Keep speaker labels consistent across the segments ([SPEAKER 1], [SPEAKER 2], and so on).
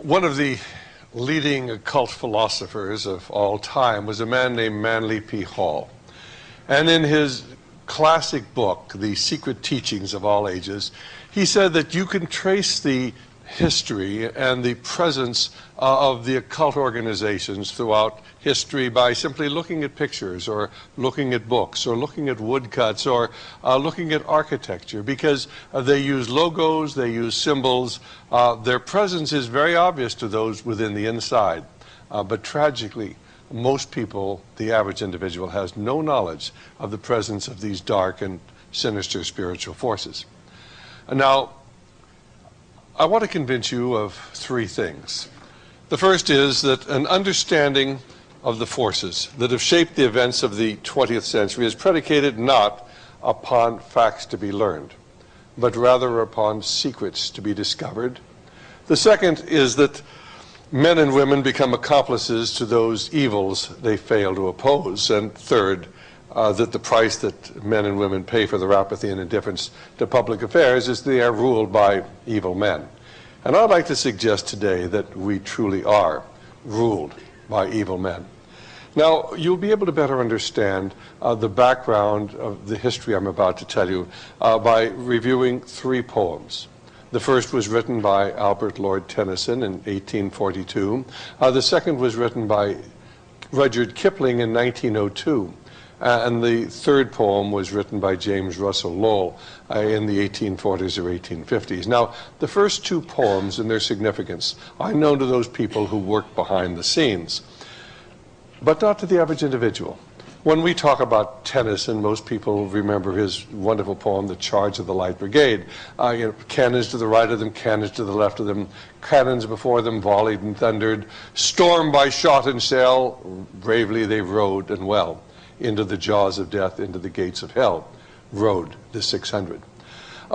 [SPEAKER 1] One of the leading occult philosophers of all time was a man named Manly P. Hall. And in his classic book, The Secret Teachings of All Ages, he said that you can trace the history and the presence of the occult organizations throughout history by simply looking at pictures or looking at books or looking at woodcuts or looking at architecture, because they use logos, they use symbols. Their presence is very obvious to those within the inside. But tragically, most people, the average individual, has no knowledge of the presence of these dark and sinister spiritual forces. Now, I want to convince you of three things. The first is that an understanding of the forces that have shaped the events of the 20th century is predicated not upon facts to be learned, but rather upon secrets to be discovered. The second is that men and women become accomplices to those evils they fail to oppose. And third, that the price that men and women pay for their apathy and indifference to public affairs is they are ruled by evil men. And I'd like to suggest today that we truly are ruled by evil men. Now, you'll be able to better understand the background of the history I'm about to tell you by reviewing three poems. The first was written by Albert Lord Tennyson in 1842. The second was written by Rudyard Kipling in 1902. And the third poem was written by James Russell Lowell in the 1840s or 1850s. Now, the first two poems and their significance are known to those people who work behind the scenes, but not to the average individual. When we talk about Tennyson, most people remember his wonderful poem, The Charge of the Light Brigade. Cannons to the right of them, cannons to the left of them, cannons before them volleyed and thundered, stormed by shot and shell, bravely they rode and well. Into the jaws of death, into the gates of hell, rode the 600.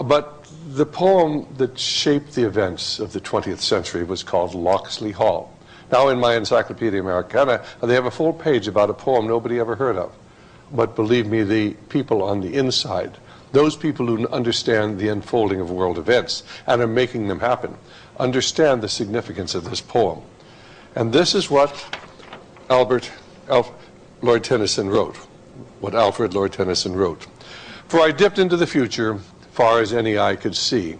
[SPEAKER 1] But the poem that shaped the events of the 20th century was called Locksley Hall. Now in my Encyclopedia Americana, they have a full page about a poem nobody ever heard of. But believe me, the people on the inside, those people who understand the unfolding of world events and are making them happen, understand the significance of this poem. And this is what Lord Tennyson wrote, what Alfred Lord Tennyson wrote. For I dipped into the future, far as any eye could see,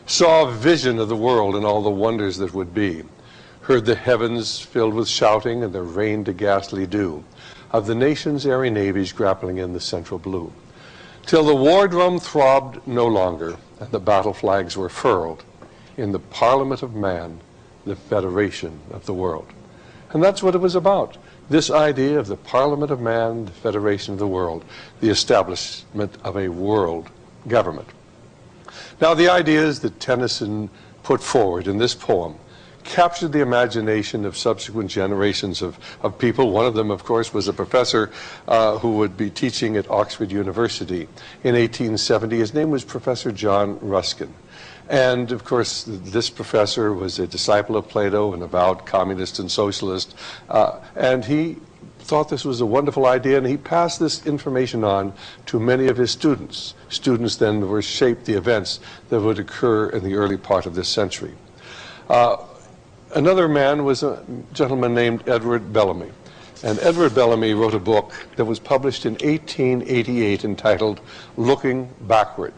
[SPEAKER 1] saw a vision of the world and all the wonders that would be, heard the heavens filled with shouting and there rained a ghastly dew of the nation's airy navies grappling in the central blue, till the war drum throbbed no longer and the battle flags were furled in the Parliament of Man, the Federation of the World. And that's what it was about. This idea of the Parliament of Man, the Federation of the World, the establishment of a world government. Now, the ideas that Tennyson put forward in this poem captured the imagination of subsequent generations of people. One of them, of course, was a professor who would be teaching at Oxford University in 1870. His name was Professor John Ruskin. And, of course, this professor was a disciple of Plato, an avowed communist and socialist, and he thought this was a wonderful idea, and he passed this information on to many of his students. Students then were shaped the events that would occur in the early part of this century. Another man was a gentleman named Edward Bellamy. And Edward Bellamy wrote a book that was published in 1888 entitled Looking Backward.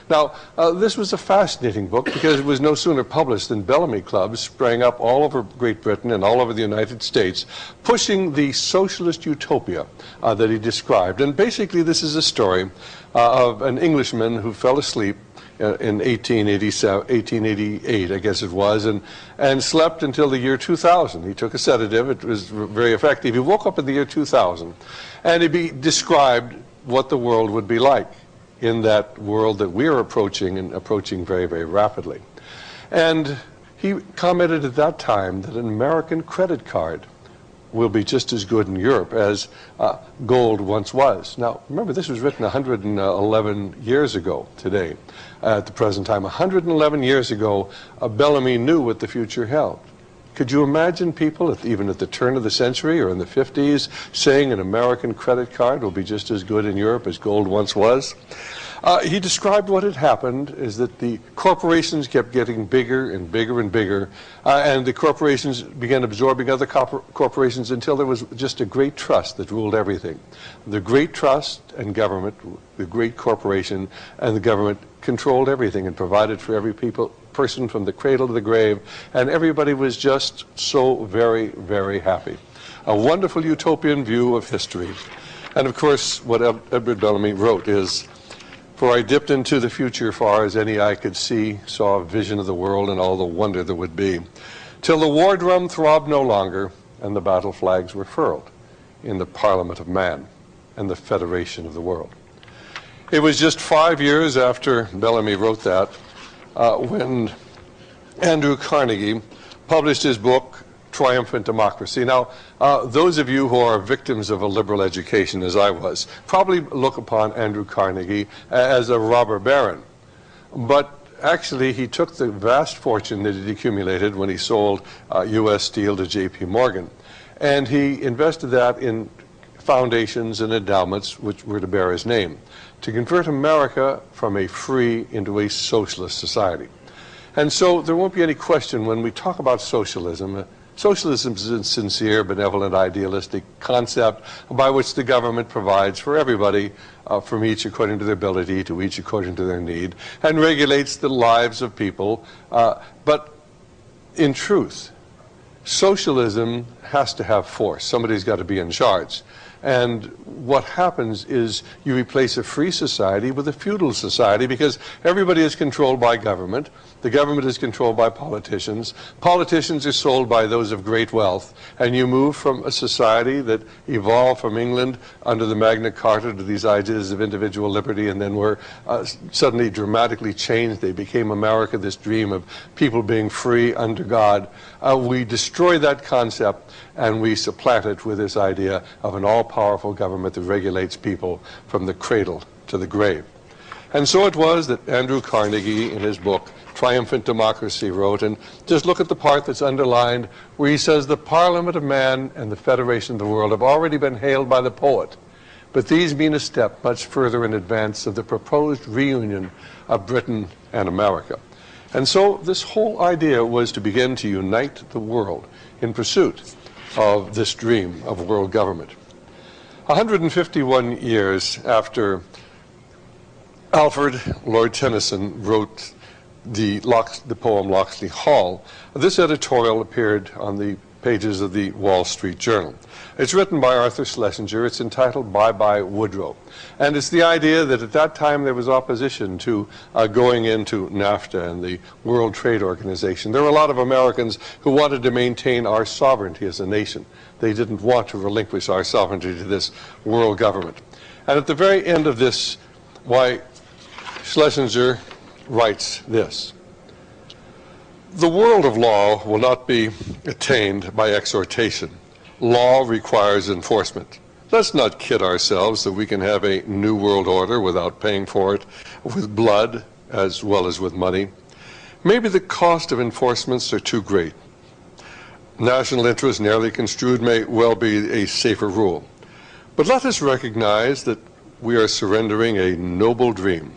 [SPEAKER 1] Now, this was a fascinating book because it was no sooner published than Bellamy clubs sprang up all over Great Britain and all over the United States, pushing the socialist utopia that he described. And basically, this is a story of an Englishman who fell asleep in 1888, I guess it was, and slept until the year 2000. He took a sedative. It was very effective. He woke up in the year 2000, and he described what the world would be like in that world that we are approaching, and approaching very, very rapidly. And he commented at that time that an American credit card will be just as good in Europe as gold once was. Now, remember, this was written 111 years ago today. At the present time, 111 years ago, Bellamy knew what the future held, Could you imagine people, even at the turn of the century or in the 50s, saying an American credit card will be just as good in Europe as gold once was? He described what had happened is that the corporations kept getting bigger and bigger and bigger, and the corporations began absorbing other corporations until there was just a great trust that ruled everything. The great trust and government, the great corporation and the government controlled everything and provided for every person from the cradle to the grave, and everybody was just so very, very happy. A wonderful utopian view of history. And of course, what Edward Bellamy wrote is, "For I dipped into the future far as any eye could see, saw a vision of the world and all the wonder there would be, till the war drum throbbed no longer and the battle flags were furled in the Parliament of Man and the Federation of the World." It was just 5 years after Bellamy wrote that when Andrew Carnegie published his book, Triumphant Democracy. Now, those of you who are victims of a liberal education, as I was, probably look upon Andrew Carnegie as a robber baron. But actually, he took the vast fortune that he'd accumulated when he sold U.S. Steel to J.P. Morgan, and he invested that in foundations and endowments which were to bear his name, to convert America from a free into a socialist society. And so there won't be any question when we talk about socialism. Socialism is a sincere, benevolent, idealistic concept by which the government provides for everybody, from each according to their ability to each according to their need, and regulates the lives of people. But in truth, socialism has to have force. Somebody's got to be in charge. And what happens is you replace a free society with a feudal society because everybody is controlled by government. The government is controlled by politicians. Politicians are sold by those of great wealth. And you move from a society that evolved from England under the Magna Carta to these ideas of individual liberty, and then were suddenly dramatically changed. They became America, this dream of people being free under God. We destroy that concept and we supplant it with this idea of an all-powerful government that regulates people from the cradle to the grave. And so it was that Andrew Carnegie, in his book, Triumphant Democracy, wrote, and just look at the part that's underlined, where he says, "The Parliament of Man and the Federation of the World have already been hailed by the poet, but these mean a step much further in advance of the proposed reunion of Britain and America." And so this whole idea was to begin to unite the world in pursuit of this dream of world government. 151 years after Alfred Lord Tennyson wrote the poem Locksley Hall, this editorial appeared on the pages of the Wall Street Journal. It's written by Arthur Schlesinger. It's entitled Bye Bye Woodrow. And it's the idea that at that time there was opposition to going into NAFTA and the World Trade Organization. There were a lot of Americans who wanted to maintain our sovereignty as a nation. They didn't want to relinquish our sovereignty to this world government. And at the very end of this, Schlesinger writes this: "The world of law will not be attained by exhortation. Law requires enforcement. Let's not kid ourselves that we can have a new world order without paying for it with blood as well as with money. Maybe the cost of enforcements are too great. National interest, narrowly construed, may well be a safer rule. But let us recognize that we are surrendering a noble dream.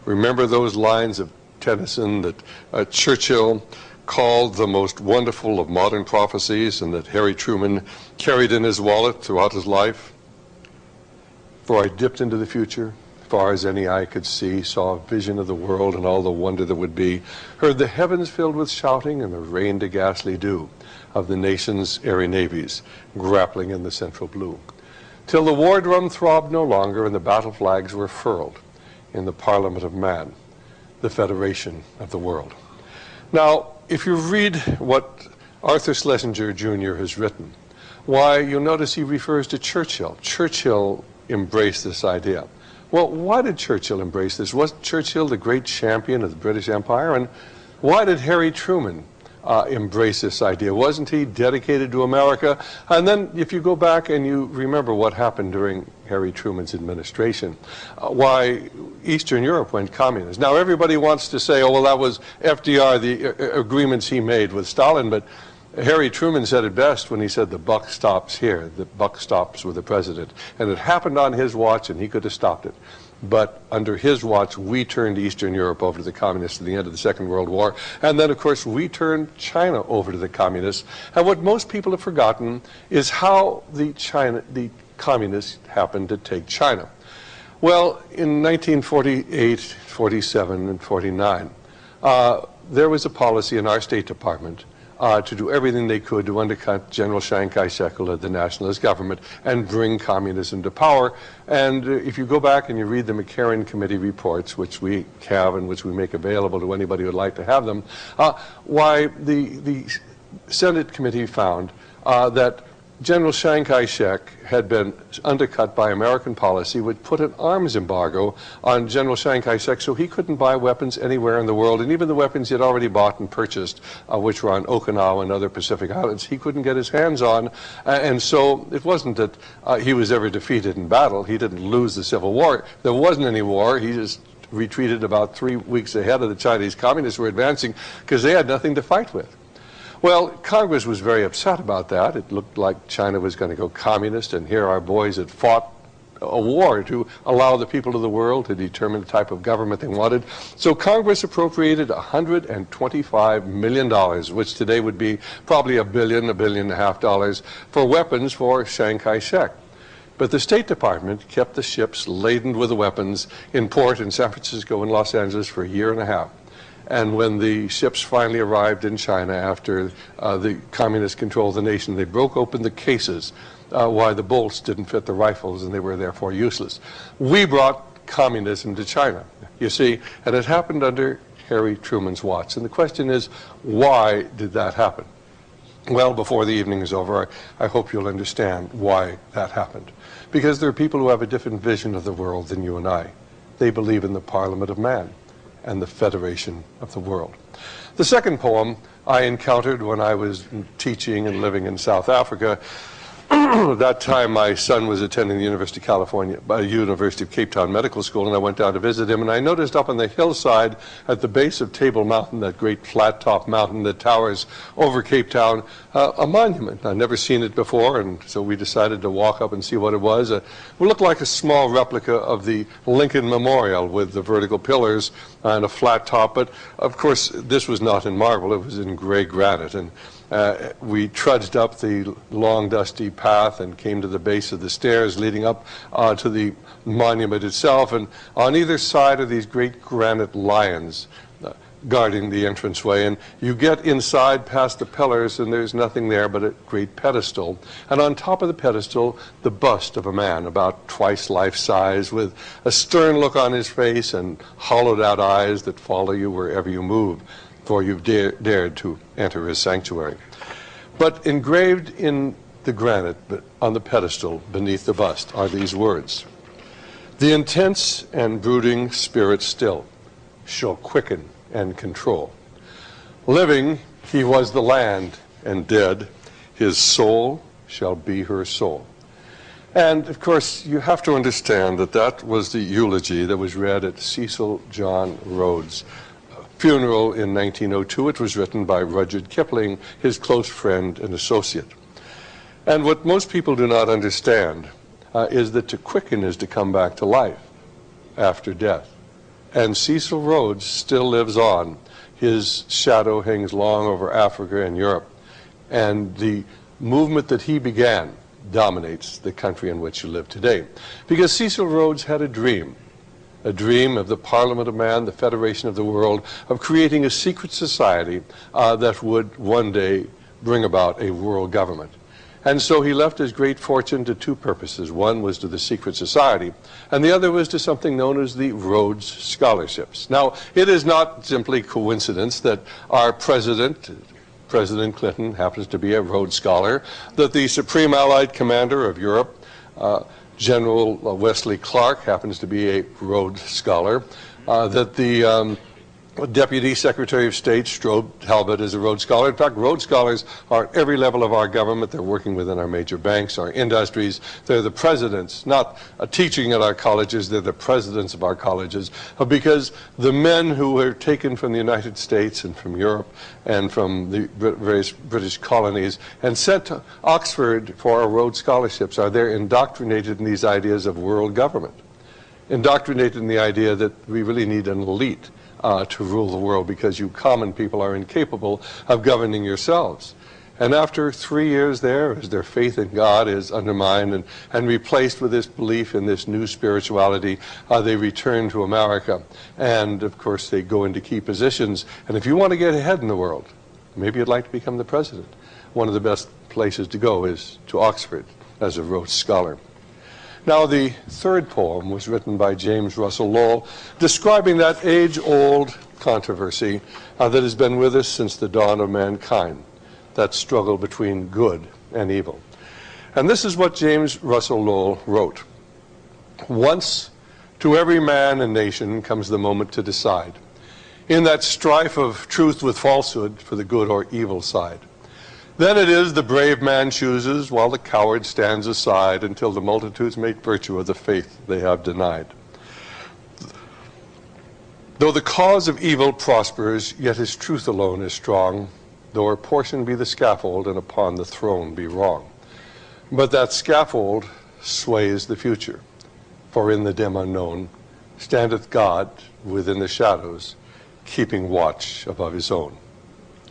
[SPEAKER 1] Remember those lines of Tennyson that Churchill called the most wonderful of modern prophecies and that Harry Truman carried in his wallet throughout his life? For I dipped into the future, far as any eye could see, saw a vision of the world and all the wonder that would be, heard the heavens filled with shouting and the rain to ghastly dew of the nation's airy navies grappling in the central blue, till the war drum throbbed no longer and the battle flags were furled in the Parliament of Man, the Federation of the World." Now, if you read what Arthur Schlesinger Jr. has written, you'll notice he refers to Churchill. Churchill embraced this idea. Well, why did Churchill embrace this? Wasn't Churchill the great champion of the British Empire? And why did Harry Truman embrace this idea? Wasn't he dedicated to America? And then if you go back and you remember what happened during Harry Truman's administration, why Eastern Europe went communist. Now everybody wants to say, oh, well, that was FDR, the agreements he made with Stalin, but Harry Truman said it best when he said the buck stops here. The buck stops with the president. And it happened on his watch, and he could have stopped it. But under his watch, we turned Eastern Europe over to the communists at the end of the Second World War. And then, of course, we turned China over to the communists. And what most people have forgotten is how the communists happened to take China. Well, in 1948, 47, and 49, there was a policy in our State Department to do everything they could to undercut General Chiang Kai-shek, who led the nationalist government, and bring communism to power. And if you go back and you read the McCarran Committee reports, which we have and which we make available to anybody who would like to have them, why the Senate committee found that General Chiang Kai-shek had been undercut by American policy, would put an arms embargo on General Chiang Kai-shek so he couldn't buy weapons anywhere in the world, and even the weapons he had already bought and purchased, which were on Okinawa and other Pacific islands, he couldn't get his hands on. And so it wasn't that he was ever defeated in battle. He didn't lose the Civil War. There wasn't any war. He just retreated about 3 weeks ahead of the Chinese communists who were advancing because they had nothing to fight with. Well, Congress was very upset about that. It looked like China was going to go communist, and here our boys had fought a war to allow the people of the world to determine the type of government they wanted. So Congress appropriated $125 million, which today would be probably $1 billion, $1.5 billion, for weapons for Chiang Kai-shek. But the State Department kept the ships laden with the weapons in port in San Francisco and Los Angeles for a year and a half. And when the ships finally arrived in China after the communists controlled the nation, they broke open the cases why the bolts didn't fit the rifles and they were therefore useless. We brought communism to China, you see, and it happened under Harry Truman's watch. And the question is, why did that happen? Well, before the evening is over, I hope you'll understand why that happened. Because there are people who have a different vision of the world than you and I. They believe in the Parliament of Man and the Federation of the World. The second poem I encountered when I was teaching and living in South Africa. That time my son was attending the University of Cape Town Medical School, and I went down to visit him, and I noticed up on the hillside at the base of Table Mountain, that great flat-top mountain that towers over Cape Town, a monument. I'd never seen it before, and so we decided to walk up and see what it was. It looked like a small replica of the Lincoln Memorial with the vertical pillars and a flat top, but of course this was not in marble, it was in gray granite. And we trudged up the long, dusty path and came to the base of the stairs leading up to the monument itself. And on either side are these great granite lions guarding the entranceway. And you get inside past the pillars, and there's nothing there but a great pedestal. And on top of the pedestal, the bust of a man about twice life size, with a stern look on his face and hollowed-out eyes that follow you wherever you move, for you've dared to enter his sanctuary. But engraved in the granite on the pedestal beneath the bust are these words: "The intense and brooding spirit still shall quicken and control. Living, he was the land, and dead, his soul shall be her soul." And, of course, you have to understand that that was the eulogy that was read at Cecil John Rhodes' funeral in 1902. It was written by Rudyard Kipling, his close friend and associate. And what most people do not understand is that to quicken is to come back to life after death. And Cecil Rhodes still lives on. His shadow hangs long over Africa and Europe. And the movement that he began dominates the country in which you live today. Because Cecil Rhodes had a dream of the Parliament of Man, the Federation of the World, of creating a secret society that would one day bring about a world government. And so he left his great fortune to two purposes. One was to the secret society, and the other was to something known as the Rhodes Scholarships. Now, it is not simply coincidence that our President Clinton, happens to be a Rhodes Scholar, that the Supreme Allied Commander of Europe, General Wesley Clark, happens to be a Rhodes Scholar, that the Deputy Secretary of State Strobe Talbot is a Rhodes Scholar. In fact, Rhodes Scholars are at every level of our government. They're working within our major banks, our industries. They're the presidents, not teaching at our colleges. They're the presidents of our colleges, because the men who were taken from the United States and from Europe and from the various British colonies and sent to Oxford for our Rhodes Scholarships are there indoctrinated in these ideas of world government, indoctrinated in the idea that we really need an elite to rule the world, because you common people are incapable of governing yourselves. And after 3 years there, as their faith in God is undermined and replaced with this belief in this new spirituality, they return to America. And of course they go into key positions. And if you want to get ahead in the world, maybe you'd like to become the president, one of the best places to go is to Oxford as a Rhodes Scholar. Now, the third poem was written by James Russell Lowell, describing that age-old controversy that has been with us since the dawn of mankind, that struggle between good and evil. And this is what James Russell Lowell wrote. Once to every man and nation comes the moment to decide, in that strife of truth with falsehood for the good or evil side. Then it is the brave man chooses, while the coward stands aside, until the multitudes make virtue of the faith they have denied. Though the cause of evil prospers, yet his truth alone is strong, though her portion be the scaffold, and upon the throne be wrong. But that scaffold sways the future, for in the dim unknown standeth God within the shadows, keeping watch above his own.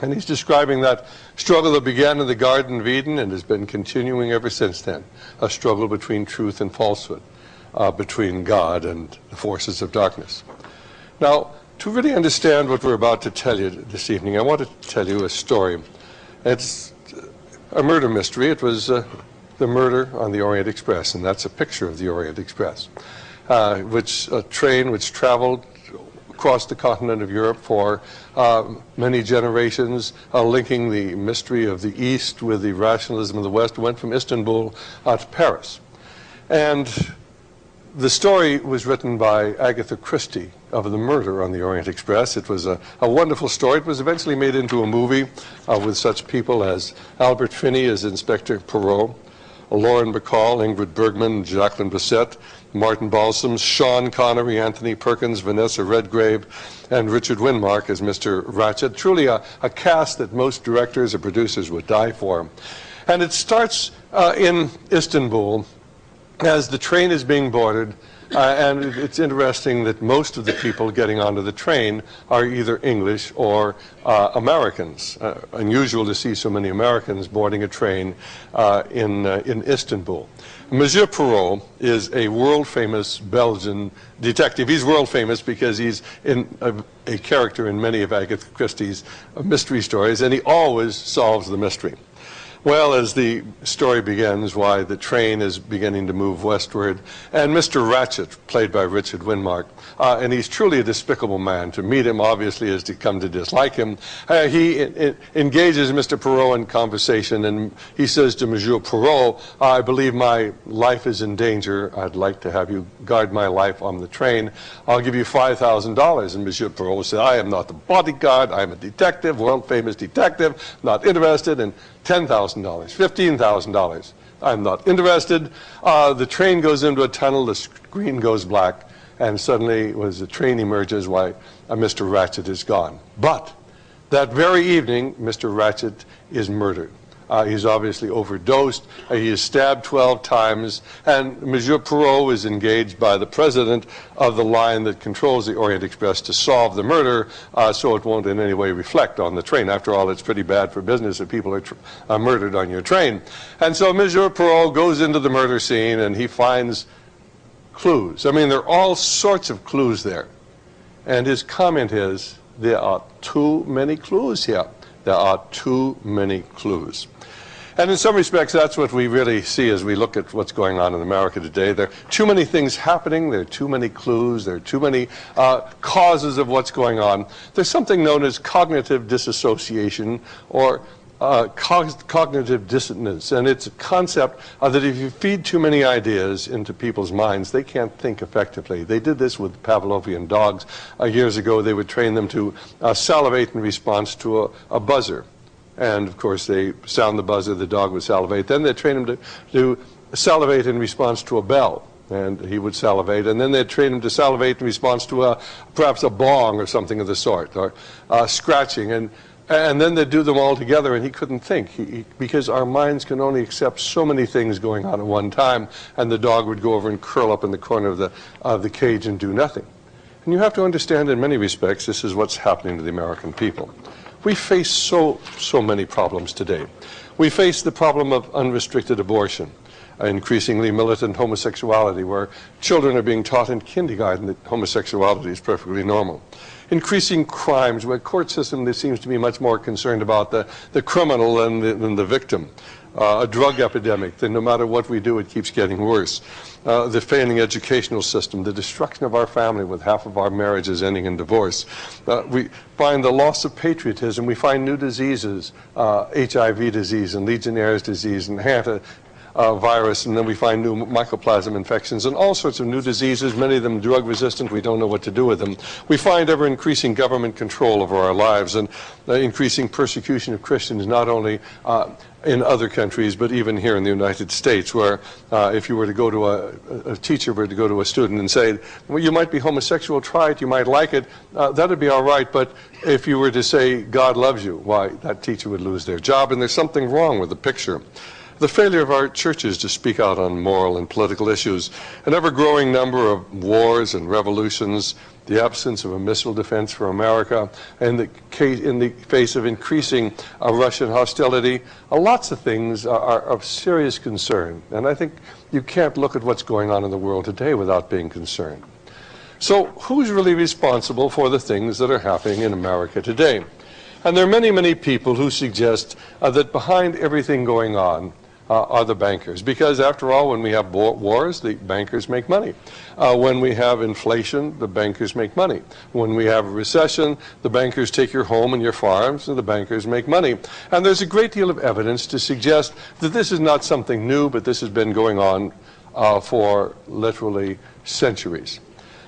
[SPEAKER 1] And he's describing that struggle that began in the Garden of Eden and has been continuing ever since then, a struggle between truth and falsehood, between God and the forces of darkness. Now, to really understand what we're about to tell you this evening, I want to tell you a story. It's a murder mystery. It was the murder on the Orient Express, and that's a picture of the Orient Express, a train which traveled across the continent of Europe for many generations, linking the mystery of the East with the rationalism of the West, went from Istanbul to Paris. And the story was written by Agatha Christie of the murder on the Orient Express. It was a wonderful story. It was eventually made into a movie with such people as Albert Finney as Inspector Poirot, Lauren Bacall, Ingrid Bergman, Jacqueline Bisset, Martin Balsam, Sean Connery, Anthony Perkins, Vanessa Redgrave, and Richard Widmark as Mr. Ratchet. Truly a cast that most directors or producers would die for. And it starts in Istanbul as the train is being boarded. And it's interesting that most of the people getting onto the train are either English or Americans. Unusual to see so many Americans boarding a train in Istanbul. Monsieur Poirot is a world-famous Belgian detective. He's world-famous because he's a character in many of Agatha Christie's mystery stories, and he always solves the mystery. Well, as the story begins, why the train is beginning to move westward, and Mr. Ratchet, played by Richard Widmark, and he's truly a despicable man. To meet him, obviously, is to come to dislike him. He engages Mr. Poirot in conversation, and he says to Monsieur Poirot, I believe my life is in danger. I'd like to have you guard my life on the train. I'll give you $5,000. And Monsieur Poirot said, I am not the bodyguard. I'm a detective, world-famous detective, not interested in $10,000, $15,000. I'm not interested. The train goes into a tunnel, the screen goes black, and suddenly, as the train emerges, why, Mr. Ratchet is gone. But that very evening, Mr. Ratchet is murdered. He's obviously overdosed. He is stabbed 12 times. And Monsieur Poirot is engaged by the president of the line that controls the Orient Express to solve the murder so it won't in any way reflect on the train. After all, it's pretty bad for business if people are murdered on your train. And so Monsieur Poirot goes into the murder scene and he finds clues. I mean, there are all sorts of clues there. And his comment is, there are too many clues here. There are too many clues. And in some respects, that's what we really see as we look at what's going on in America today. There are too many things happening. There are too many clues. There are too many causes of what's going on. There's something known as cognitive disassociation, or cognitive dissonance, and it's a concept that if you feed too many ideas into people's minds, they can't think effectively. They did this with Pavlovian dogs years ago. They would train them to salivate in response to a buzzer. And of course, they sound the buzzer, the dog would salivate. Then they train him to salivate in response to a bell, and he would salivate. And then they'd train him to salivate in response to perhaps a bong or something of the sort, or scratching. And then they'd do them all together, and he couldn't think, because our minds can only accept so many things going on at one time, and the dog would go over and curl up in the corner of the cage and do nothing. And you have to understand, in many respects, this is what's happening to the American people. We face so many problems today. We face the problem of unrestricted abortion, increasingly militant homosexuality, where children are being taught in kindergarten that homosexuality is perfectly normal. Increasing crimes, where a court system that seems to be much more concerned about the criminal than the victim. A drug epidemic, that no matter what we do, it keeps getting worse. The failing educational system, the destruction of our family with half of our marriages ending in divorce. We find the loss of patriotism. We find new diseases, HIV disease and Legionnaire's disease and virus, and then we find new mycoplasma infections and all sorts of new diseases, many of them drug resistant. We don't know what to do with them. We find ever increasing government control over our lives and increasing persecution of Christians, not only in other countries, but even here in the United States, where if you were to go to a teacher were to go to a student and say, well, you might be homosexual, try it, you might like it, that would be all right, but if you were to say, God loves you, why, that teacher would lose their job, and there's something wrong with the picture. The failure of our churches to speak out on moral and political issues, an ever-growing number of wars and revolutions, the absence of a missile defense for America, and in the face of increasing Russian hostility, lots of things are of serious concern. And I think you can't look at what's going on in the world today without being concerned. So who's really responsible for the things that are happening in America today? And there are many, many people who suggest that behind everything going on are the bankers. Because after all, when we have wars, the bankers make money. When we have inflation, the bankers make money. When we have a recession, the bankers take your home and your farms, and the bankers make money. And there's a great deal of evidence to suggest that this is not something new, but this has been going on for literally centuries.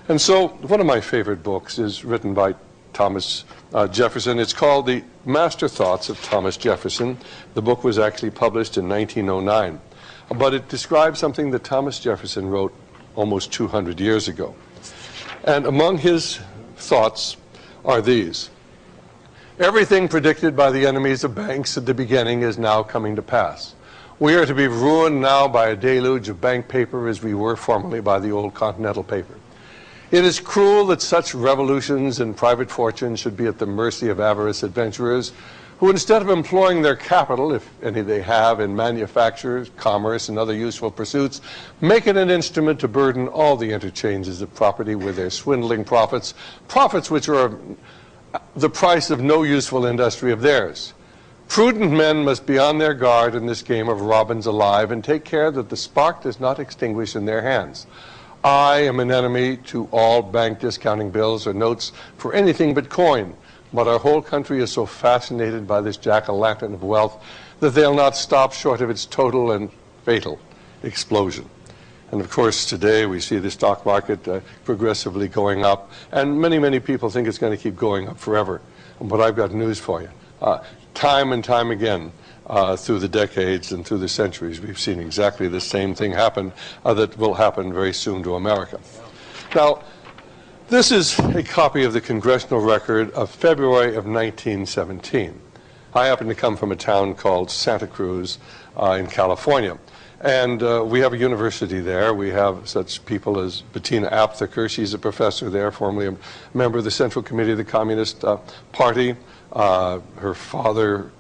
[SPEAKER 1] And so one of my favorite books is written by Thomas Jefferson. It's called The Master Thoughts of Thomas Jefferson. The book was actually published in 1909. But it describes something that Thomas Jefferson wrote almost 200 years ago. And among his thoughts are these. Everything predicted by the enemies of banks at the beginning is now coming to pass. We are to be ruined now by a deluge of bank paper as we were formerly by the old continental paper. It is cruel that such revolutions and private fortunes should be at the mercy of avarice adventurers who, instead of employing their capital, if any they have, in manufacture, commerce, and other useful pursuits, make it an instrument to burden all the interchanges of property with their swindling profits, profits which are the price of no useful industry of theirs. Prudent men must be on their guard in this game of robins alive and take care that the spark does not extinguish in their hands. I am an enemy to all bank discounting bills or notes for anything but coin, but our whole country is so fascinated by this jack-o'-lantern of wealth that they'll not stop short of its total and fatal explosion. And of course, today we see the stock market progressively going up, and many, many people think it's going to keep going up forever. But I've got news for you. Time and time again, through the decades and through the centuries, we've seen exactly the same thing happen that will happen very soon to America. Now, this is a copy of the congressional record of February of 1917. I happen to come from a town called Santa Cruz in California. And we have a university there. We have such people as Bettina Aptheker. She's a professor there, formerly a member of the Central Committee of the Communist Party. Her father,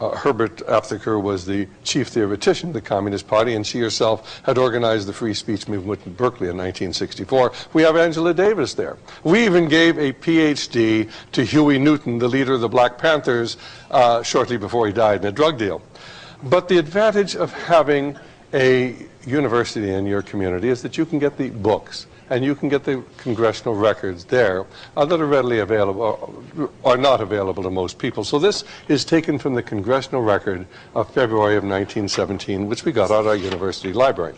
[SPEAKER 1] Herbert Aptheker, was the chief theoretician of the Communist Party, and she herself had organized the free speech movement in Berkeley in 1964. We have Angela Davis there. We even gave a PhD to Huey Newton, the leader of the Black Panthers, shortly before he died in a drug deal. But the advantage of having a university in your community is that you can get the books and you can get the congressional records there that are readily available or not available to most people. So this is taken from the congressional record of February of 1917, which we got at our university library.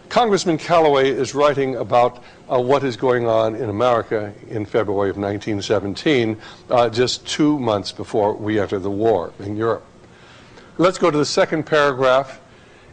[SPEAKER 1] Congressman Callaway is writing about what is going on in America in February of 1917, just 2 months before we enter the war in Europe. Let's go to the second paragraph.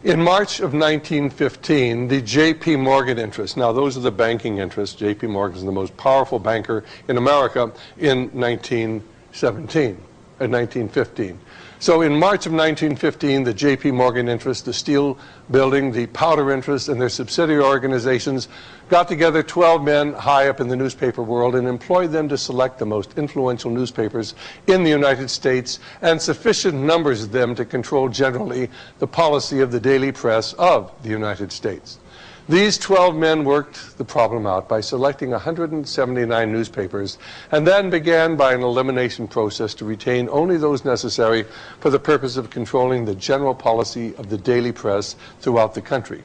[SPEAKER 1] In March of 1915, the J.P. Morgan interests, now those are the banking interests, J.P. Morgan is the most powerful banker in America in 1915. So in March of 1915, the J.P. Morgan interest, the steel building, the powder interest, and their subsidiary organizations got together 12 men high up in the newspaper world and employed them to select the most influential newspapers in the United States and sufficient numbers of them to control generally the policy of the daily press of the United States. These 12 men worked the problem out by selecting 179 newspapers and then began by an elimination process to retain only those necessary for the purpose of controlling the general policy of the daily press throughout the country.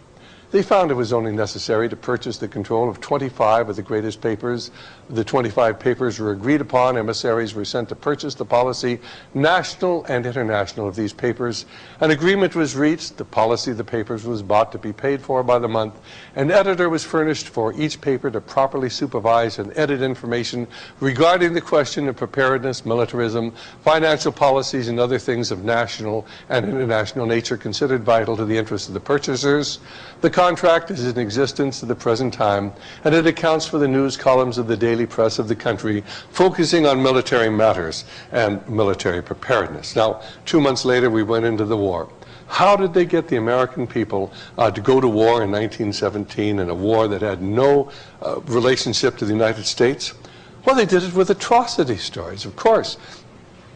[SPEAKER 1] They found it was only necessary to purchase the control of 25 of the greatest papers. The 25 papers were agreed upon. Emissaries were sent to purchase the policy, national and international, of these papers. An agreement was reached. The policy of the papers was bought to be paid for by the month. An editor was furnished for each paper to properly supervise and edit information regarding the question of preparedness, militarism, financial policies, and other things of national and international nature considered vital to the interests of the purchasers. The contract is in existence at the present time, and it accounts for the news columns of the daily press of the country, focusing on military matters and military preparedness. Now, 2 months later, we went into the war. How did they get the American people to go to war in 1917, in a war that had no relationship to the United States? Well, they did it with atrocity stories, of course.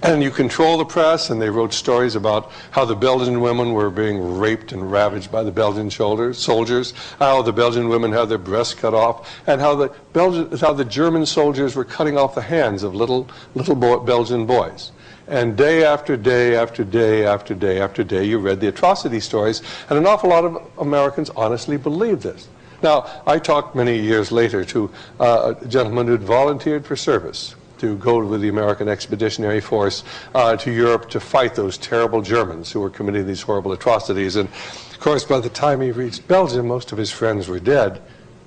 [SPEAKER 1] And you control the press, and they wrote stories about how the Belgian women were being raped and ravaged by the Belgian soldiers, how the Belgian women had their breasts cut off, and how the German soldiers were cutting off the hands of little Belgian boys. And day after day after day after day after day, you read the atrocity stories, and an awful lot of Americans honestly believed this. Now, I talked many years later to a gentleman who had volunteered for service to go with the American Expeditionary Force to Europe to fight those terrible Germans who were committing these horrible atrocities. And of course, by the time he reached Belgium, most of his friends were dead.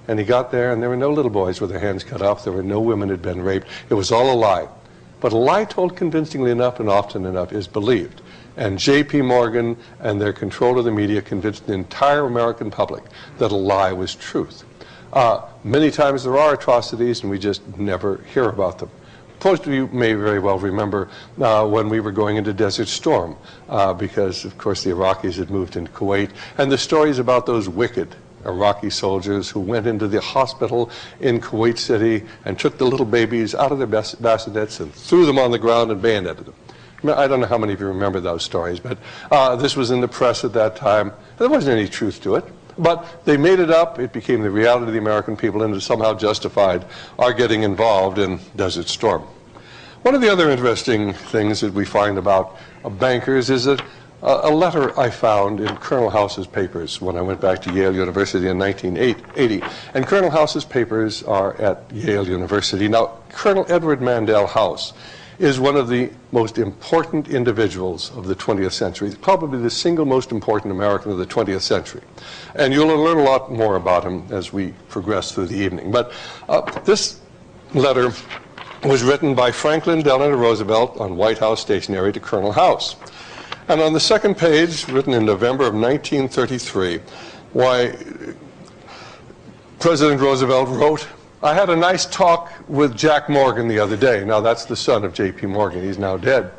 [SPEAKER 1] And he got there, and there were no little boys with their hands cut off. There were no women who had been raped. It was all a lie. But a lie told convincingly enough and often enough is believed. And J.P. Morgan and their control of the media convinced the entire American public that a lie was truth. Many times there are atrocities, and we just never hear about them. Most of you may very well remember when we were going into Desert Storm, because, of course, the Iraqis had moved into Kuwait, and the stories about those wicked Iraqi soldiers who went into the hospital in Kuwait City and took the little babies out of their bassinets and threw them on the ground and bayoneted them. I don't know how many of you remember those stories, but this was in the press at that time. There wasn't any truth to it. But they made it up, it became the reality of the American people, and it somehow justified our getting involved in Desert Storm. One of the other interesting things that we find about bankers is a letter I found in Colonel House's papers when I went back to Yale University in 1980. And Colonel House's papers are at Yale University. Now, Colonel Edward Mandell House is one of the most important individuals of the 20th century, probably the single most important American of the 20th century. And you'll learn a lot more about him as we progress through the evening. But this letter was written by Franklin Delano Roosevelt on White House stationery to Colonel House. And on the second page, written in November of 1933, why President Roosevelt wrote, "I had a nice talk with Jack Morgan the other day." Now, that's the son of J.P. Morgan. He's now dead.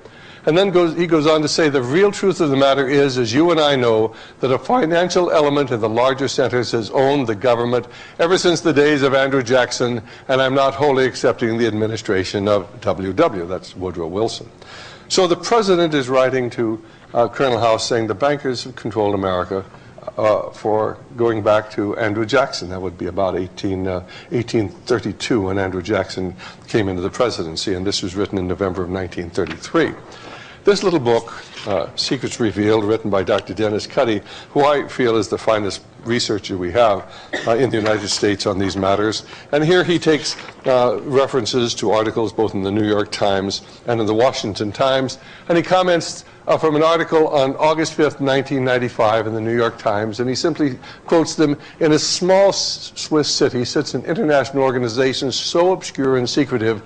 [SPEAKER 1] And then he goes on to say, "The real truth of the matter is, as you and I know, that a financial element in the larger centers has owned the government ever since the days of Andrew Jackson, and I'm not wholly accepting the administration of W.W." That's Woodrow Wilson. So the president is writing to Colonel House saying the bankers have controlled America for going back to Andrew Jackson. That would be about 1832 when Andrew Jackson came into the presidency, and this was written in November of 1933. This little book Secrets Revealed, written by Dr. Dennis Cuddy, who I feel is the finest researcher we have in the United States on these matters. And here he takes references to articles both in the New York Times and in the Washington Times, and he comments from an article on August 5th, 1995 in the New York Times, and he simply quotes them: "In a small Swiss city sits an international organization so obscure and secretive,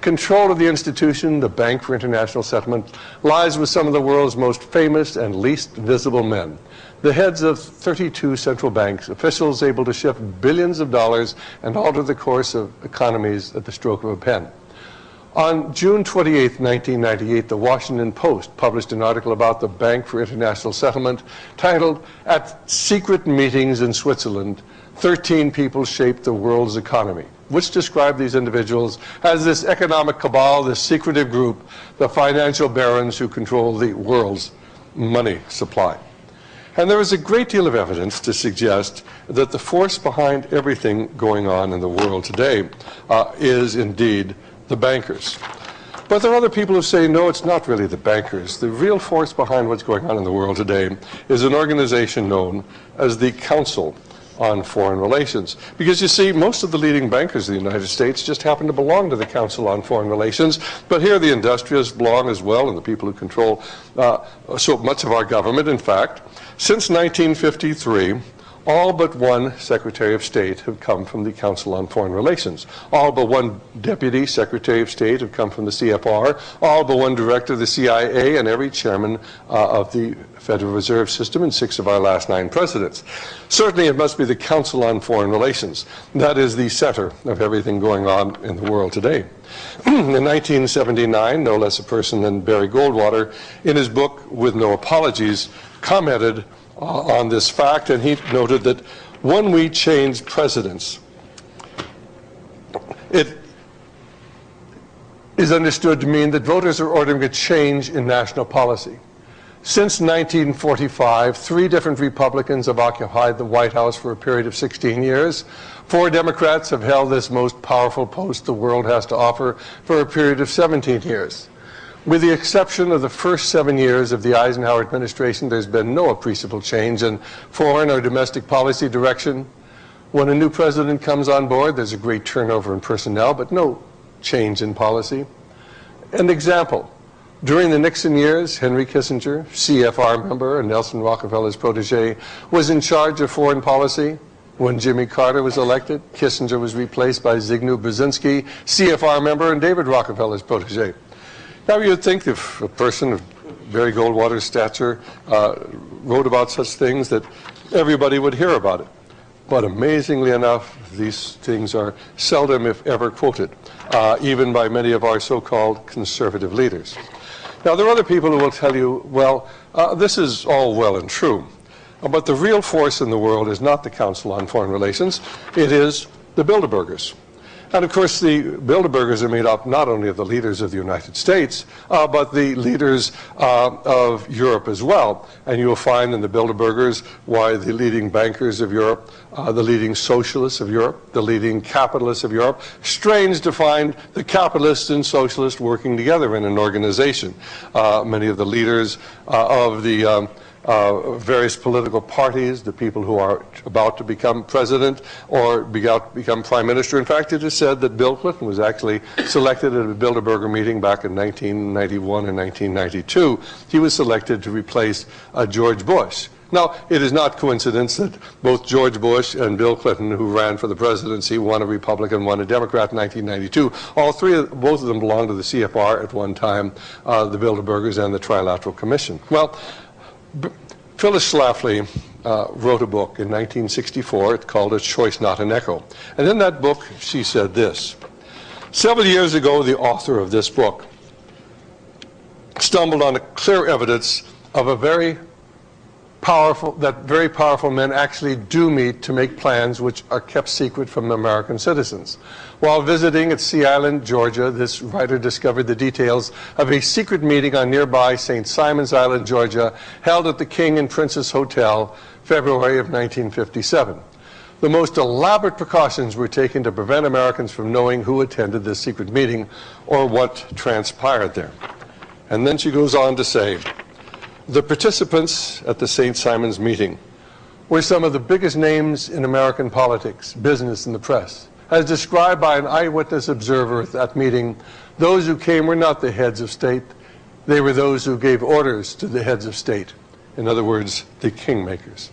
[SPEAKER 1] control of the institution, the Bank for International Settlement, lies with some of the world's most famous and least visible men. The heads of 32 central banks, officials able to shift billions of dollars and alter the course of economies at the stroke of a pen." On June 28, 1998, the Washington Post published an article about the Bank for International Settlement titled, "At Secret Meetings in Switzerland, 13 People Shaped the World's Economy," which described these individuals as this economic cabal, this secretive group, the financial barons who control the world's money supply. And there is a great deal of evidence to suggest that the force behind everything going on in the world today is indeed the bankers. But there are other people who say, no, it's not really the bankers. The real force behind what's going on in the world today is an organization known as the Council on Foreign Relations. Because you see, most of the leading bankers in the United States just happen to belong to the Council on Foreign Relations, but here the industrialists belong as well, and the people who control so much of our government. In fact, since 1953, all but one Secretary of State have come from the Council on Foreign Relations. All but one Deputy Secretary of State have come from the CFR. All but one Director of the CIA, and every Chairman of the Federal Reserve System, and 6 of our last 9 presidents. Certainly it must be the Council on Foreign Relations. That is the center of everything going on in the world today. In 1979, no less a person than Barry Goldwater, in his book With No Apologies, commented on this fact, and he noted that when we change presidents, it is understood to mean that voters are ordering a change in national policy. Since 1945, 3 different Republicans have occupied the White House for a period of 16 years. 4 Democrats have held this most powerful post the world has to offer for a period of 17 years. With the exception of the first 7 years of the Eisenhower administration, there's been no appreciable change in foreign or domestic policy direction. When a new president comes on board, there's a great turnover in personnel, but no change in policy. An example, during the Nixon years, Henry Kissinger, CFR member and Nelson Rockefeller's protege, was in charge of foreign policy. When Jimmy Carter was elected, Kissinger was replaced by Zygmunt Brzezinski, CFR member and David Rockefeller's protege. Now, you'd think if a person of Barry Goldwater's stature wrote about such things that everybody would hear about it. But amazingly enough, these things are seldom, if ever, quoted, even by many of our so-called conservative leaders. Now, there are other people who will tell you, well, this is all well and true, but the real force in the world is not the Council on Foreign Relations, it is the Bilderbergers. And of course, the Bilderbergers are made up not only of the leaders of the United States, but the leaders of Europe as well. And you'll find in the Bilderbergers why the leading bankers of Europe, the leading socialists of Europe, the leading capitalists of Europe. Strange to find the capitalists and socialists working together in an organization. Many of the leaders of the various political parties, the people who are about to become president or become prime minister. In fact, it is said that Bill Clinton was actually selected at a Bilderberger meeting back in 1991 and 1992. He was selected to replace George Bush. Now, it is not coincidence that both George Bush and Bill Clinton, who ran for the presidency, one a Republican, one a Democrat in 1992, both of them belonged to the CFR at one time, the Bilderbergers and the Trilateral Commission. Well, Phyllis Schlafly wrote a book in 1964. It's called A Choice Not an Echo. And in that book, she said this. Several years ago, the author of this book stumbled on clear evidence of that very powerful men actually do meet to make plans which are kept secret from American citizens. While visiting at Sea Island, Georgia, this writer discovered the details of a secret meeting on nearby St. Simon's Island, Georgia, held at the King and Princess Hotel, February of 1957. The most elaborate precautions were taken to prevent Americans from knowing who attended this secret meeting or what transpired there. And then she goes on to say, The participants at the St. Simon's meeting were some of the biggest names in American politics, business, and the press. As described by an eyewitness observer at that meeting, those who came were not the heads of state. They were those who gave orders to the heads of state. In other words, the kingmakers.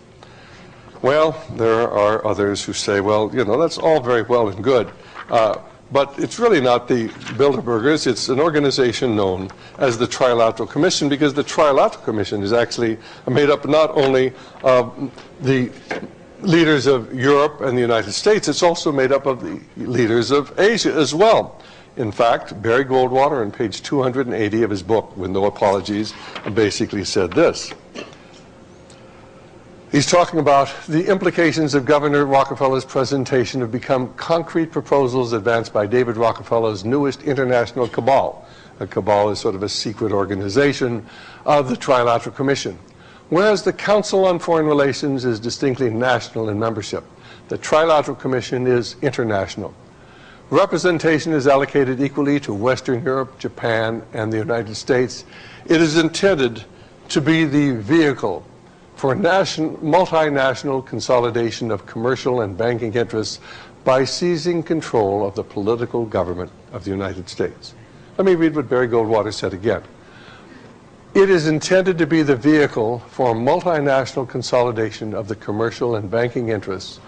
[SPEAKER 1] Well, there are others who say, well, you know, that's all very well and good, but it's really not the Bilderbergers. It's an organization known as the Trilateral Commission, because the Trilateral Commission is actually made up not only of the leaders of Europe and the United States, it's also made up of the leaders of Asia as well. In fact, Barry Goldwater, on page 280 of his book, With No Apologies, basically said this. He's talking about the implications of Governor Rockefeller's presentation have become concrete proposals advanced by David Rockefeller's newest international cabal. A cabal is sort of a secret organization of the Trilateral Commission. Whereas the Council on Foreign Relations is distinctly national in membership, the Trilateral Commission is international. Representation is allocated equally to Western Europe, Japan, and the United States. It is intended to be the vehicle for multinational consolidation of commercial and banking interests by seizing control of the political government of the United States. Let me read what Barry Goldwater said again. It is intended to be the vehicle for multinational consolidation of the commercial and banking interests.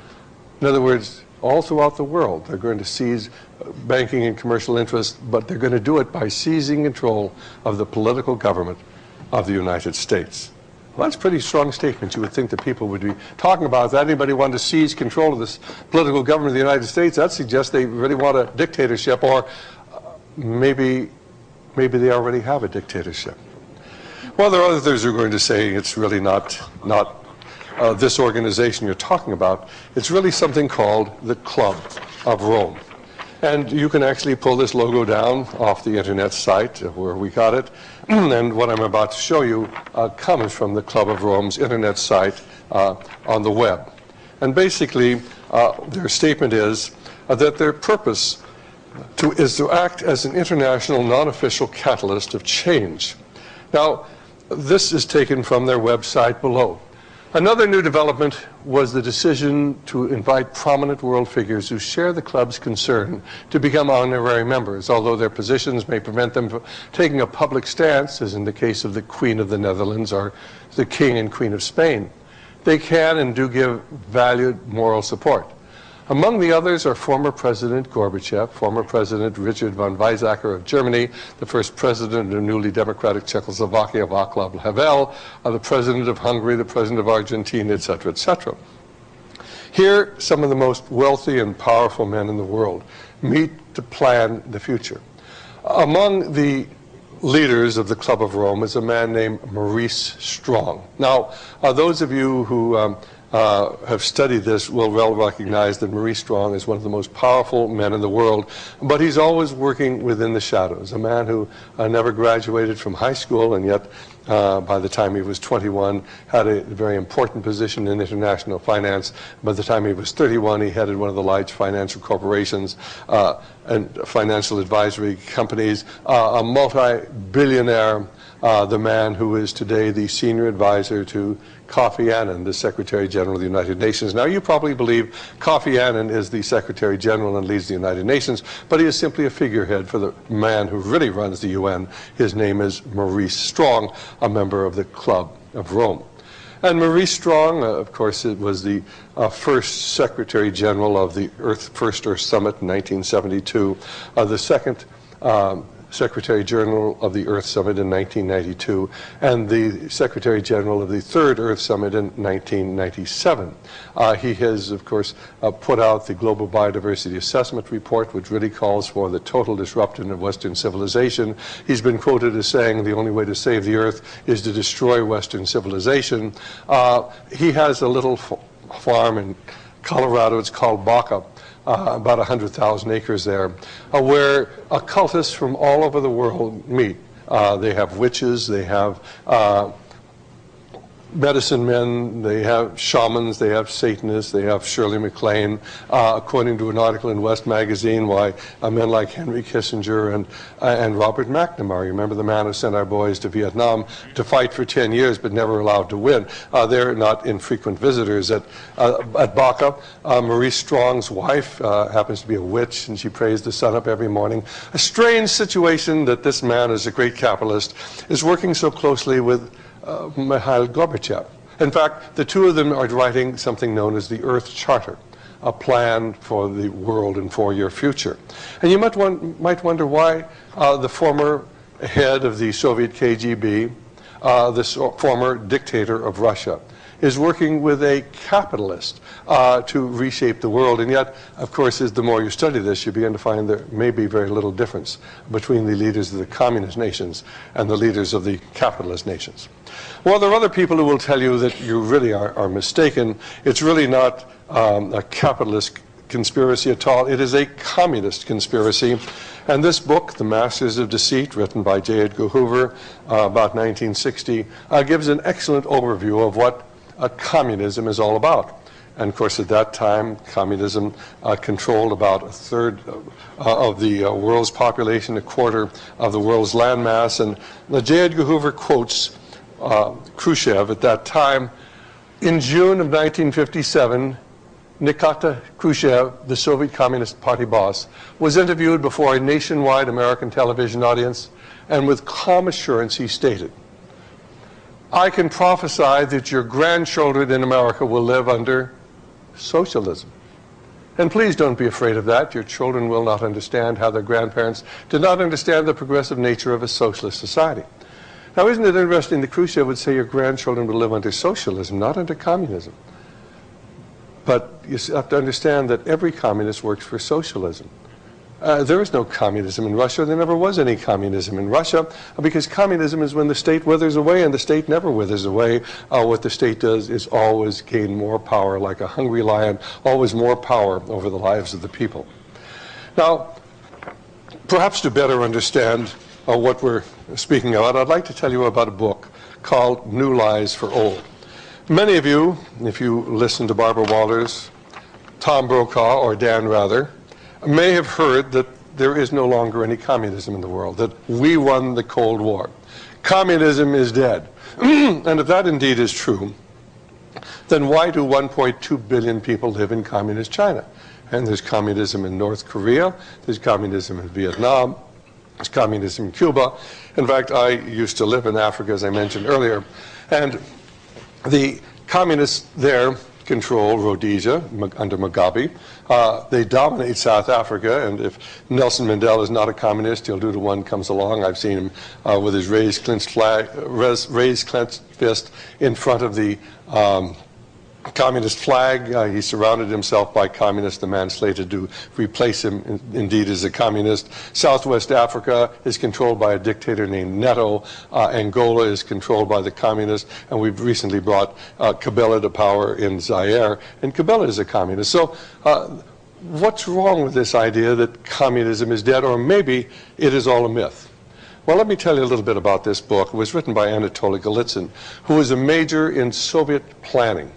[SPEAKER 1] In other words, all throughout the world, they're going to seize banking and commercial interests, but they're going to do it by seizing control of the political government of the United States. Well, that's a pretty strong statement. You would think that people would be talking about that. Anybody want to seize control of this political government of the United States? That suggests they really want a dictatorship, or maybe they already have a dictatorship. Well, there are others who are going to say it's really not this organization you're talking about. It's really something called the Club of Rome. And you can actually pull this logo down off the internet site where we got it. And what I'm about to show you comes from the Club of Rome's internet site on the web. And basically, their statement is that their purpose is to act as an international non-official catalyst of change. Now, this is taken from their website below. Another new development was the decision to invite prominent world figures who share the club's concern to become honorary members, although their positions may prevent them from taking a public stance, as in the case of the Queen of the Netherlands or the King and Queen of Spain. They can and do give valued moral support. Among the others are former President Gorbachev, former President Richard von Weizsäcker of Germany, the first president of newly democratic Czechoslovakia, Václav Havel, the president of Hungary, the president of Argentina, etc., etc. Here, some of the most wealthy and powerful men in the world meet to plan the future. Among the leaders of the Club of Rome is a man named Maurice Strong. Now, those of you who have studied this will well recognize that Maurice Strong is one of the most powerful men in the world, but he's always working within the shadows. A man who never graduated from high school, and yet by the time he was 21 had a very important position in international finance. By the time he was 31, he headed one of the large financial corporations and financial advisory companies, a multi-billionaire, the man who is today the senior advisor to Kofi Annan, the Secretary General of the United Nations. Now, you probably believe Kofi Annan is the Secretary General and leads the United Nations, but he is simply a figurehead for the man who really runs the UN. His name is Maurice Strong, a member of the Club of Rome. And Maurice Strong, of course, it was the first Secretary General of the First Earth Summit in 1972, the second Secretary General of the Earth Summit in 1992, and the Secretary General of the Third Earth Summit in 1997. He has, of course, put out the Global Biodiversity Assessment Report, which really calls for the total disruption of Western civilization. He's been quoted as saying the only way to save the Earth is to destroy Western civilization. He has a little farm in Colorado. It's called Baca. About 100,000 acres there, where occultists from all over the world meet. They have witches, they have medicine men, they have shamans, they have Satanists, they have Shirley MacLaine. According to an article in West Magazine, why men like Henry Kissinger and Robert McNamara, remember the man who sent our boys to Vietnam to fight for 10 years but never allowed to win. They're not infrequent visitors at Baca. Maurice Strong's wife happens to be a witch, and she prays the sun up every morning. A strange situation that this man, as a great capitalist, is working so closely with Mikhail Gorbachev. In fact, the two of them are writing something known as the Earth Charter, a plan for the world and four-year future. And you might wonder why the former head of the Soviet KGB, this former dictator of Russia, is working with a capitalist to reshape the world. And yet, of course, the more you study this, you begin to find there may be very little difference between the leaders of the communist nations and the leaders of the capitalist nations. Well, there are other people who will tell you that you really are mistaken. It's really not a capitalist conspiracy at all. It is a communist conspiracy. And this book, The Masters of Deceit, written by J. Edgar Hoover about 1960, gives an excellent overview of what communism is all about. And of course, at that time, communism controlled about a third of the world's population, a quarter of the world's landmass. And J. Edgar Hoover quotes Khrushchev at that time. In June of 1957, Nikita Khrushchev, the Soviet Communist Party boss, was interviewed before a nationwide American television audience, and with calm assurance he stated, "I can prophesy that your grandchildren in America will live under socialism. And please don't be afraid of that. Your children will not understand how their grandparents did not understand the progressive nature of a socialist society." Now, isn't it interesting that Khrushchev would say your grandchildren will live under socialism, not under communism? But you have to understand that every communist works for socialism. There is no communism in Russia. There never was any communism in Russia, because communism is when the state withers away, and the state never withers away. What the state does is always gain more power, like a hungry lion, always more power over the lives of the people. Now, perhaps to better understand what we're speaking about, I'd like to tell you about a book called New Lies for Old. Many of you, if you listen to Barbara Walters, Tom Brokaw, or Dan Rather, may have heard that there is no longer any communism in the world, that we won the Cold War. Communism is dead. And if that indeed is true, then why do 1.2 billion people live in communist China? And there's communism in North Korea, there's communism in Vietnam, there's communism in Cuba. In fact, I used to live in Africa, as I mentioned earlier, and the communists there control Rhodesia under Mugabe. They dominate South Africa, and if Nelson Mandela is not a communist, he'll do to one comes along. I've seen him with his raised clenched fist in front of the communist flag. He surrounded himself by communists. The man slated to replace him indeed is a communist. Southwest Africa is controlled by a dictator named Neto. Angola is controlled by the communists, and we've recently brought Kabila to power in Zaire, and Kabila is a communist. So what's wrong with this idea that communism is dead, or maybe it is all a myth? Well, let me tell you a little bit about this book. It was written by Anatoly Golitsyn, who was a major in Soviet planning.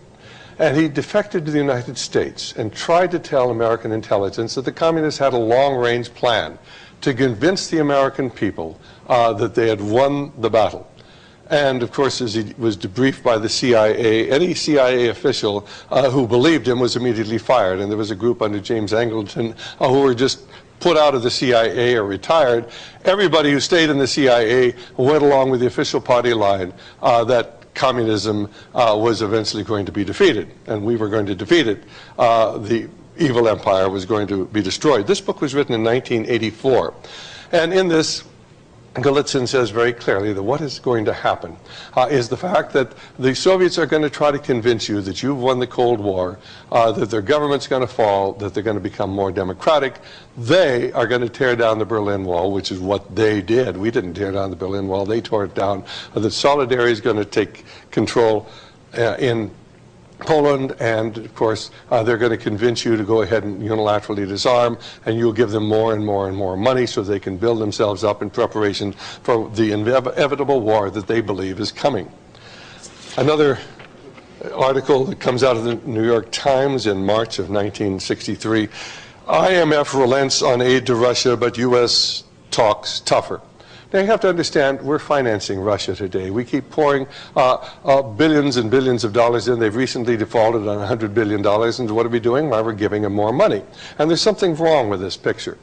[SPEAKER 1] And he defected to the United States and tried to tell American intelligence that the communists had a long-range plan to convince the American people that they had won the battle. And, of course, as he was debriefed by the CIA, any CIA official who believed him was immediately fired. And there was a group under James Angleton who were just put out of the CIA or retired. Everybody who stayed in the CIA went along with the official party line that communism was eventually going to be defeated, and we were going to defeat it. The evil empire was going to be destroyed. This book was written in 1984, and in this, Golitsyn says very clearly that what is going to happen is the fact that the Soviets are going to try to convince you that you've won the Cold War, that their government's going to fall, that they're going to become more democratic. They are going to tear down the Berlin Wall, which is what they did. We didn't tear down the Berlin Wall. They tore it down. The Solidarity is going to take control in Poland, and of course they're going to convince you to go ahead and unilaterally disarm, and you'll give them more and more and more money so they can build themselves up in preparation for the inevitable war that they believe is coming. Another article that comes out of the New York Times in March of 1963, IMF relents on aid to Russia, but U.S. talks tougher. Now you have to understand, we're financing Russia today. We keep pouring billions and billions of dollars in. They've recently defaulted on $100 billion, and what are we doing? Well, we're giving them more money. And there's something wrong with this picture.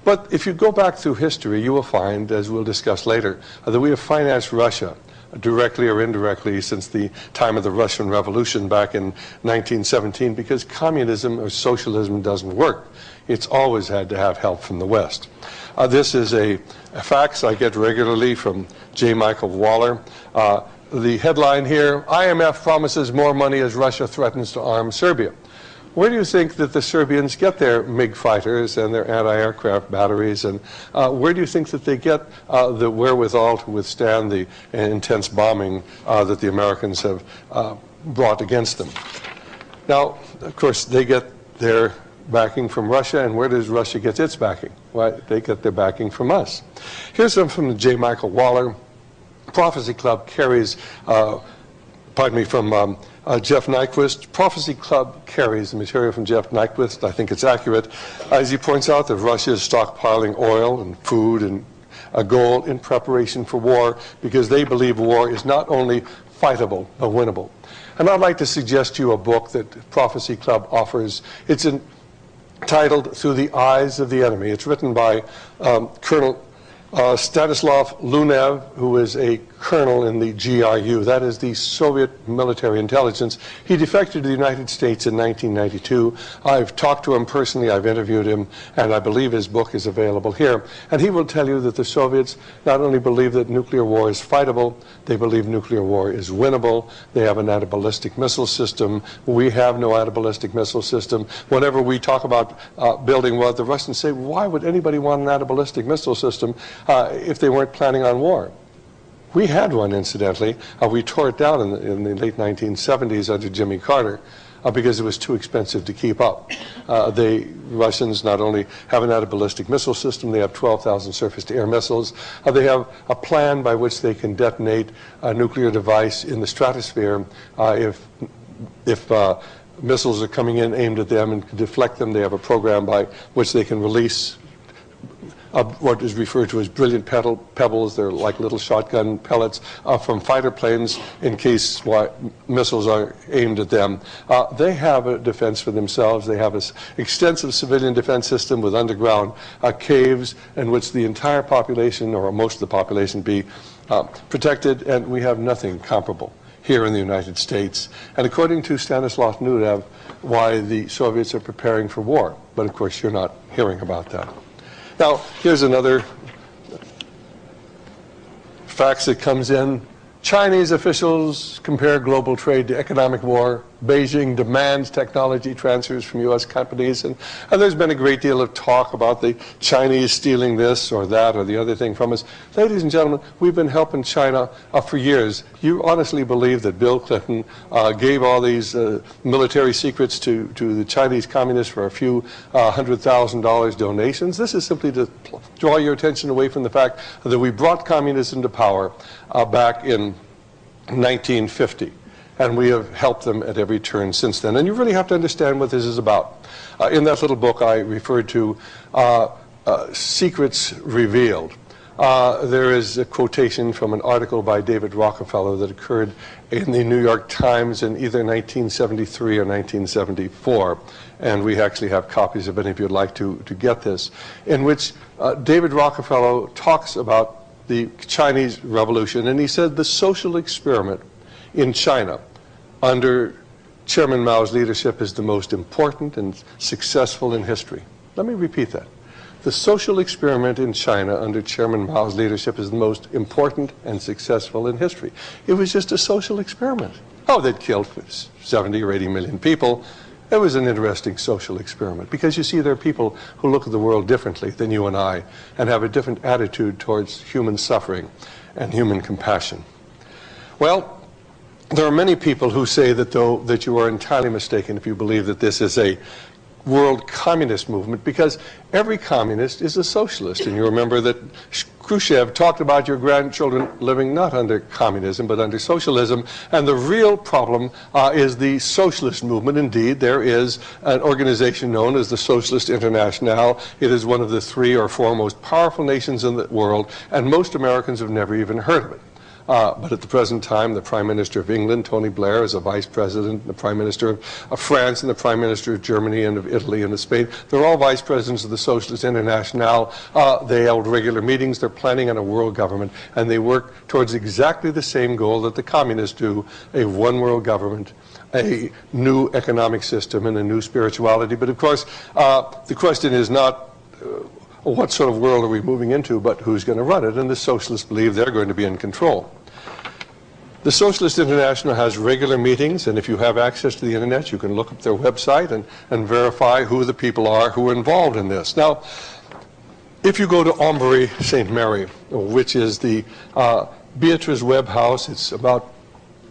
[SPEAKER 1] But if you go back through history, you will find, as we'll discuss later, that we have financed Russia directly or indirectly since the time of the Russian Revolution back in 1917, because communism or socialism doesn't work. It's always had to have help from the West. This is a fax I get regularly from J. Michael Waller. The headline here, IMF promises more money as Russia threatens to arm Serbia. Where do you think that the Serbians get their MiG fighters and their anti-aircraft batteries, and where do you think that they get the wherewithal to withstand the intense bombing that the Americans have brought against them? Now, of course, they get their backing from Russia, and where does Russia get its backing? Well, they get their backing from us. Here's some from J. Michael Waller. Prophecy Club carries, from Jeff Nyquist. Prophecy Club carries the material from Jeff Nyquist. I think it's accurate. As he points out that Russia is stockpiling oil and food and gold in preparation for war, because they believe war is not only fightable, but winnable. And I'd like to suggest to you a book that Prophecy Club offers. It's entitled Through the Eyes of the Enemy. It's written by Colonel Stanislav Lunev, who is a colonel in the GRU, that is the Soviet military intelligence. He defected to the United States in 1992. I've talked to him personally, I've interviewed him, and I believe his book is available here. And he will tell you that the Soviets not only believe that nuclear war is fightable, they believe nuclear war is winnable. They have an anti-ballistic missile system. We have no anti-ballistic missile system. Whenever we talk about building one, the Russians say, why would anybody want an anti-ballistic missile system if they weren't planning on war? We had one, incidentally. We tore it down in the late 1970s under Jimmy Carter because it was too expensive to keep up. The Russians not only have an anti-ballistic missile system, they have 12,000 surface-to-air missiles. They have a plan by which they can detonate a nuclear device in the stratosphere if missiles are coming in aimed at them and can deflect them. They have a program by which they can release what is referred to as brilliant pebbles. They're like little shotgun pellets from fighter planes in case missiles are aimed at them. They have a defense for themselves. They have an extensive civilian defense system with underground caves in which the entire population, or most of the population, be protected, and we have nothing comparable here in the United States. And according to Stanislav Lunev, why the Soviets are preparing for war. But of course, you're not hearing about that. Now, here's another fax that comes in. Chinese officials compare global trade to economic war. Beijing demands technology transfers from U.S. companies. And there's been a great deal of talk about the Chinese stealing this or that or the other thing from us. Ladies and gentlemen, we've been helping China for years. You honestly believe that Bill Clinton gave all these military secrets to the Chinese communists for a few $100,000 donations? This is simply to draw your attention away from the fact that we brought communism to power back in 1950. And we have helped them at every turn since then. And you really have to understand what this is about. In that little book I referred to, Secrets Revealed. There is a quotation from an article by David Rockefeller that occurred in the New York Times in either 1973 or 1974. And we actually have copies of it if you'd like to get this, in which David Rockefeller talks about the Chinese Revolution. And he said the social experiment in China under Chairman Mao's leadership is the most important and successful in history. Let me repeat that. The social experiment in China under Chairman Mao's leadership is the most important and successful in history. It was just a social experiment. Oh, they'd killed 70 or 80 million people. It was an interesting social experiment because, you see, there are people who look at the world differently than you and I and have a different attitude towards human suffering and human compassion. Well, there are many people who say that you are entirely mistaken if you believe that this is a world communist movement, because every communist is a socialist. And you remember that Khrushchev talked about your grandchildren living not under communism but under socialism, and the real problem is the socialist movement. Indeed, there is an organization known as the Socialist International. It is one of the 3 or 4 most powerful nations in the world, and most Americans have never even heard of it. But at the present time, the Prime Minister of England, Tony Blair, is a Vice President, the Prime Minister of France, and the Prime Minister of Germany and of Italy and of Spain. They're all Vice Presidents of the Socialist International. They held regular meetings. They're planning on a world government, and they work towards exactly the same goal that the communists do, a one world government, a new economic system, and a new spirituality. But of course, the question is not what sort of world are we moving into, but who's going to run it, and the socialists believe they're going to be in control. The Socialist International has regular meetings, and if you have access to the internet, you can look up their website and verify who the people are who are involved in this. Now, if you go to Ombry St. Mary, which is the Beatrice Webb House, it's about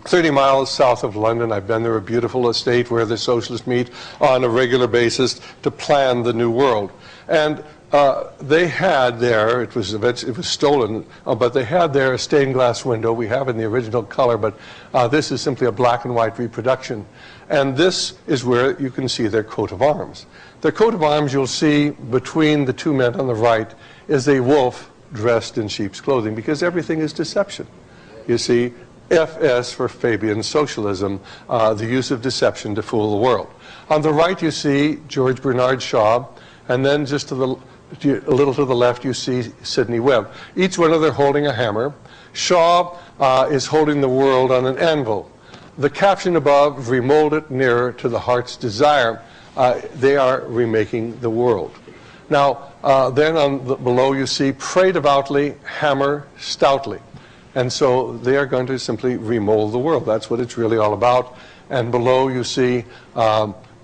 [SPEAKER 1] 30 miles south of London. I've been there, a beautiful estate where the socialists meet on a regular basis to plan the new world. And they had there, it was stolen, but they had there a stained glass window. We have it in the original color, but this is simply a black and white reproduction. And this is where you can see their coat of arms. Their coat of arms, you'll see between the 2 men on the right, is a wolf dressed in sheep's clothing, because everything is deception. You see, FS for Fabian socialism, the use of deception to fool the world. On the right, you see George Bernard Shaw, and then just a little to the left, you see Sidney Webb. Each one of them holding a hammer. Shaw is holding the world on an anvil. The caption above, remold it nearer to the heart's desire. They are remaking the world. Now, then below you see, pray devoutly, hammer stoutly. And so they are going to simply remold the world. That's what it's really all about. And below you see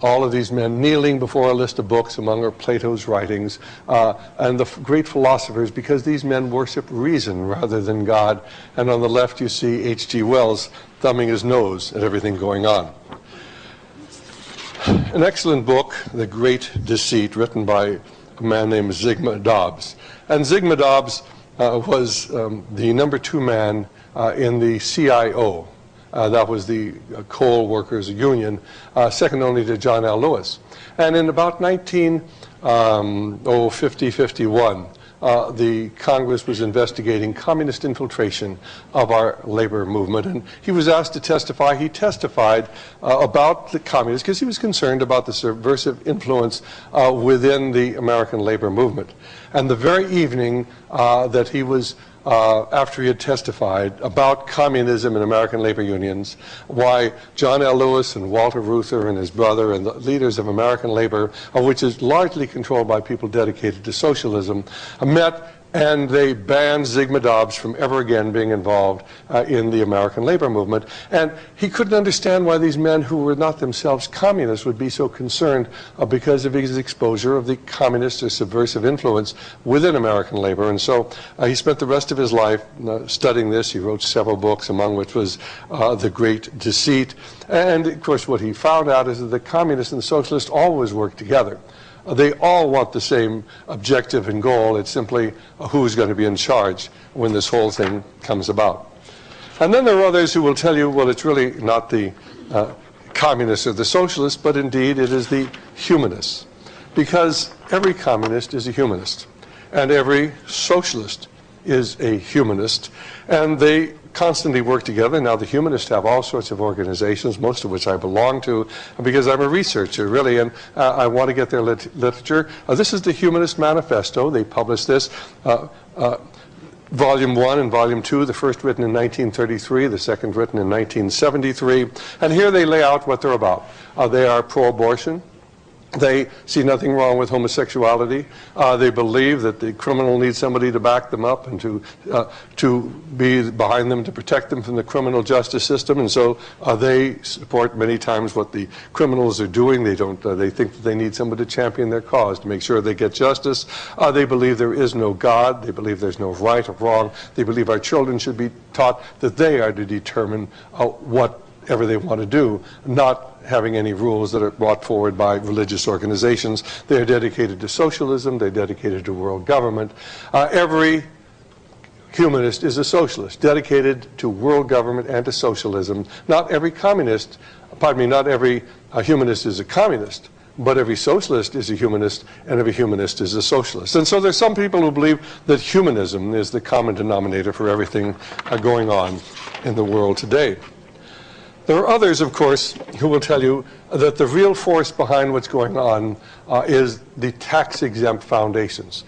[SPEAKER 1] all of these men kneeling before a list of books, among are Plato's writings, and the great philosophers, because these men worship reason rather than God. And on the left you see H.G. Wells thumbing his nose at everything going on. An excellent book, The Great Deceit, written by a man named Zygmunt Dobbs. And Zygmunt Dobbs was the number 2 man in the CIO. That was the Coal Workers Union, second only to John L. Lewis. And in about 1950-51, the Congress was investigating communist infiltration of our labor movement, and he was asked to testify. He testified about the communists because he was concerned about the subversive influence within the American labor movement. And the very evening that he was after he had testified about communism and American labor unions, why John L. Lewis and Walter Reuther and his brother and the leaders of American labor, which is largely controlled by people dedicated to socialism, met, and they banned Zygmunt Dobbs from ever again being involved in the American labor movement. And he couldn't understand why these men who were not themselves communists would be so concerned because of his exposure of the communist or subversive influence within American labor. And so he spent the rest of his life studying this. He wrote several books, among which was The Great Deceit. And of course what he found out is that the communists and the socialists always work together. They all want the same objective and goal. It's simply who's going to be in charge when this whole thing comes about. And then there are others who will tell you, well, it's really not the communists or the socialists, but indeed it is the humanists. Because every communist is a humanist, and every socialist is a humanist, and they constantly work together. Now, the humanists have all sorts of organizations, most of which I belong to, because I'm a researcher, really, and I want to get their literature. This is the Humanist Manifesto. They published this, Volume 1 and Volume 2, the first written in 1933, the second written in 1973. And here they lay out what they're about. They are pro-abortion. They see nothing wrong with homosexuality. They believe that the criminal needs somebody to back them up and to be behind them to protect them from the criminal justice system. And so they support many times what the criminals are doing. They don't. They think that they need someone to champion their cause to make sure they get justice. They believe there is no God. They believe there's no right or wrong. They believe our children should be taught that they are to determine whatever they want to do, not having any rules that are brought forward by religious organizations. They're dedicated to socialism. They're dedicated to world government. Every humanist is a socialist, dedicated to world government and to socialism. Not every communist, pardon me, not every humanist is a communist, but every socialist is a humanist, and every humanist is a socialist. And so there's some people who believe that humanism is the common denominator for everything going on in the world today. There are others, of course, who will tell you that the real force behind what's going on is the tax-exempt foundations.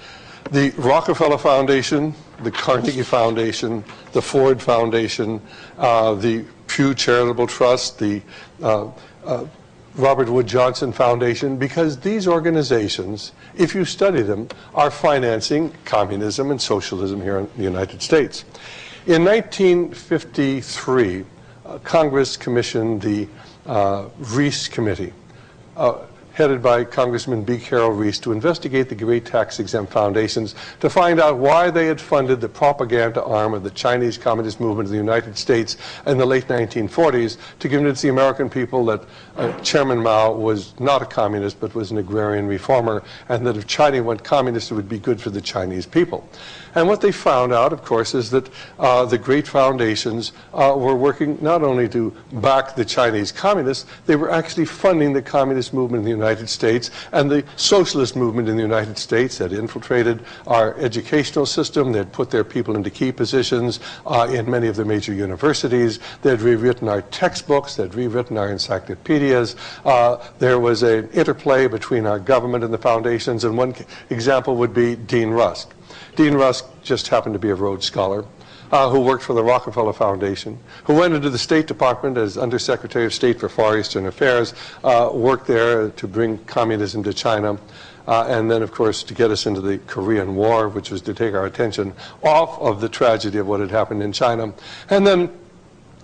[SPEAKER 1] The Rockefeller Foundation, the Carnegie Foundation, the Ford Foundation, the Pew Charitable Trust, the Robert Wood Johnson Foundation, because these organizations, if you study them, are financing communism and socialism here in the United States. In 1953, Congress commissioned the Reese Committee, headed by Congressman B. Carroll Reese, to investigate the great tax-exempt foundations to find out why they had funded the propaganda arm of the Chinese Communist movement in the United States in the late 1940s to convince the American people that Chairman Mao was not a communist but was an agrarian reformer, and that if China went communist it would be good for the Chinese people. And what they found out, of course, is that the great foundations were working not only to back the Chinese communists, they were actually funding the communist movement in the United States and the socialist movement in the United States. They had infiltrated our educational system. They had put their people into key positions in many of the major universities. They had rewritten our textbooks. They had rewritten our encyclopedias. There was an interplay between our government and the foundations, and one example would be Dean Rusk. Dean Rusk just happened to be a Rhodes Scholar who worked for the Rockefeller Foundation, who went into the State Department as Undersecretary of State for Far Eastern Affairs, worked there to bring communism to China, and then, of course, to get us into the Korean War, which was to take our attention off of the tragedy of what had happened in China. And then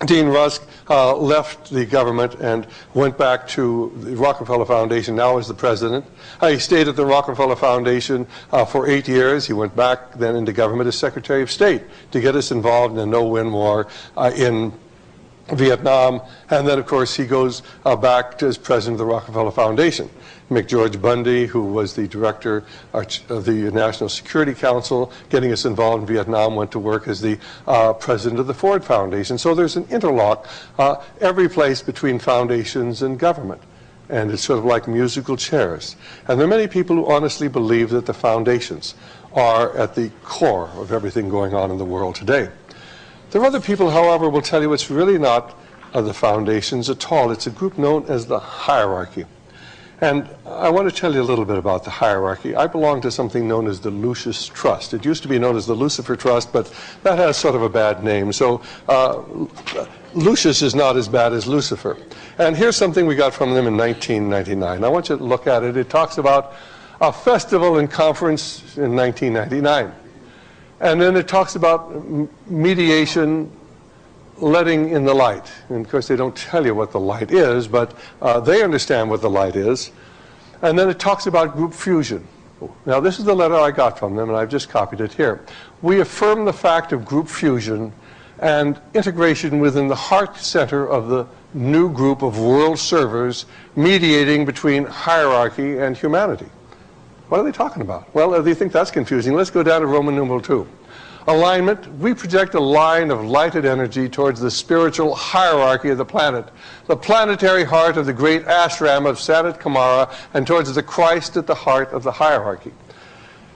[SPEAKER 1] Dean Rusk left the government and went back to the Rockefeller Foundation, now as the president. He stayed at the Rockefeller Foundation for 8 years. He went back then into government as Secretary of State to get us involved in a no-win war in Vietnam. And then, of course, he goes back as president of the Rockefeller Foundation. McGeorge Bundy, who was the director of the National Security Council, getting us involved in Vietnam, went to work as the president of the Ford Foundation. So there's an interlock every place between foundations and government. And it's sort of like musical chairs. And there are many people who honestly believe that the foundations are at the core of everything going on in the world today. There are other people, however, will tell you it's really not the foundations at all. It's a group known as the hierarchy. And I want to tell you a little bit about the hierarchy. I belong to something known as the Lucius Trust. It used to be known as the Lucifer Trust, but that has sort of a bad name. So Lucius is not as bad as Lucifer. And here's something we got from them in 1999. I want you to look at it. It talks about a festival and conference in 1999. And then it talks about mediation, letting in the light. And of course they don't tell you what the light is, but they understand what the light is. And then it talks about group fusion. Now this is the letter I got from them, and I've just copied it here. We affirm the fact of group fusion and integration within the heart center of the new group of world servers mediating between hierarchy and humanity. What are they talking about? Well, if you think that's confusing, let's go down to Roman numeral 2. Alignment, we project a line of lighted energy towards the spiritual hierarchy of the planet, the planetary heart of the great ashram of Sanat Kumara, and towards the Christ at the heart of the hierarchy.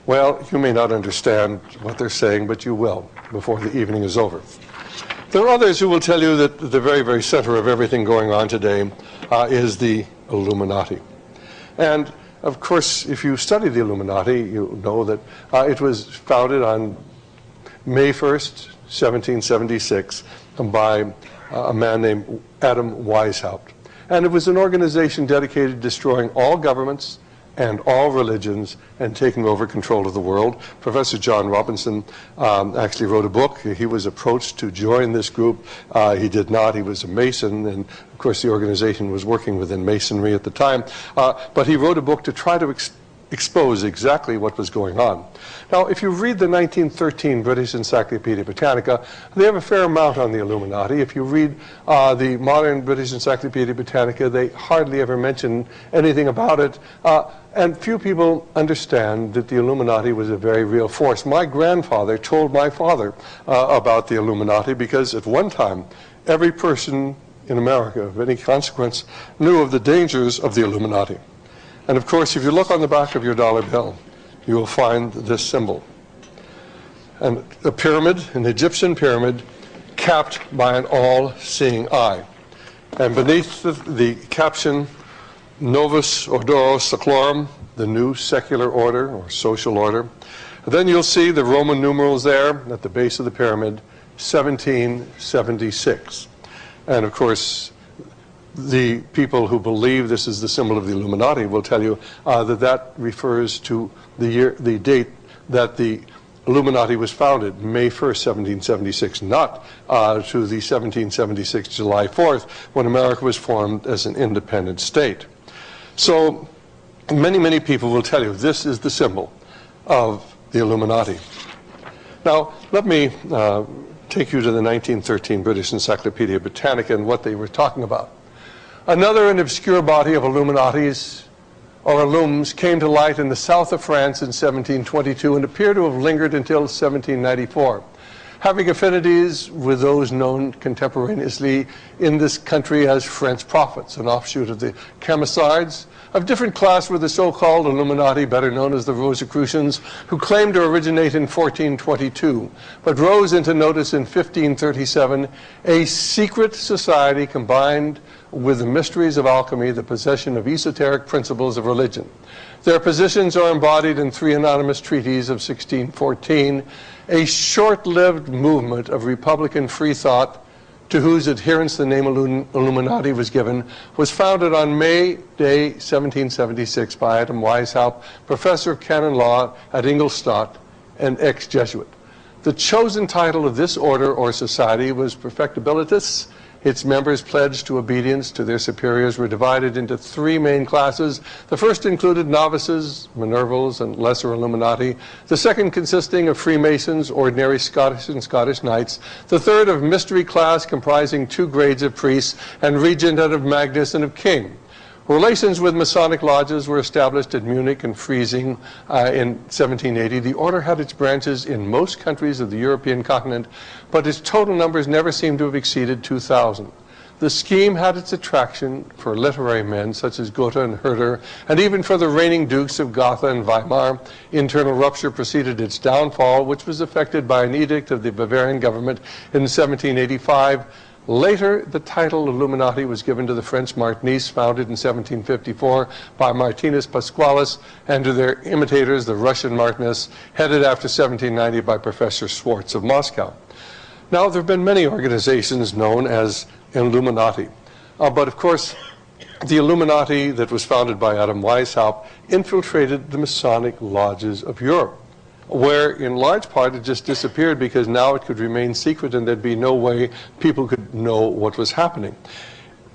[SPEAKER 1] Well, you may not understand what they're saying, but you will before the evening is over. There are others who will tell you that the very, very center of everything going on today is the Illuminati. And of course, if you study the Illuminati, you know that it was founded on May 1st, 1776, by a man named Adam Weishaupt. And it was an organization dedicated to destroying all governments and all religions and taking over control of the world. Professor John Robinson actually wrote a book. He was approached to join this group. He did not. He was a Mason, and of course the organization was working within Masonry at the time. But he wrote a book to try to expose exactly what was going on. Now, if you read the 1913 British Encyclopedia Britannica, they have a fair amount on the Illuminati. If you read the modern British Encyclopedia Britannica, they hardly ever mention anything about it. And few people understand that the Illuminati was a very real force. My grandfather told my father about the Illuminati because at one time, every person in America of any consequence knew of the dangers of the Illuminati. And of course, if you look on the back of your dollar bill, you will find this symbol. And a pyramid, an Egyptian pyramid, capped by an all-seeing eye. And beneath the caption, Novus Ordo Seclorum, the new secular order or social order. And then you'll see the Roman numerals there at the base of the pyramid, 1776. And of course, the people who believe this is the symbol of the Illuminati will tell you that refers to the date that the Illuminati was founded, May 1st, 1776, not to the 1776 July 4th, when America was formed as an independent state. So many, many people will tell you this is the symbol of the Illuminati. Now, let me take you to the 1913 British Encyclopedia Britannica and what they were talking about. Another and obscure body of Illuminatis, or Illums, came to light in the south of France in 1722 and appear to have lingered until 1794. Having affinities with those known contemporaneously in this country as French prophets, an offshoot of the Camisards. Of different class were the so-called Illuminati, better known as the Rosicrucians, who claimed to originate in 1422, but rose into notice in 1537, a secret society combined with the mysteries of alchemy, the possession of esoteric principles of religion. Their positions are embodied in 3 anonymous treaties of 1614, a short-lived movement of Republican free thought to whose adherents the name Illuminati was given, was founded on May Day 1776 by Adam Weishaupt, professor of canon law at Ingolstadt and ex-Jesuit. The chosen title of this order or society was Perfectibilitas. Its members pledged to obedience to their superiors were divided into 3 main classes. The first included novices, Minervals, and lesser Illuminati. The second consisting of Freemasons, ordinary Scottish and Scottish Knights. The third of mystery class comprising 2 grades of priests and regent out of Magnus and of King. Relations with Masonic lodges were established at Munich and Freising in 1780. The order had its branches in most countries of the European continent, but its total numbers never seem to have exceeded 2,000. The scheme had its attraction for literary men such as Goethe and Herder, and even for the reigning dukes of Gotha and Weimar. Internal rupture preceded its downfall, which was effected by an edict of the Bavarian government in 1785. Later, the title Illuminati was given to the French Martinis, founded in 1754 by Martinus Pasqualis, and to their imitators, the Russian Martinis, headed after 1790 by Professor Schwartz of Moscow. Now, there have been many organizations known as Illuminati, but of course, the Illuminati that was founded by Adam Weishaupt infiltrated the Masonic lodges of Europe, where in large part it just disappeared because now it could remain secret and there'd be no way people could know what was happening.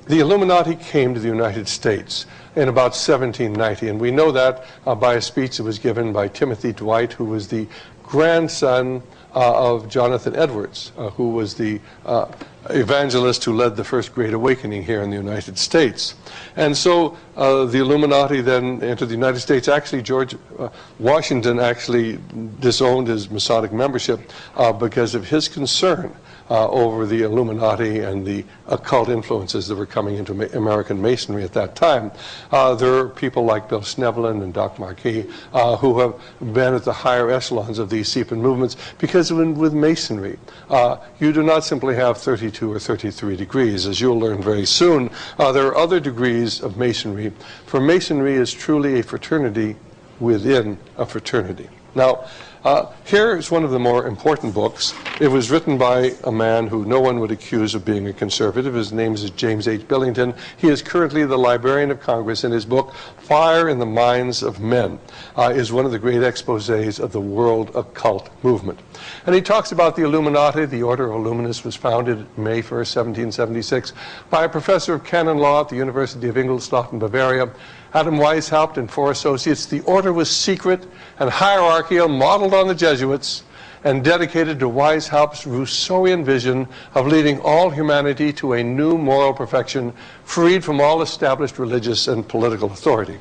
[SPEAKER 1] The Illuminati came to the United States in about 1790, and we know that by a speech that was given by Timothy Dwight, who was the grandson of Jonathan Edwards, who was the evangelist who led the first Great Awakening here in the United States. And so the Illuminati then entered the United States. Actually, George Washington actually disowned his Masonic membership because of his concern over the Illuminati and the occult influences that were coming into American Masonry at that time. There are people like Bill Schneebelen and Doc Marquis who have been at the higher echelons of these seeping movements, because with Masonry, you do not simply have 32 or 33 degrees. As you'll learn very soon, there are other degrees of Masonry, for Masonry is truly a fraternity within a fraternity. Now, here is one of the more important books. It was written by a man who no one would accuse of being a conservative. His name is James H. Billington. He is currently the Librarian of Congress, and his book, Fire in the Minds of Men, is one of the great exposés of the world occult movement. And he talks about the Illuminati. The Order of Illuminists was founded May 1st, 1776, by a professor of canon law at the University of Ingolstadt in Bavaria, Adam Weishaupt and 4 associates. The order was secret and hierarchical, modeled on the Jesuits, and dedicated to Weishaupt's Rousseauian vision of leading all humanity to a new moral perfection, freed from all established religious and political authority.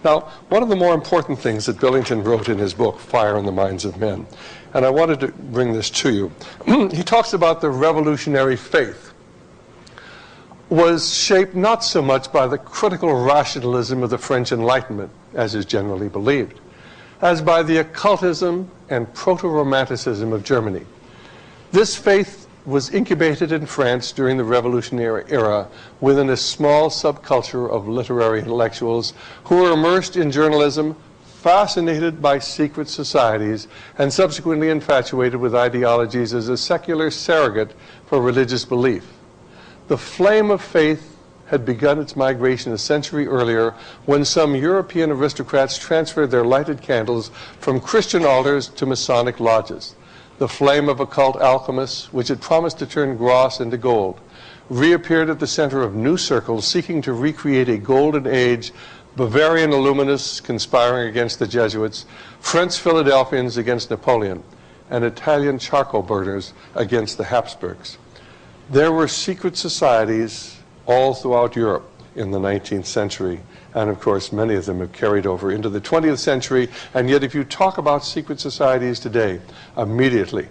[SPEAKER 1] Now, one of the more important things that Billington wrote in his book, Fire in the Minds of Men, and I wanted to bring this to you, he talks about the revolutionary faith was shaped not so much by the critical rationalism of the French Enlightenment, as is generally believed, as by the occultism and proto-romanticism of Germany. This faith was incubated in France during the revolutionary era within a small subculture of literary intellectuals who were immersed in journalism, fascinated by secret societies, and subsequently infatuated with ideologies as a secular surrogate for religious belief. The flame of faith had begun its migration a century earlier when some European aristocrats transferred their lighted candles from Christian altars to Masonic lodges. The flame of occult alchemists, which had promised to turn dross into gold, reappeared at the center of new circles seeking to recreate a golden age, Bavarian Illuminists conspiring against the Jesuits, French Philadelphians against Napoleon, and Italian charcoal burners against the Habsburgs. There were secret societies all throughout Europe in the 19th century, and of course many of them have carried over into the 20th century, and yet if you talk about secret societies today, immediately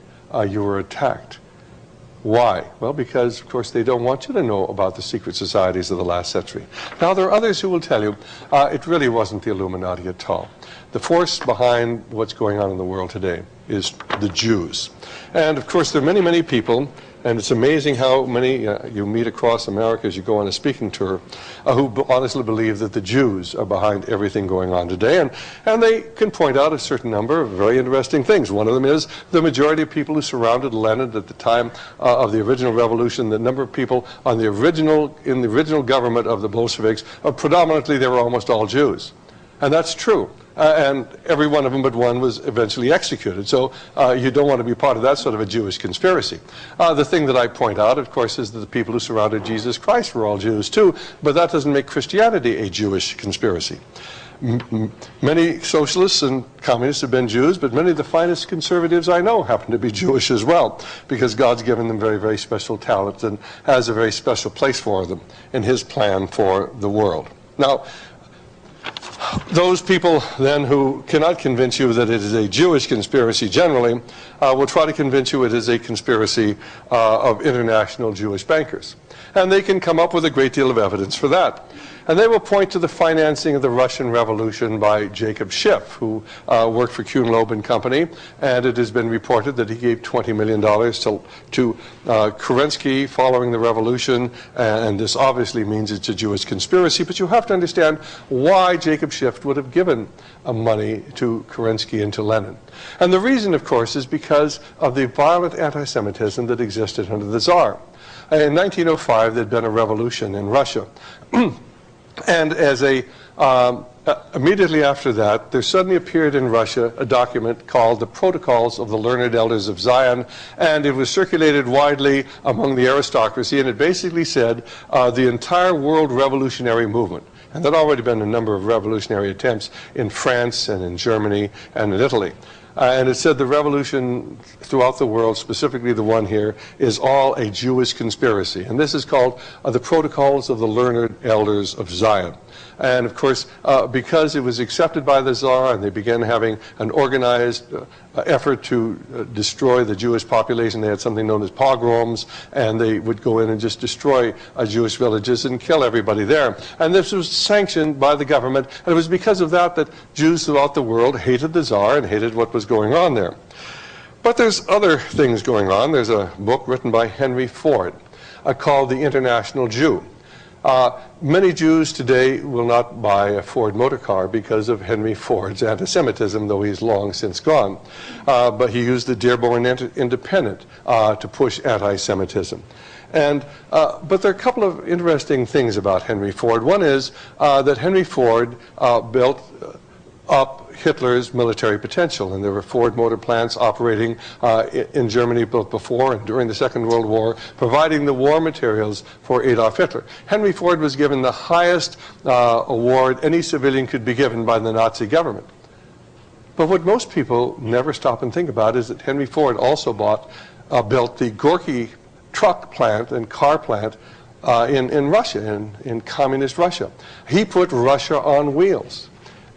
[SPEAKER 1] you were attacked. Why? Well, because of course they don't want you to know about the secret societies of the last century. Now there are others who will tell you it really wasn't the Illuminati at all. The force behind what's going on in the world today is the Jews. And of course there are many, many people, and it's amazing how many you meet across America as you go on a speaking tour who honestly believe that the Jews are behind everything going on today. And they can point out a certain number of very interesting things. One of them is the majority of people who surrounded Lenin at the time of the original revolution, the number of people in the original government of the Bolsheviks, predominantly they were almost all Jews. And that's true. And every one of them but one was eventually executed. So you don't want to be part of that sort of a Jewish conspiracy. The thing that I point out, of course, is that the people who surrounded Jesus Christ were all Jews too, but that doesn't make Christianity a Jewish conspiracy. Many socialists and communists have been Jews, but many of the finest conservatives I know happen to be Jewish as well, because God's given them very, very special talents and has a very special place for them in His plan for the world. Now, those people then who cannot convince you that it is a Jewish conspiracy generally will try to convince you it is a conspiracy of international Jewish bankers. And they can come up with a great deal of evidence for that. And they will point to the financing of the Russian Revolution by Jacob Schiff, who worked for Kuhn Loeb and Company, and it has been reported that he gave $20 million to Kerensky following the revolution, and this obviously means it's a Jewish conspiracy, but you have to understand why Jacob Schiff would have given money to Kerensky and to Lenin. And the reason, of course, is because of the violent anti-Semitism that existed under the Tsar. In 1905, there had been a revolution in Russia. And as immediately after that, there suddenly appeared in Russia a document called the Protocols of the Learned Elders of Zion, and it was circulated widely among the aristocracy, and it basically said the entire world revolutionary movement. And there had already been a number of revolutionary attempts in France and in Germany and in Italy. And it said the revolution throughout the world, specifically the one here, is all a Jewish conspiracy. And this is called the Protocols of the Learned Elders of Zion. And of course, because it was accepted by the Tsar and they began having an organized effort to destroy the Jewish population, they had something known as pogroms, and they would go in and just destroy Jewish villages and kill everybody there. And this was sanctioned by the government, and it was because of that that Jews throughout the world hated the Tsar and hated what was going on there. But there's other things going on. There's a book written by Henry Ford called The International Jew. Many Jews today will not buy a Ford motor car because of Henry Ford's anti-Semitism, though he's long since gone. But he used the Dearborn Independent to push anti-Semitism. But there are a couple of interesting things about Henry Ford. One is that Henry Ford built up Hitler's military potential, and there were Ford motor plants operating in Germany both before and during the Second World War, providing the war materials for Adolf Hitler. Henry Ford was given the highest award any civilian could be given by the Nazi government. But what most people never stop and think about is that Henry Ford also built the Gorky truck plant and car plant in Russia, in communist Russia. He put Russia on wheels.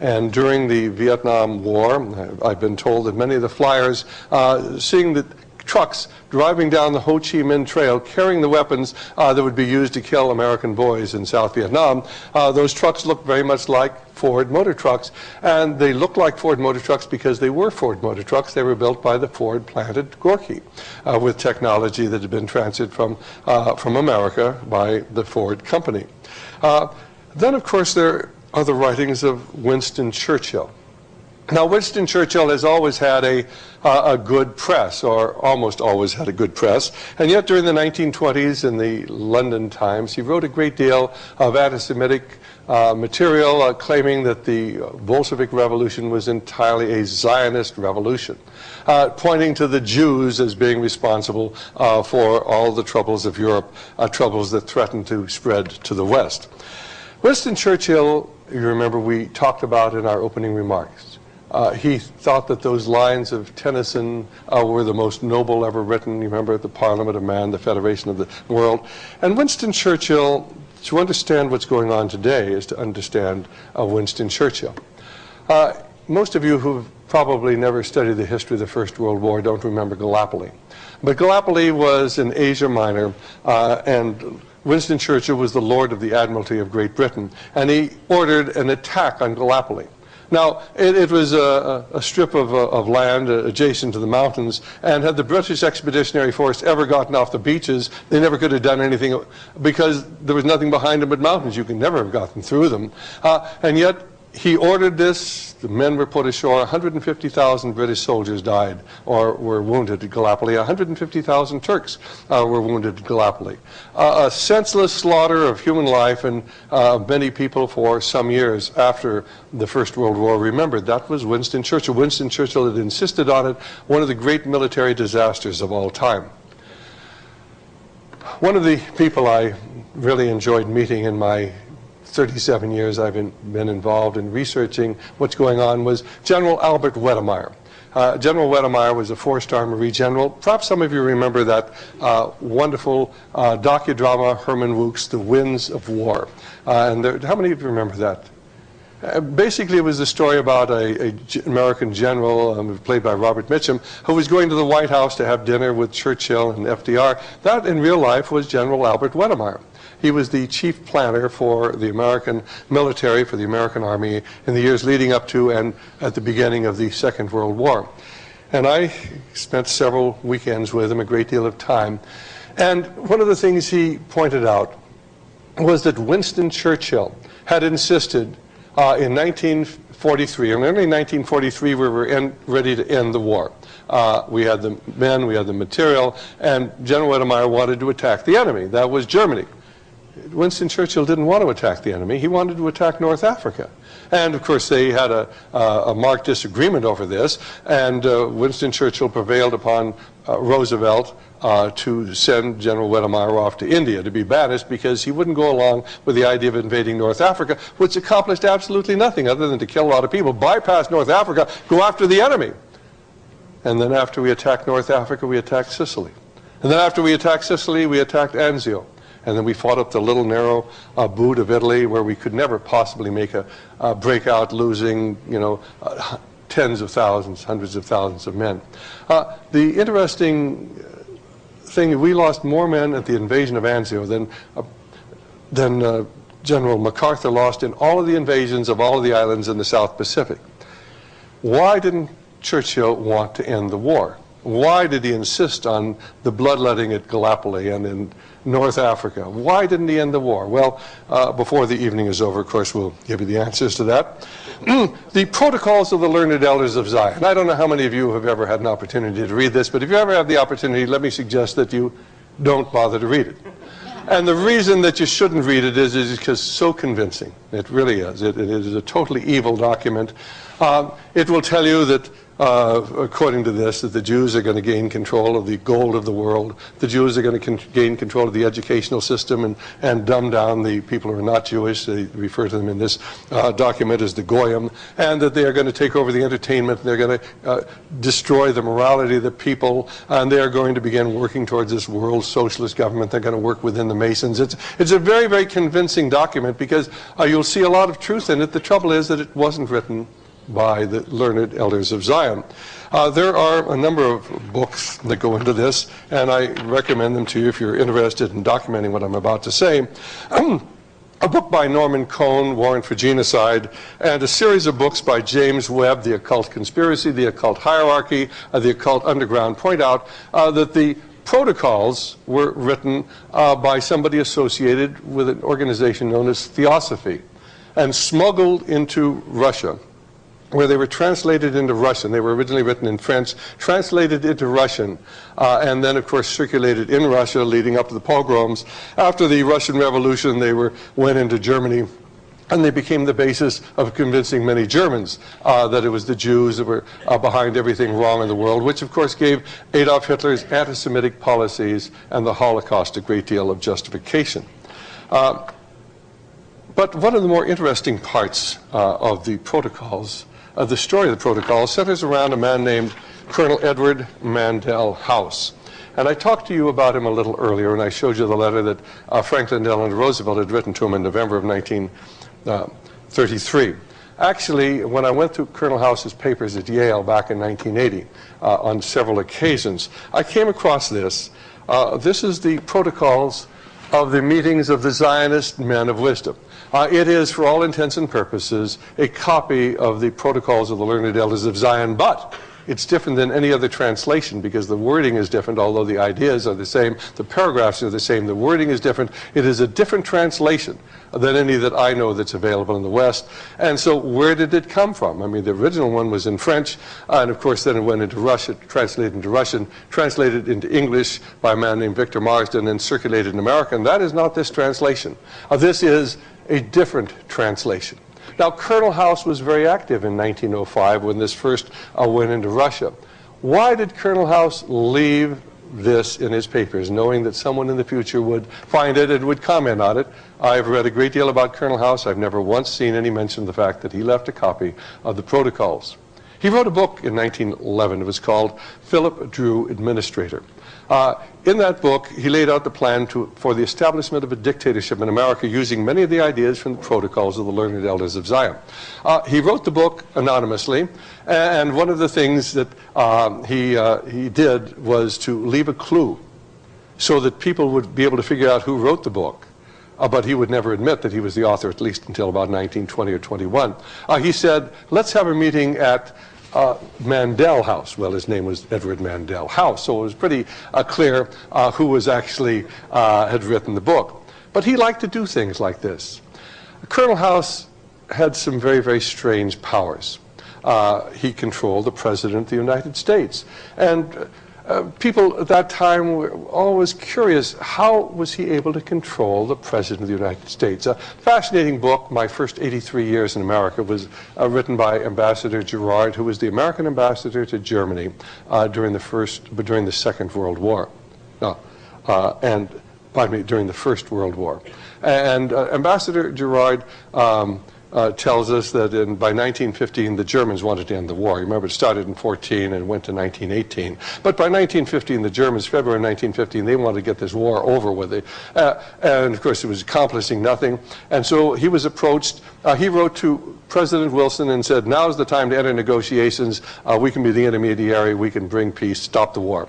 [SPEAKER 1] And during the Vietnam War, I've been told that many of the flyers, seeing the trucks driving down the Ho Chi Minh Trail carrying the weapons that would be used to kill American boys in South Vietnam, those trucks looked very much like Ford motor trucks. And they looked like Ford motor trucks because they were Ford motor trucks. They were built by the Ford plant at Gorky with technology that had been transferred from America by the Ford company. Then, of course, there are the writings of Winston Churchill. Now, Winston Churchill has always had a good press, or almost always had a good press, and yet during the 1920s in the London Times, he wrote a great deal of anti-Semitic material claiming that the Bolshevik Revolution was entirely a Zionist revolution, pointing to the Jews as being responsible for all the troubles of Europe, troubles that threatened to spread to the West. Winston Churchill, you remember we talked about in our opening remarks. He thought that those lines of Tennyson were the most noble ever written. You remember, the Parliament of Man, the Federation of the World. And Winston Churchill, to understand what's going on today, is to understand Winston Churchill. Most of you who've probably never studied the history of the First World War don't remember Gallipoli. But Gallipoli was in Asia Minor, and Winston Churchill was the Lord of the Admiralty of Great Britain, and he ordered an attack on Gallipoli. Now, it was a strip of land adjacent to the mountains, and had the British Expeditionary Force ever gotten off the beaches, they never could have done anything because there was nothing behind them but mountains. You could never have gotten through them. And yet, he ordered this. The men were put ashore. 150,000 British soldiers died or were wounded at Gallipoli. 150,000 Turks were wounded at Gallipoli. A senseless slaughter of human life, and many people for some years after the First World War remembered. That was Winston Churchill. Winston Churchill had insisted on it, one of the great military disasters of all time. One of the people I really enjoyed meeting in my 37 years I've been involved in researching what's going on was General Albert Wedemeyer. General Wedemeyer was a four-star Marine general. Perhaps some of you remember that wonderful docudrama, Herman Wouk's The Winds of War. How many of you remember that? Basically, it was a story about an American general played by Robert Mitchum who was going to the White House to have dinner with Churchill and FDR. That, in real life, was General Albert Wedemeyer. He was the chief planner for the American military, for the American Army, in the years leading up to and at the beginning of the Second World War. And I spent several weekends with him, a great deal of time. And one of the things he pointed out was that Winston Churchill had insisted in 1943, and early 1943, we were ready to end the war. We had the men, we had the material, and General Wedemeyer wanted to attack the enemy. That was Germany. Winston Churchill didn't want to attack the enemy. He wanted to attack North Africa. And, of course, they had a marked disagreement over this, and Winston Churchill prevailed upon Roosevelt to send General Wedemeyer off to India to be banished because he wouldn't go along with the idea of invading North Africa, which accomplished absolutely nothing other than to kill a lot of people, bypass North Africa, go after the enemy. And then after we attacked North Africa, we attacked Sicily. And then after we attacked Sicily, we attacked Anzio. And then we fought up the little narrow boot of Italy where we could never possibly make a breakout, losing, tens of thousands, hundreds of thousands of men. The interesting thing, we lost more men at the invasion of Anzio than General MacArthur lost in all of the invasions of all of the islands in the South Pacific. Why didn't Churchill want to end the war? Why did he insist on the bloodletting at Gallipoli and in North Africa? Why didn't he end the war? Well, before the evening is over, of course, we'll give you the answers to that. The Protocols of the Learned Elders of Zion. I don't know how many of you have ever had an opportunity to read this, but if you ever have the opportunity, let me suggest that you don't bother to read it. And the reason that you shouldn't read it is because it's so convincing. It really is. It is a totally evil document. It will tell you that according to this, that the Jews are going to gain control of the gold of the world. The Jews are going to gain control of the educational system and dumb down the people who are not Jewish. They refer to them in this document as the Goyim. And that they are going to take over the entertainment. And they're going to destroy the morality of the people. And they are going to begin working towards this world socialist government. They're going to work within the Masons. It's a very, very convincing document because you'll see a lot of truth in it. The trouble is that it wasn't written by the learned elders of Zion. There are a number of books that go into this, and I recommend them to you if you're interested in documenting what I'm about to say. A book by Norman Cohn, Warrant for Genocide, and a series of books by James Webb, The Occult Conspiracy, The Occult Hierarchy, The Occult Underground, point out that the protocols were written by somebody associated with an organization known as Theosophy and smuggled into Russia, where they were translated into Russian. They were originally written in French, translated into Russian, and then, of course, circulated in Russia leading up to the pogroms. After the Russian Revolution, they went into Germany, and they became the basis of convincing many Germans that it was the Jews that were behind everything wrong in the world, which, of course, gave Adolf Hitler's anti-Semitic policies and the Holocaust a great deal of justification. But one of the more interesting parts of the protocols, the story of the protocol, centers around a man named Colonel Edward Mandell House. And I talked to you about him a little earlier, and I showed you the letter that Franklin Delano Roosevelt had written to him in November of 1933. Actually, when I went through Colonel House's papers at Yale back in 1980, on several occasions, I came across this. This is the protocols of the meetings of the Zionist men of wisdom. It is, for all intents and purposes, a copy of the protocols of the learned elders of Zion, but it's different than any other translation because the wording is different, although the ideas are the same, the paragraphs are the same, the wording is different. It is a different translation than any that I know that's available in the West. And so where did it come from? I mean, the original one was in French, and of course then it went into Russian, translated into Russian, translated into English by a man named Victor Marsden, and circulated in America. And that is not this translation. This is a different translation. Now, Colonel House was very active in 1905 when this first went into Russia. Why did Colonel House leave this in his papers, knowing that someone in the future would find it and would comment on it? I've read a great deal about Colonel House. I've never once seen any mention of the fact that he left a copy of the protocols. He wrote a book in 1911. It was called Philip Drew Administrator. In that book, he laid out the plan for the establishment of a dictatorship in America using many of the ideas from the protocols of the learned elders of Zion. He wrote the book anonymously, and one of the things that he did was to leave a clue so that people would be able to figure out who wrote the book. But he would never admit that he was the author, at least until about 1920 or 21. He said, let's have a meeting at Mandell House. Well, his name was Edward Mandell House, so it was pretty clear who was actually had written the book. But he liked to do things like this. Colonel House had some very, very strange powers. He controlled the President of the United States. And people at that time were always curious, how was he able to control the President of the United States? A fascinating book, My First 83 Years in America, was written by Ambassador Gerard, who was the American ambassador to Germany during the Second World War. During the First World War. And Ambassador Gerard tells us that by 1915 the Germans wanted to end the war. You remember it started in 14 and went to 1918. But by 1915 the Germans, February 1915, they wanted to get this war over with. And of course it was accomplishing nothing. And so he was approached. He wrote to President Wilson and said, now's the time to enter negotiations. We can be the intermediary. We can bring peace, stop the war.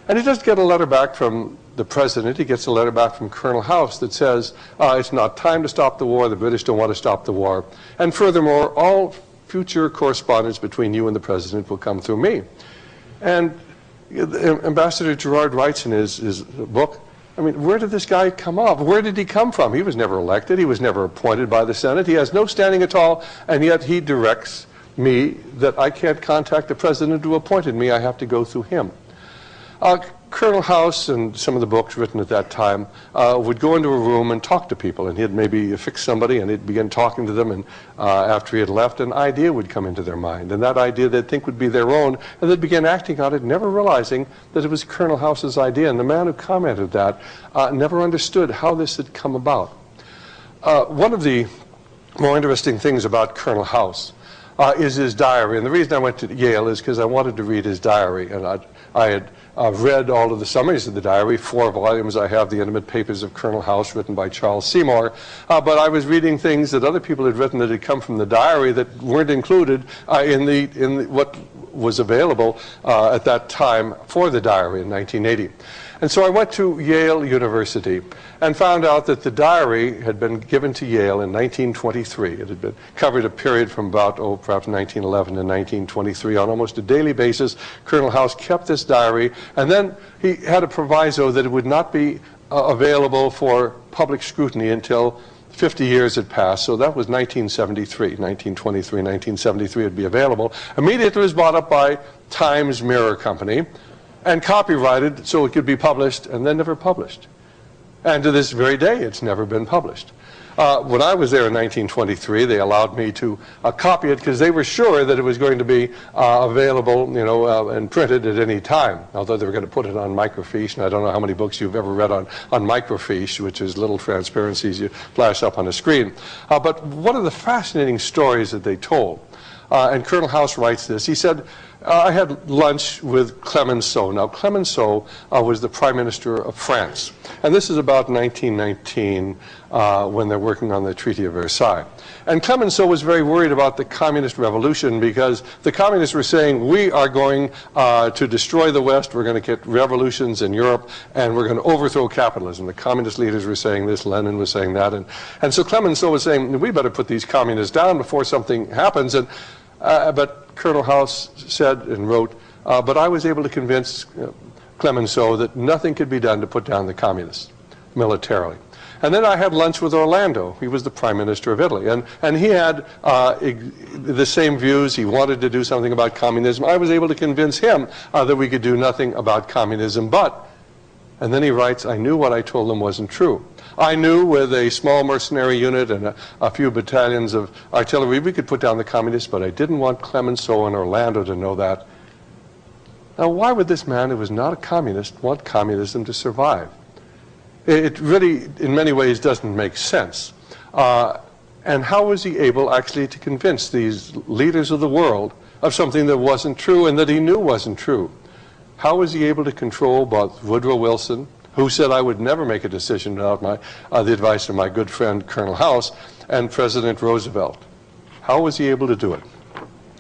[SPEAKER 1] And he doesn't get a letter back from the president. He gets a letter back from Colonel House that says, it's not time to stop the war. The British don't want to stop the war. And furthermore, all future correspondence between you and the president will come through me. And Ambassador Gerard writes in his book, I mean, where did this guy come up? Where did he come from? He was never elected. He was never appointed by the Senate. He has no standing at all. And yet he directs me that I can't contact the president who appointed me. I have to go through him. Colonel House and some of the books written at that time would go into a room and talk to people, and he'd maybe fix somebody and he'd begin talking to them, and after he had left, an idea would come into their mind, and that idea they'd think would be their own, and they'd begin acting on it, never realizing that it was Colonel House's idea. And the man who commented that never understood how this had come about. One of the more interesting things about Colonel House is his diary, and the reason I went to Yale is because I wanted to read his diary, and I had read all of the summaries of the diary, 4 volumes. I have the Intimate Papers of Colonel House, written by Charles Seymour, but I was reading things that other people had written that had come from the diary that weren't included in what was available at that time for the diary in 1980. And so I went to Yale University and found out that the diary had been given to Yale in 1923. It had been covered a period from about, perhaps 1911 to 1923 on almost a daily basis. Colonel House kept this diary, and then he had a proviso that it would not be available for public scrutiny until 50 years had passed. So that was 1973, 1923, 1973 would be available. Immediately it was bought up by Times Mirror Company and copyrighted so it could be published, and then never published. And to this very day, it's never been published. When I was there in 1923, they allowed me to copy it because they were sure that it was going to be available, and printed at any time. Although they were going to put it on microfiche, and I don't know how many books you've ever read on microfiche, which is little transparencies you flash up on a screen. But one of the fascinating stories that they told, and Colonel House writes this, he said, I had lunch with Clemenceau. Now, Clemenceau was the Prime Minister of France. And this is about 1919 when they're working on the Treaty of Versailles. And Clemenceau was very worried about the communist revolution because the communists were saying, we are going to destroy the West, we're going to get revolutions in Europe, and we're going to overthrow capitalism. The communist leaders were saying this, Lenin was saying that. And so Clemenceau was saying, we better put these communists down before something happens. But Colonel House said and wrote, but I was able to convince Clemenceau that nothing could be done to put down the communists militarily. And then I had lunch with Orlando. He was the Prime Minister of Italy. And he had the same views. He wanted to do something about communism. I was able to convince him that we could do nothing about communism. And then he writes, I knew what I told them wasn't true. I knew with a small mercenary unit and a few battalions of artillery we could put down the communists, but I didn't want Clemenceau and Orlando to know that. Now, why would this man who was not a communist want communism to survive? It really, in many ways, doesn't make sense. And how was he able actually to convince these leaders of the world of something that wasn't true and that he knew wasn't true? How was he able to control both Woodrow Wilson, who said I would never make a decision without the advice of my good friend Colonel House, and President Roosevelt? How was he able to do it?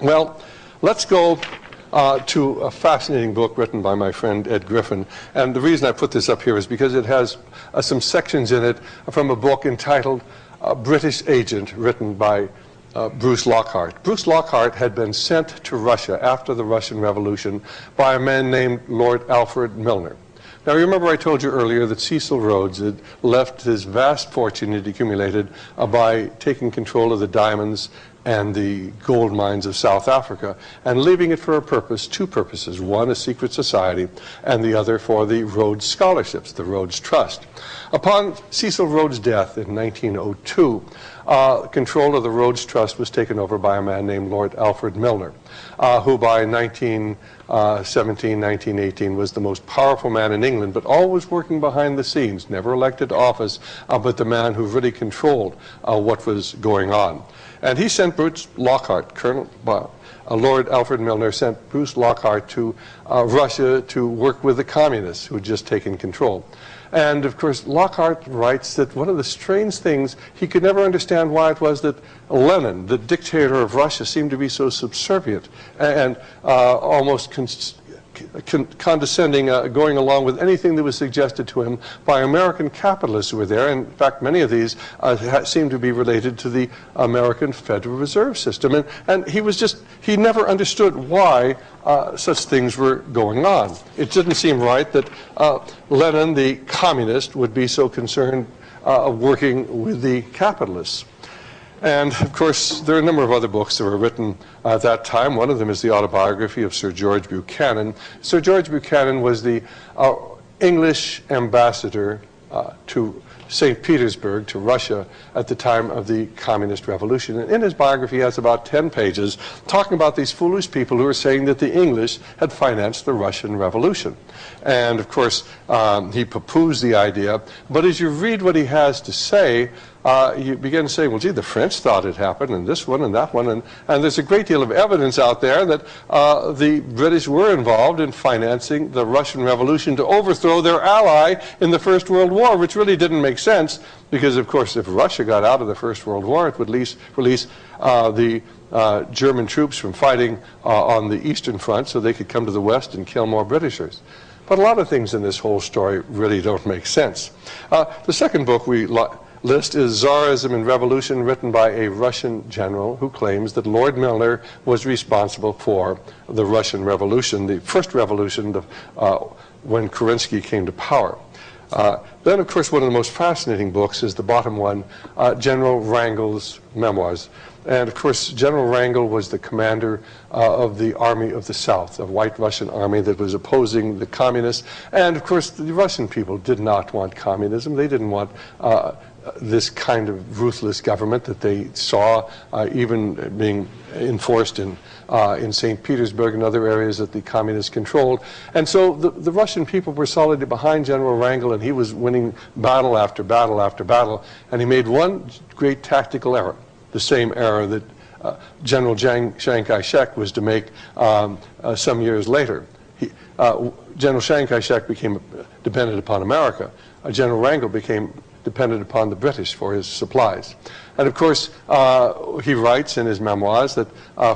[SPEAKER 1] Well, let's go to a fascinating book written by my friend Ed Griffin. And the reason I put this up here is because it has some sections in it from a book entitled British Agent, written by Bruce Lockhart. Bruce Lockhart had been sent to Russia after the Russian Revolution by a man named Lord Alfred Milner. Now, remember I told you earlier that Cecil Rhodes had left his vast fortune he'd accumulated by taking control of the diamonds and the gold mines of South Africa, and leaving it for a purpose, 2 purposes. One, a secret society, and the other for the Rhodes Scholarships, the Rhodes Trust. Upon Cecil Rhodes' death in 1902, control of the Rhodes Trust was taken over by a man named Lord Alfred Milner, who by 1917, 1918 was the most powerful man in England, but always working behind the scenes, never elected to office, but the man who really controlled what was going on. And he sent Bruce Lockhart, Lord Alfred Milner sent Bruce Lockhart to Russia to work with the communists who had just taken control. And of course, Lockhart writes that one of the strange things, he could never understand why it was that Lenin, the dictator of Russia, seemed to be so subservient and almost condescending, going along with anything that was suggested to him by American capitalists who were there. In fact, many of these seem to be related to the American Federal Reserve System. And he never understood why such things were going on. It didn't seem right that Lenin, the communist, would be so concerned working with the capitalists. And of course, there are a number of other books that were written at that time. One of them is the autobiography of Sir George Buchanan. Sir George Buchanan was the English ambassador to St. Petersburg, to Russia, at the time of the Communist Revolution. And in his biography, he has about 10 pages talking about these foolish people who were saying that the English had financed the Russian Revolution. And of course, he poo-poos the idea. But as you read what he has to say, you begin to say, well, gee, the French thought it happened, and this one and that one. And there's a great deal of evidence out there that the British were involved in financing the Russian Revolution to overthrow their ally in the First World War, which really didn't make sense because, of course, if Russia got out of the First World War, it would release the German troops from fighting on the Eastern Front so they could come to the West and kill more Britishers. But a lot of things in this whole story really don't make sense. The second book we list is Tsarism and Revolution, written by a Russian general who claims that Lord Milner was responsible for the Russian Revolution, the first revolution when Kerensky came to power. Then, of course, one of the most fascinating books is the bottom one, General Wrangel's Memoirs. And, of course, General Wrangel was the commander of the Army of the South, a white Russian army that was opposing the communists. And, of course, the Russian people did not want communism. They didn't want this kind of ruthless government that they saw even being enforced in St. Petersburg and other areas that the communists controlled. And so the Russian people were solidly behind General Wrangel, and he was winning battle after battle after battle. And he made one great tactical error, the same error that General Chiang Kai-shek was to make some years later. General Chiang Kai-shek became dependent upon America. General Wrangel became dependent upon the British for his supplies. And of course, he writes in his memoirs that,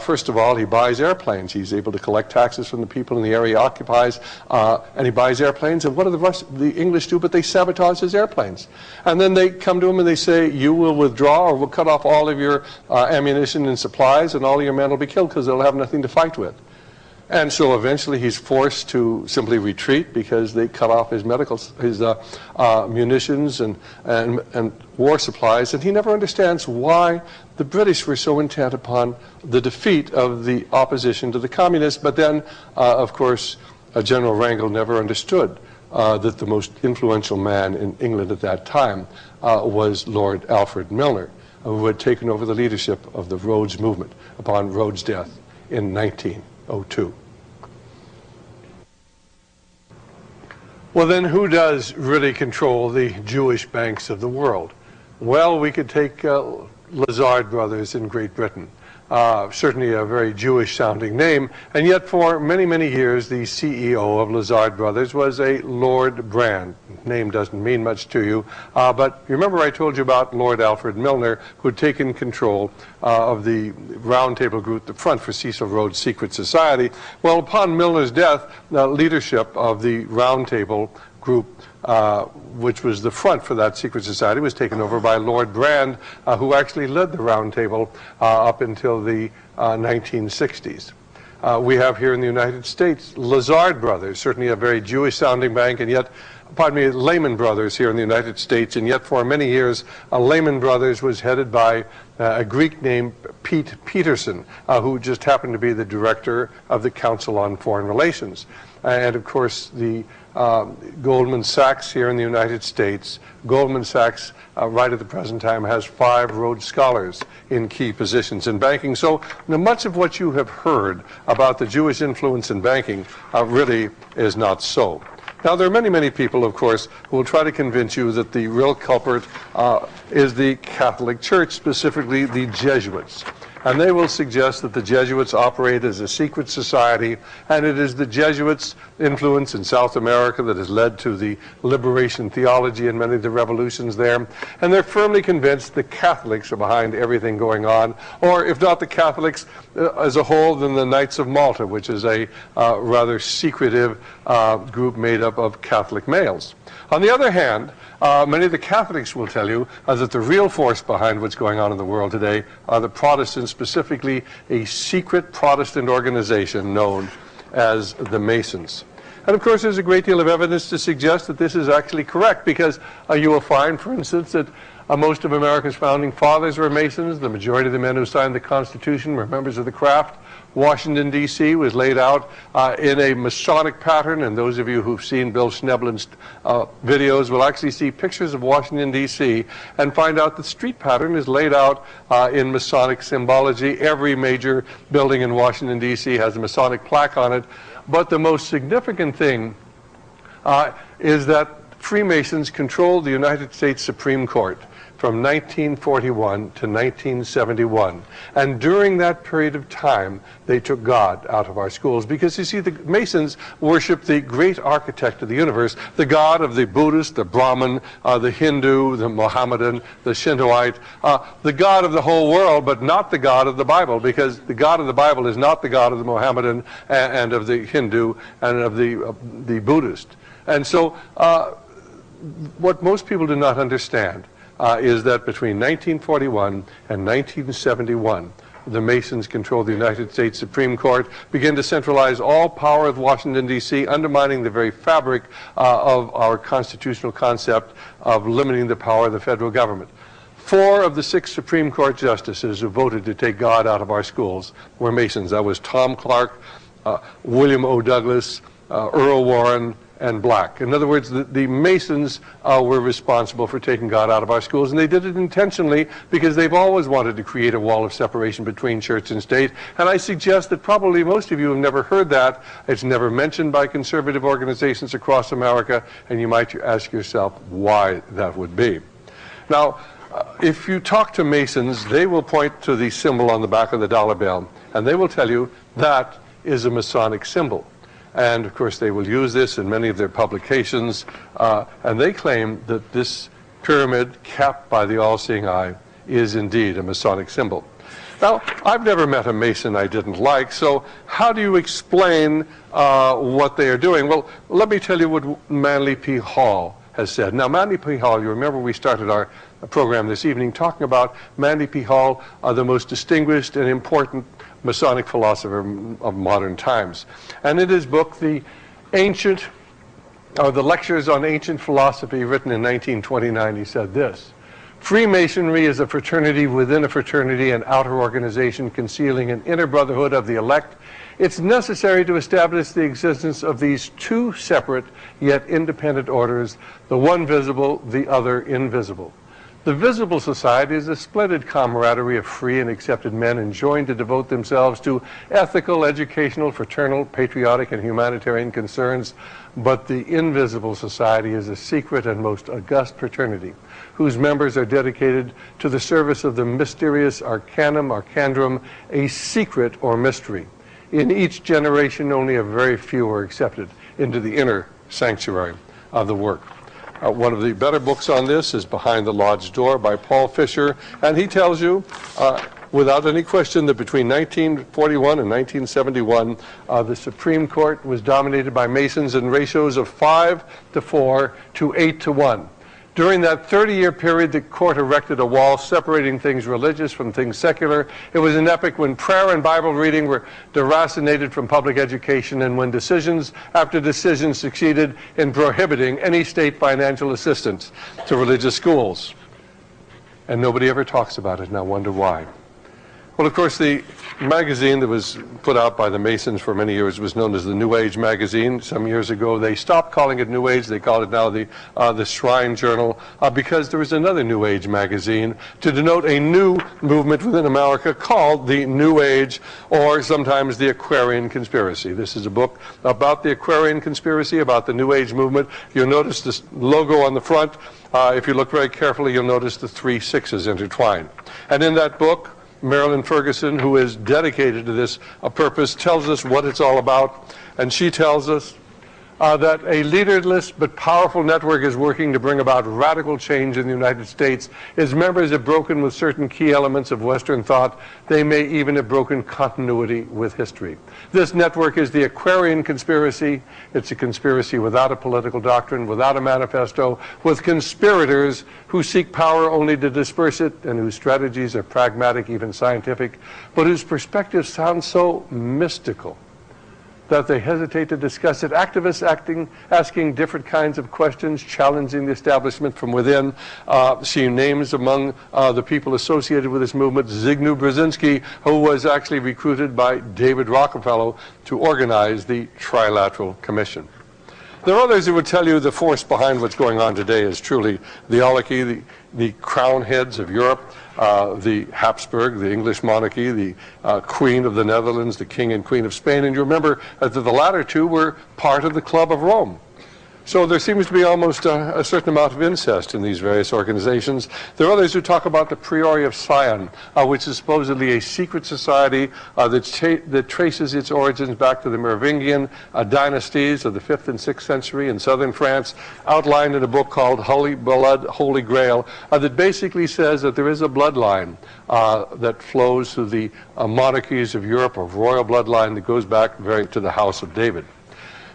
[SPEAKER 1] first of all, he buys airplanes. He's able to collect taxes from the people in the area he occupies, and he buys airplanes. And what do the English do? But they sabotage his airplanes. And then they come to him and they say, you will withdraw or we'll cut off all of your ammunition and supplies, and all of your men will be killed because they'll have nothing to fight with. And so eventually he's forced to simply retreat because they cut off his munitions and war supplies. And he never understands why the British were so intent upon the defeat of the opposition to the communists. But then, of course, General Wrangel never understood that the most influential man in England at that time was Lord Alfred Milner, who had taken over the leadership of the Rhodes movement upon Rhodes' death in 1902. Well, then who does really control the Jewish banks of the world? Well, we could take Lazard Brothers in Great Britain. Certainly a very Jewish-sounding name, and yet for many, many years the CEO of Lazard Brothers was a Lord Brand. Name doesn't mean much to you, but you remember I told you about Lord Alfred Milner, who had taken control of the Round Table Group, the front for Cecil Rhodes' secret society. Well, upon Milner's death, the leadership of the Round Table Group, which was the front for that secret society, was taken over by Lord Brand, who actually led the Round Table up until the 1960s. We have here in the United States Lazard Brothers, certainly a very Jewish-sounding bank, and yet, pardon me, Lehman Brothers here in the United States, and yet for many years, Lehman Brothers was headed by a Greek named Pete Peterson, who just happened to be the director of the Council on Foreign Relations. And of course, the Goldman Sachs here in the United States, Goldman Sachs right at the present time has 5 Rhodes Scholars in key positions in banking. So much of what you have heard about the Jewish influence in banking really is not so. Now, there are many, many people, of course, who will try to convince you that the real culprit is the Catholic Church, specifically the Jesuits. And they will suggest that the Jesuits operate as a secret society, and it is the Jesuits' influence in South America that has led to the liberation theology and many of the revolutions there. And they're firmly convinced the Catholics are behind everything going on, or if not the Catholics as a whole, then the Knights of Malta, which is a rather secretive group made up of Catholic males. On the other hand, many of the Catholics will tell you that the real force behind what's going on in the world today are the Protestants, specifically a secret Protestant organization known as the Masons. And of course, there's a great deal of evidence to suggest that this is actually correct, because you will find, for instance, that Most of America's founding fathers were Masons. The majority of the men who signed the Constitution were members of the craft. Washington, D.C. was laid out in a Masonic pattern, and those of you who've seen Bill Schneblin's videos will actually see pictures of Washington, D.C. and find out the street pattern is laid out in Masonic symbology. Every major building in Washington, D.C. has a Masonic plaque on it. But the most significant thing is that Freemasons controlled the United States Supreme Court from 1941 to 1971. And during that period of time, they took God out of our schools. Because you see, the Masons worship the great architect of the universe, the God of the Buddhist, the Brahmin, the Hindu, the Mohammedan, the Shintoite, the God of the whole world, but not the God of the Bible, because the God of the Bible is not the God of the Mohammedan and of the Hindu and of the Buddhist. And so what most people do not understand is that between 1941 and 1971, the Masons controlled the United States Supreme Court, began to centralize all power of Washington, D.C., undermining the very fabric of our constitutional concept of limiting the power of the federal government. 4 of the 6 Supreme Court justices who voted to take God out of our schools were Masons. That was Tom Clark, William O. Douglas, Earl Warren, and Black. In other words, the Masons were responsible for taking God out of our schools, and they did it intentionally because they've always wanted to create a wall of separation between church and state. And I suggest that probably most of you have never heard that. It's never mentioned by conservative organizations across America, and you might ask yourself why that would be. Now, if you talk to Masons, they will point to the symbol on the back of the dollar bill, and they will tell you that is a Masonic symbol. And of course they will use this in many of their publications, and they claim that this pyramid capped by the all-seeing eye is indeed a Masonic symbol. Now, I've never met a Mason I didn't like, so how do you explain what they are doing? Well, let me tell you what Manly P. Hall has said. Now, Manly P. Hall, you remember we started our program this evening talking about Manly P. Hall, the most distinguished and important Masonic philosopher of modern times. And in his book, The Lectures on Ancient Philosophy, written in 1929, he said this: Freemasonry is a fraternity within a fraternity, an outer organization concealing an inner brotherhood of the elect. It's necessary to establish the existence of these 2 separate yet independent orders, the one visible, the other invisible. The visible society is a splendid camaraderie of free and accepted men enjoined to devote themselves to ethical, educational, fraternal, patriotic, and humanitarian concerns. But the invisible society is a secret and most august fraternity, whose members are dedicated to the service of the mysterious arcandrum, a secret or mystery. In each generation, only a very few are accepted into the inner sanctuary of the work. One of the better books on this is Behind the Lodge Door by Paul Fisher, and he tells you without any question that between 1941 and 1971, the Supreme Court was dominated by Masons in ratios of 5-4 to 8-1. During that 30-year period, the court erected a wall separating things religious from things secular. It was an epoch when prayer and Bible reading were deracinated from public education, and when decisions after decisions succeeded in prohibiting any state financial assistance to religious schools. And nobody ever talks about it, and I wonder why. Well, of course, the magazine that was put out by the Masons for many years was known as the New Age magazine. Some years ago, they stopped calling it New Age. They called it now the Shrine Journal, because there was another New Age magazine to denote a new movement within America called the New Age, or sometimes the Aquarian Conspiracy. This is a book about the Aquarian Conspiracy, about the New Age movement. You'll notice this logo on the front. If you look very carefully, you'll notice the 3 6s intertwined. And in that book, Marilyn Ferguson, who is dedicated to this purpose, tells us what it's all about. And she tells us that a leaderless but powerful network is working to bring about radical change in the United States. Its members have broken with certain key elements of Western thought. They may even have broken continuity with history. This network is the Aquarian Conspiracy. It's a conspiracy without a political doctrine, without a manifesto, with conspirators who seek power only to disperse it, and whose strategies are pragmatic, even scientific, but whose perspectives sound so mystical that they hesitate to discuss it. Activists asking different kinds of questions, challenging the establishment from within. She names among the people associated with this movement Zygmunt Brzezinski, who was actually recruited by David Rockefeller to organize the Trilateral Commission. There are others who would tell you the force behind what's going on today is truly the oligarchy, the crown heads of Europe, the Habsburg, the English monarchy, the Queen of the Netherlands, the King and Queen of Spain. And you remember that the latter two were part of the Club of Rome. So there seems to be almost a certain amount of incest in these various organizations. There are others who talk about the Priori of Sion, which is supposedly a secret society that traces its origins back to the Merovingian dynasties of the 5th and 6th century in southern France, outlined in a book called Holy Blood, Holy Grail, that basically says that there is a bloodline that flows through the monarchies of Europe, of royal bloodline that goes back to the House of David.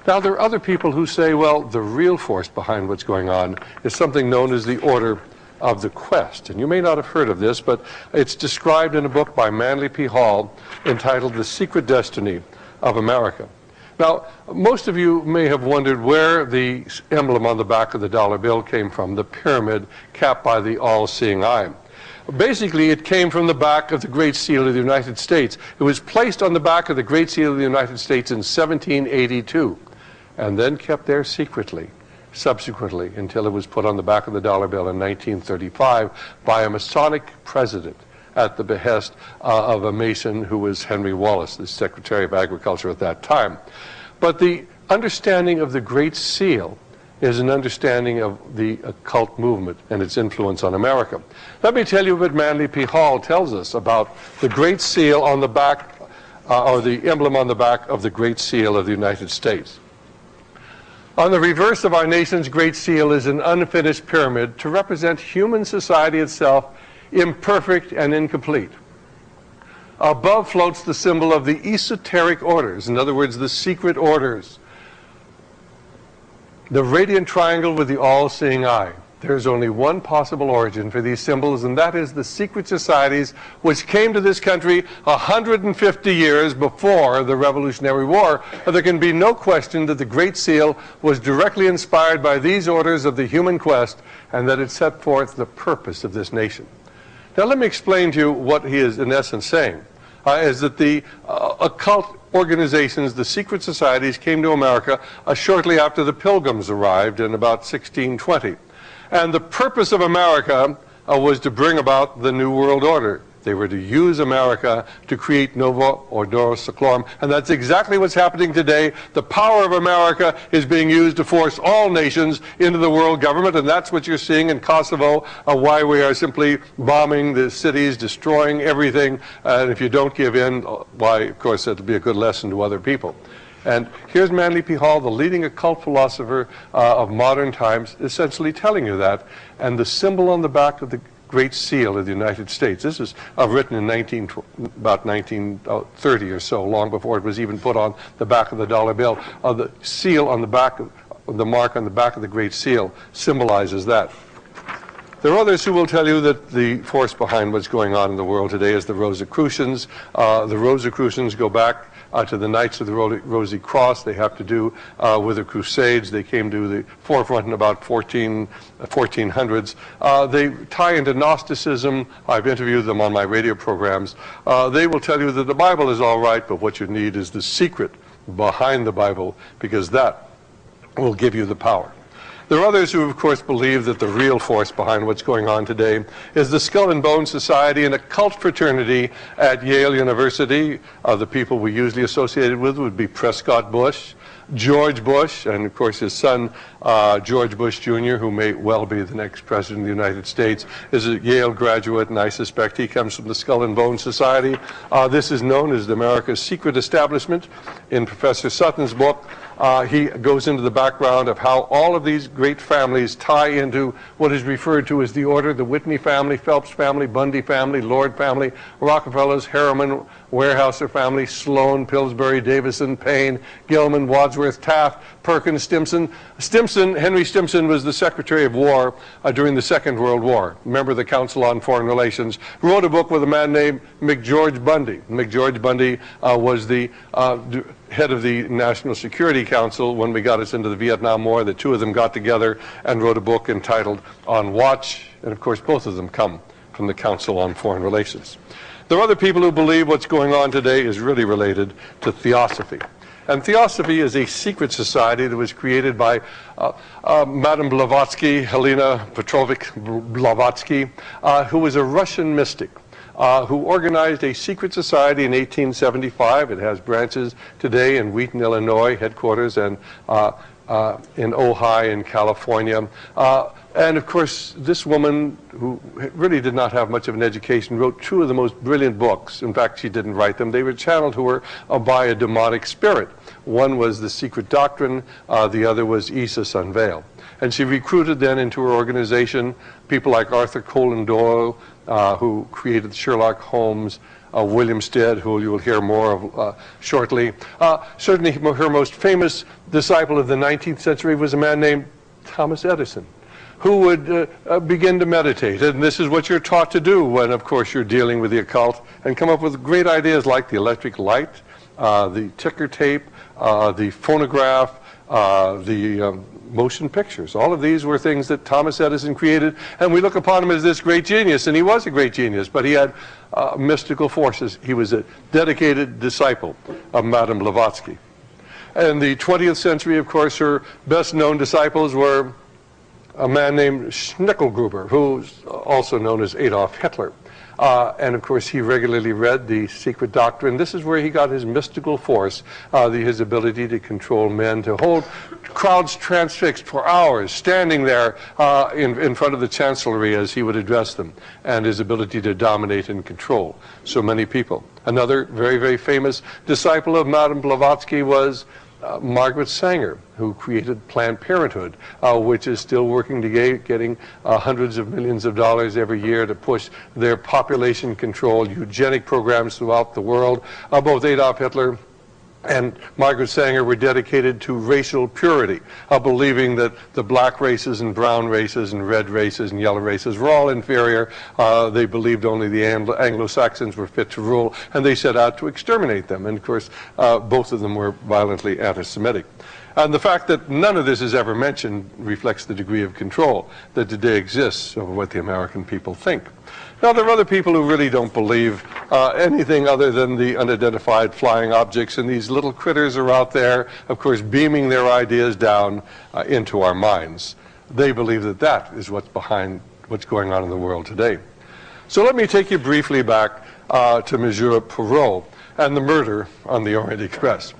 [SPEAKER 1] Now, there are other people who say, well, the real force behind what's going on is something known as the Order of the Quest. And you may not have heard of this, but it's described in a book by Manly P. Hall entitled The Secret Destiny of America. Now, most of you may have wondered where the emblem on the back of the dollar bill came from, the pyramid capped by the all-seeing eye. Basically, it came from the back of the Great Seal of the United States. It was placed on the back of the Great Seal of the United States in 1782. And then kept there secretly, subsequently, until it was put on the back of the dollar bill in 1935 by a Masonic president at the behest of a Mason who was Henry Wallace, the Secretary of Agriculture at that time. But the understanding of the Great Seal is an understanding of the occult movement and its influence on America. Let me tell you what Manly P. Hall tells us about the Great Seal on the back, or the emblem on the back of the Great Seal of the United States. On the reverse of our nation's Great Seal is an unfinished pyramid to represent human society itself, imperfect and incomplete. Above floats the symbol of the esoteric orders, in other words, the secret orders. The radiant triangle with the all-seeing eye. There's only one possible origin for these symbols, and that is the secret societies which came to this country 150 years before the Revolutionary War. There can be no question that the Great Seal was directly inspired by these orders of the human quest, and that it set forth the purpose of this nation. Now let me explain to you what he is in essence saying, is that the occult organizations, the secret societies, came to America shortly after the Pilgrims arrived in about 1620. And the purpose of America was to bring about the New World Order. They were to use America to create Nova Ordo Seclorum. And that's exactly what's happening today. The power of America is being used to force all nations into the world government. And that's what you're seeing in Kosovo, why we are simply bombing the cities, destroying everything. And if you don't give in, why, of course, that'll be a good lesson to other people. And here's Manly P. Hall, the leading occult philosopher of modern times, essentially telling you that. And the symbol on the back of the Great Seal of the United States, this is written in about 1930 or so, long before it was even put on the back of the dollar bill. The seal on the back, the mark on the back of the Great Seal symbolizes that. There are others who will tell you that the force behind what's going on in the world today is the Rosicrucians. The Rosicrucians go back to the Knights of the Rosy Cross. They have to do with the Crusades. They came to the forefront in about 1400s. They tie into Gnosticism. I've interviewed them on my radio programs. They will tell you that the Bible is all right, but what you need is the secret behind the Bible, because that will give you the power. There are others who, of course, believe that the real force behind what's going on today is the Skull and Bone Society, an occult fraternity at Yale University. The people we usually associated with would be Prescott Bush, George Bush, and, of course, his son, George Bush Jr., who may well be the next president of the United States, is a Yale graduate, and I suspect he comes from the Skull and Bone Society. This is known as America's secret establishment. In Professor Sutton's book, he goes into the background of how all of these great families tie into what is referred to as the order: the Whitney family, Phelps family, Bundy family, Lord family, Rockefellers, Harriman, Weyerhaeuser family, Sloan, Pillsbury, Davison, Payne, Gilman, Wadsworth, Taft, Perkins, Stimson. Henry Stimson was the Secretary of War during the Second World War, member of the Council on Foreign Relations, wrote a book with a man named McGeorge Bundy. McGeorge Bundy was the head of the National Security Council when we got us into the Vietnam War. The two of them got together and wrote a book entitled On Watch, and of course both of them come from the Council on Foreign Relations. There are other people who believe what's going on today is really related to theosophy. And theosophy is a secret society that was created by Madame Blavatsky, Helena Petrovich Blavatsky, who was a Russian mystic, who organized a secret society in 1875. It has branches today in Wheaton, Illinois, headquarters, and in Ojai in California. And of course, this woman, who really did not have much of an education, wrote two of the most brilliant books. In fact, she didn't write them. They were channeled to her by a demonic spirit. One was The Secret Doctrine, the other was Isis Unveiled. And she recruited then into her organization people like Arthur Conan Doyle, who created Sherlock Holmes, William Stead, who you will hear more of shortly. Certainly her most famous disciple of the 19th century was a man named Thomas Edison, who would begin to meditate. And this is what you're taught to do when, of course, you're dealing with the occult, and come up with great ideas like the electric light, the ticker tape, the phonograph, the motion pictures. All of these were things that Thomas Edison created, and we look upon him as this great genius, and he was a great genius, but he had mystical forces. He was a dedicated disciple of Madame Blavatsky. In the 20th century, of course, her best-known disciples were a man named Schnickelgruber, who's also known as Adolf Hitler. And of course, he regularly read The Secret Doctrine. This is where he got his mystical force, his ability to control men, to hold crowds transfixed for hours, standing there in front of the chancellery as he would address them, and his ability to dominate and control so many people. Another very, very famous disciple of Madame Blavatsky was Margaret Sanger, who created Planned Parenthood, which is still working today, getting hundreds of millions of dollars every year to push their population-controlled eugenic programs throughout the world. Both Adolf Hitler and Margaret Sanger were dedicated to racial purity, believing that the black races and brown races and red races and yellow races were all inferior. They believed only the Anglo-Saxons were fit to rule, and they set out to exterminate them. And of course, both of them were violently anti-Semitic. And the fact that none of this is ever mentioned reflects the degree of control that today exists over what the American people think. Now, there are other people who really don't believe anything other than the unidentified flying objects, and these little critters are out there, of course, beaming their ideas down into our minds. They believe that that is what's behind what's going on in the world today. So let me take you briefly back to Monsieur Perrault and the murder on the Orient Express.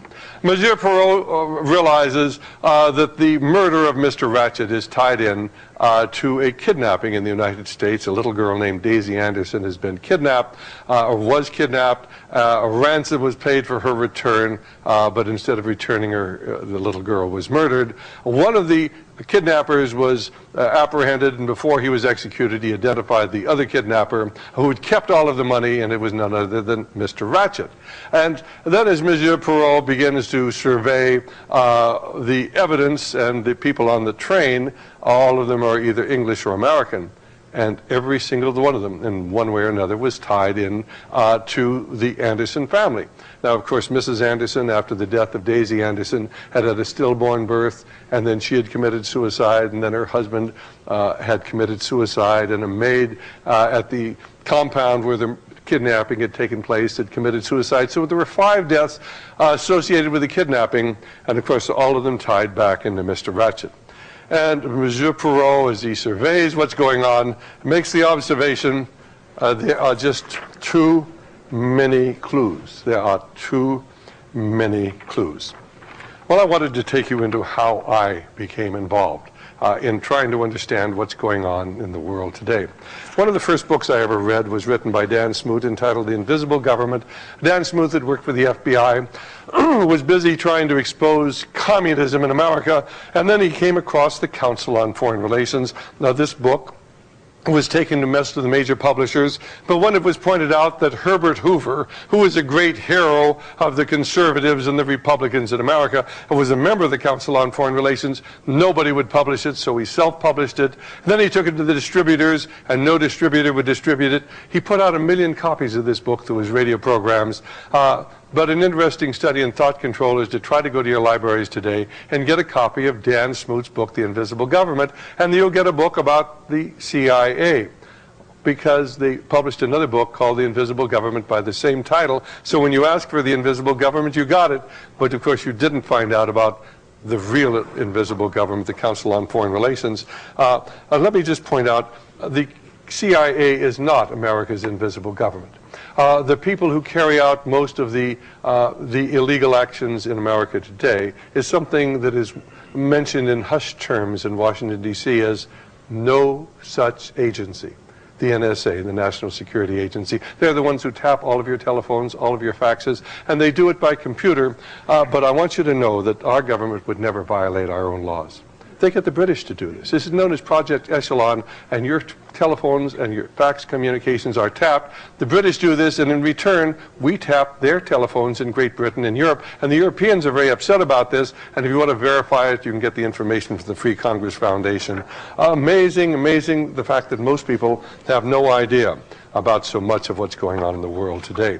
[SPEAKER 1] Monsieur Perrault realizes that the murder of Mr. Ratchet is tied in to a kidnapping in the United States. A little girl named Daisy Anderson has been kidnapped, or was kidnapped. A ransom was paid for her return, but instead of returning her, the little girl was murdered. One of the kidnappers was apprehended, and before he was executed, he identified the other kidnapper who had kept all of the money, and it was none other than Mr. Ratchet. And then as Monsieur Perrault begins to survey the evidence and the people on the train, all of them are either English or American. And every single one of them, in one way or another, was tied in to the Anderson family. Now, of course, Mrs. Anderson, after the death of Daisy Anderson, had a stillborn birth, and then she had committed suicide, and then her husband had committed suicide, and a maid at the compound where the kidnapping had taken place had committed suicide. So there were 5 deaths associated with the kidnapping, and of course, all of them tied back into Mr. Ratchet. And Monsieur Perrault, as he surveys what's going on, makes the observation, there are just too many clues. There are too many clues. Well, I wanted to take you into how I became involved in trying to understand what's going on in the world today. One of the first books I ever read was written by Dan Smoot, entitled The Invisible Government. Dan Smoot had worked for the FBI, was busy trying to expose communism in America, and then he came across the Council on Foreign Relations. Now, this book was taken to most of the major publishers, but when it was pointed out that Herbert Hoover, who was a great hero of the conservatives and the Republicans in America, was a member of the Council on Foreign Relations, nobody would publish it, so he self-published it. Then he took it to the distributors, and no distributor would distribute it. He put out 1 million copies of this book through his radio programs. But an interesting study in thought control is to try to go to your libraries today and get a copy of Dan Smoot's book, The Invisible Government, and you'll get a book about the CIA, because they published another book called The Invisible Government by the same title. So when you ask for The Invisible Government, you got it, but of course you didn't find out about the real invisible government, the Council on Foreign Relations. Let me just point out, the CIA is not America's invisible government. The people who carry out most of the illegal actions in America today is something that is mentioned in hushed terms in Washington, D.C. as no such agency. The NSA, the National Security Agency. They're the ones who tap all of your telephones, all of your faxes, and they do it by computer. But I want you to know that our government would never violate our own laws. They get the British to do this. This is known as Project Echelon, and your telephones and your fax communications are tapped. The British do this, and in return, we tap their telephones in Great Britain and Europe, and the Europeans are very upset about this, and if you want to verify it, you can get the information from the Free Congress Foundation. Amazing, amazing, the fact that most people have no idea about so much of what's going on in the world today.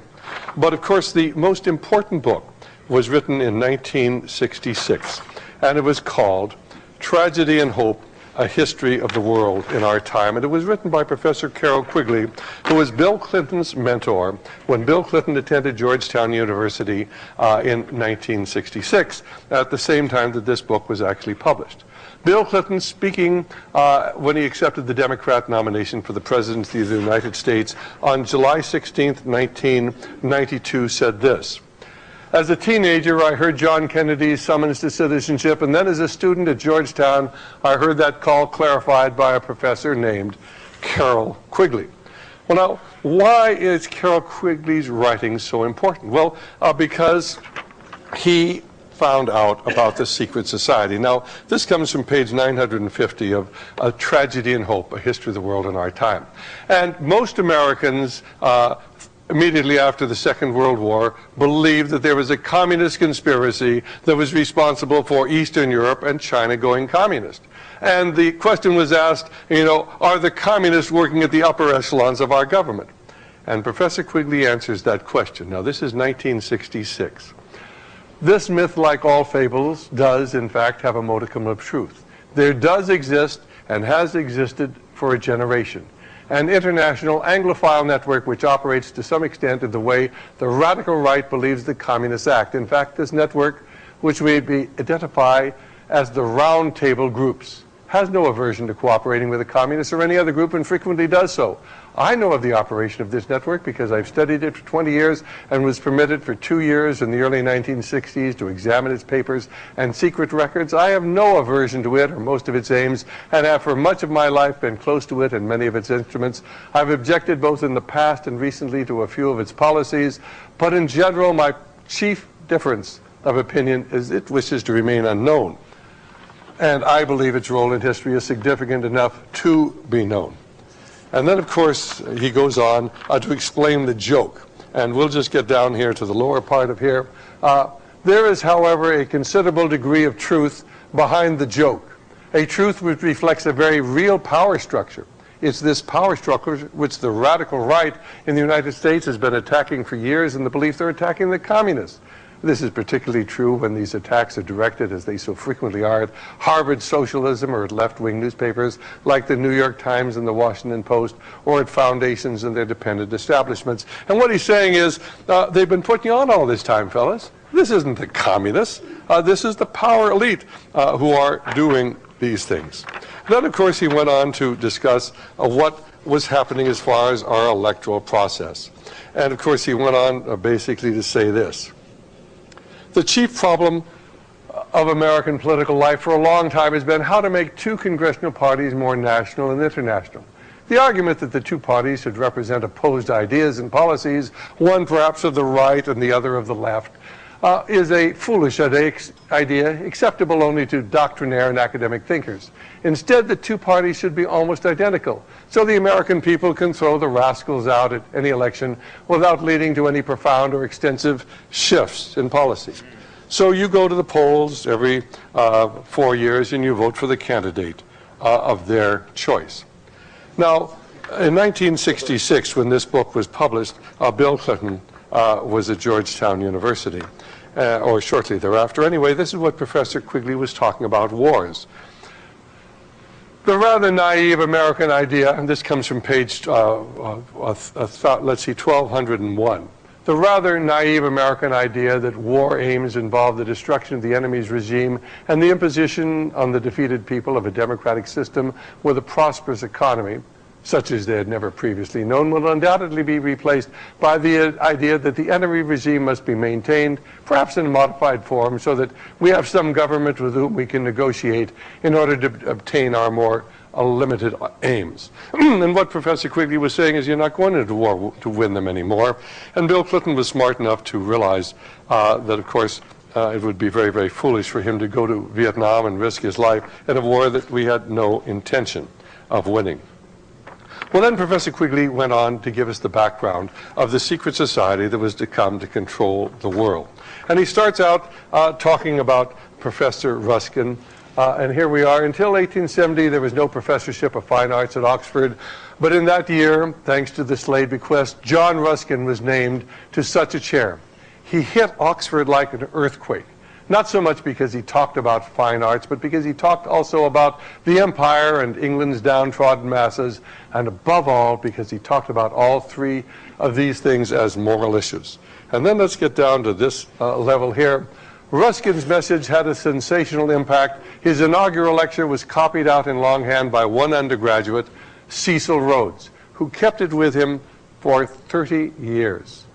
[SPEAKER 1] But of course, the most important book was written in 1966, and it was called Tragedy and Hope, A History of the World in Our Time. And it was written by Professor Carroll Quigley, who was Bill Clinton's mentor when Bill Clinton attended Georgetown University in 1966, at the same time that this book was actually published. Bill Clinton, speaking when he accepted the Democrat nomination for the presidency of the United States on July 16, 1992, said this: "As a teenager, I heard John Kennedy's summons to citizenship, and then as a student at Georgetown, I heard that call clarified by a professor named Carroll Quigley." Well, now, why is Carroll Quigley's writing so important? Well, because he found out about the secret society. Now, this comes from page 950 of A Tragedy and Hope, A History of the World in Our Time. And most Americans immediately after the Second World War, believed that there was a communist conspiracy that was responsible for Eastern Europe and China going communist. And the question was asked, are the communists working at the upper echelons of our government? And Professor Quigley answers that question. Now, this is 1966. This myth, like all fables, does in fact have a modicum of truth. There does exist and has existed for a generation an international Anglophile network which operates to some extent in the way the radical right believes the communists act. In fact, this network, which we identify as the Round Table groups, has no aversion to cooperating with the communists or any other group, and frequently does so. I know of the operation of this network because I've studied it for 20 years and was permitted for 2 years in the early 1960s to examine its papers and secret records. I have no aversion to it or most of its aims, and have for much of my life been close to it and many of its instruments. I've objected both in the past and recently to a few of its policies, but in general, my chief difference of opinion is it wishes to remain unknown. And I believe its role in history is significant enough to be known. And then, of course, he goes on to explain the joke. And we'll just get down here to the lower part of here. There is, however, a considerable degree of truth behind the joke, a truth which reflects a very real power structure. It's this power structure which the radical right in the United States has been attacking for years in the belief they're attacking the communists. This is particularly true when these attacks are directed, as they so frequently are, at Harvard socialism or at left-wing newspapers like the New York Times and the Washington Post, or at foundations and their dependent establishments. And what he's saying is, they've been putting on all this time, fellas. This isn't the communists. This is the power elite who are doing these things. Then, of course, he went on to discuss what was happening as far as our electoral process. And, of course, he went on basically to say this: the chief problem of American political life for a long time has been how to make two congressional parties more national and international. The argument that the two parties should represent opposed ideas and policies, one perhaps of the right and the other of the left, is a foolish idea, acceptable only to doctrinaire and academic thinkers. Instead, the two parties should be almost identical, so the American people can throw the rascals out at any election without leading to any profound or extensive shifts in policy. So you go to the polls every 4 years and you vote for the candidate of their choice. Now, in 1966, when this book was published, Bill Clinton was at Georgetown University, or shortly thereafter. Anyway, this is what Professor Quigley was talking about: wars. The rather naive American idea, and this comes from page, let's see, 1201. The rather naive American idea that war aims involve the destruction of the enemy's regime and the imposition on the defeated people of a democratic system with a prosperous economy, such as they had never previously known, will undoubtedly be replaced by the idea that the enemy regime must be maintained, perhaps in a modified form, so that we have some government with whom we can negotiate in order to obtain our more limited aims. And what Professor Quigley was saying is, you're not going into war to win them anymore. And Bill Clinton was smart enough to realize that, of course, it would be very, very foolish for him to go to Vietnam and risk his life in a war that we had no intention of winning. Well, then Professor Quigley went on to give us the background of the secret society that was to come to control the world. And he starts out talking about Professor Ruskin. And here we are. Until 1870, there was no professorship of fine arts at Oxford. But in that year, thanks to the Slade bequest, John Ruskin was named to such a chair. He hit Oxford like an earthquake. Not so much because he talked about fine arts, but because he talked also about the empire and England's downtrodden masses, and above all, because he talked about all three of these things as moral issues. And then let's get down to this level here. Ruskin's message had a sensational impact. His inaugural lecture was copied out in longhand by one undergraduate, Cecil Rhodes, who kept it with him for 30 years.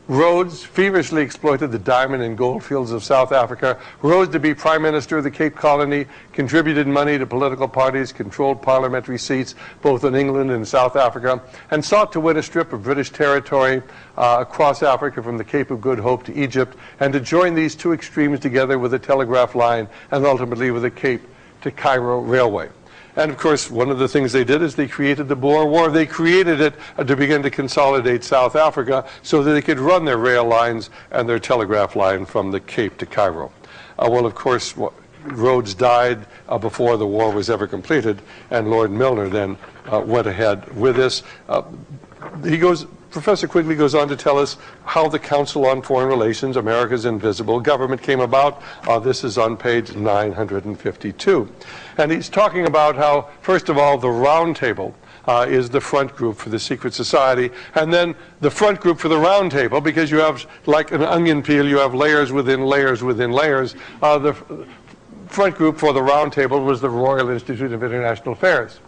[SPEAKER 1] Rhodes feverishly exploited the diamond and gold fields of South Africa, rose to be Prime Minister of the Cape Colony, contributed money to political parties, controlled parliamentary seats both in England and South Africa, and sought to win a strip of British territory across Africa from the Cape of Good Hope to Egypt, and to join these two extremes together with a telegraph line and ultimately with the Cape to Cairo Railway. And of course, one of the things they did is they created the Boer War. They created it to begin to consolidate South Africa so that they could run their rail lines and their telegraph line from the Cape to Cairo. Well, of course, Rhodes died before the war was ever completed, and Lord Milner then went ahead with this. Professor Quigley goes on to tell us how the Council on Foreign Relations, America's Invisible Government, came about. This is on page 952. And he's talking about how, first of all, the Round Table is the front group for the secret society, and then the front group for the Round Table, because you have, like an onion peel, you have layers within layers within layers. The front group for the Round Table was the Royal Institute of International Affairs.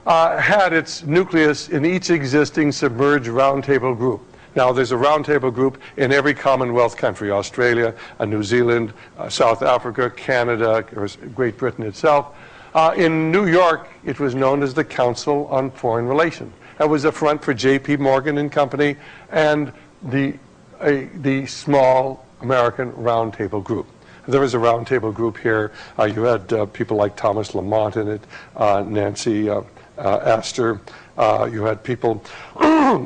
[SPEAKER 1] Had its nucleus in each existing submerged roundtable group. Now, there's a roundtable group in every Commonwealth country: Australia, New Zealand, South Africa, Canada, Great Britain itself. In New York, it was known as the Council on Foreign Relations. That was a front for J.P. Morgan and Company and the small American roundtable group. There was a roundtable group here. You had people like Thomas Lamont in it, Nancy Astor. You had people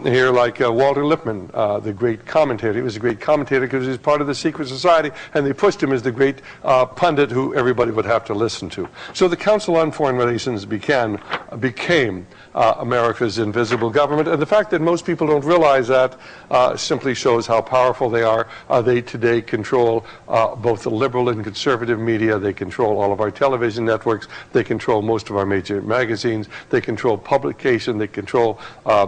[SPEAKER 1] here like Walter Lippmann, the great commentator. He was a great commentator because he was part of the secret society, and they pushed him as the great pundit who everybody would have to listen to. So the Council on Foreign Relations became America's invisible government, and the fact that most people don't realize that simply shows how powerful they are. They today control both the liberal and conservative media. They control all of our television networks. They control most of our major magazines. They control publication. They control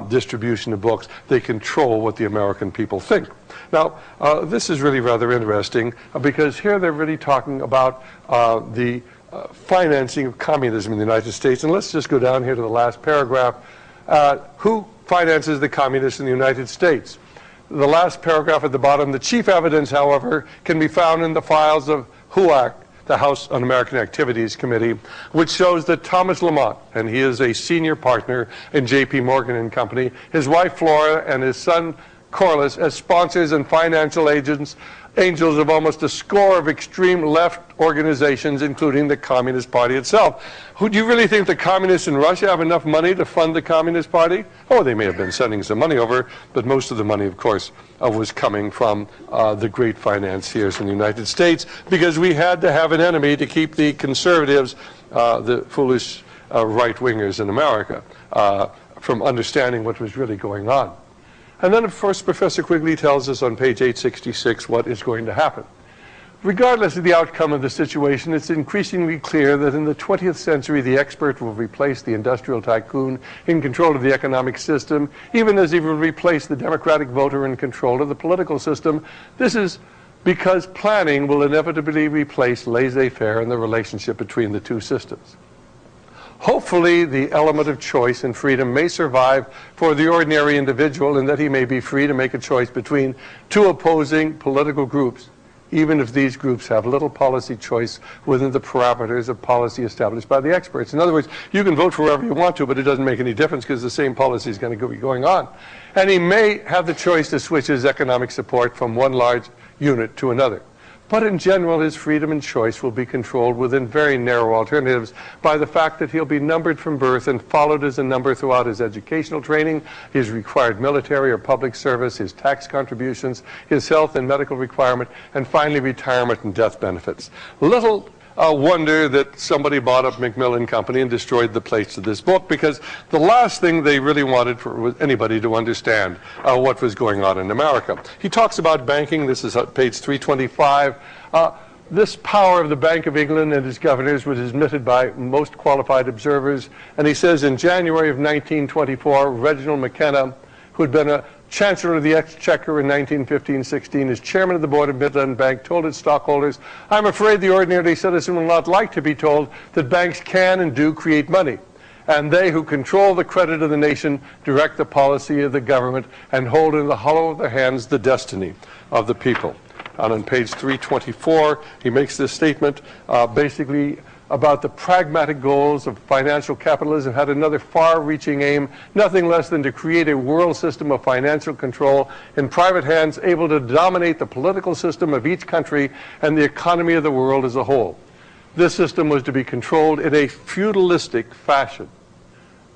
[SPEAKER 1] distribution of books. They control what the American people think. Now, this is really rather interesting because here they're really talking about the financing of communism in the United States. And let's just go down here to the last paragraph. Who finances the communists in the United States? The last paragraph at the bottom: the chief evidence, however, can be found in the files of HUAC, the House Un-American Activities Committee, which shows that Thomas Lamont, and he is a senior partner in J.P. Morgan and Company, his wife Flora, and his son Corliss, as sponsors and financial angels of almost a score of extreme left organizations, including the Communist Party itself. Do you really think the communists in Russia have enough money to fund the Communist Party? Oh, they may have been sending some money over, but most of the money, of course, was coming from the great financiers in the United States, because we had to have an enemy to keep the conservatives, the foolish right-wingers in America, from understanding what was really going on. And then, of course, Professor Quigley tells us on page 866 what is going to happen. Regardless of the outcome of the situation, it's increasingly clear that in the 20th century, the expert will replace the industrial tycoon in control of the economic system, even as he will replace the democratic voter in control of the political system. This is because planning will inevitably replace laissez-faire in the relationship between the two systems. Hopefully, the element of choice and freedom may survive for the ordinary individual in that he may be free to make a choice between two opposing political groups, even if these groups have little policy choice within the parameters of policy established by the experts. In other words, you can vote for whoever you want to, but it doesn't make any difference because the same policy is going to be going on. And he may have the choice to switch his economic support from one large unit to another. But in general, his freedom and choice will be controlled within very narrow alternatives by the fact that he'll be numbered from birth and followed as a number throughout his educational training, his required military or public service, his tax contributions, his health and medical requirement, and finally retirement and death benefits. Little wonder that somebody bought up Macmillan Company and destroyed the plates of this book, because the last thing they really wanted was anybody to understand what was going on in America. He talks about banking. This is page 325. This power of the Bank of England and its governors was admitted by most qualified observers. And he says in January of 1924, Reginald McKenna, who had been a Chancellor of the Exchequer in 1915-16, as chairman of the board of Midland Bank, told its stockholders, "I'm afraid the ordinary citizen will not like to be told that banks can and do create money, and they who control the credit of the nation direct the policy of the government and hold in the hollow of their hands the destiny of the people." And on page 324, he makes this statement basically about the pragmatic goals of financial capitalism had another far-reaching aim, nothing less than to create a world system of financial control in private hands able to dominate the political system of each country and the economy of the world as a whole. This system was to be controlled in a feudalistic fashion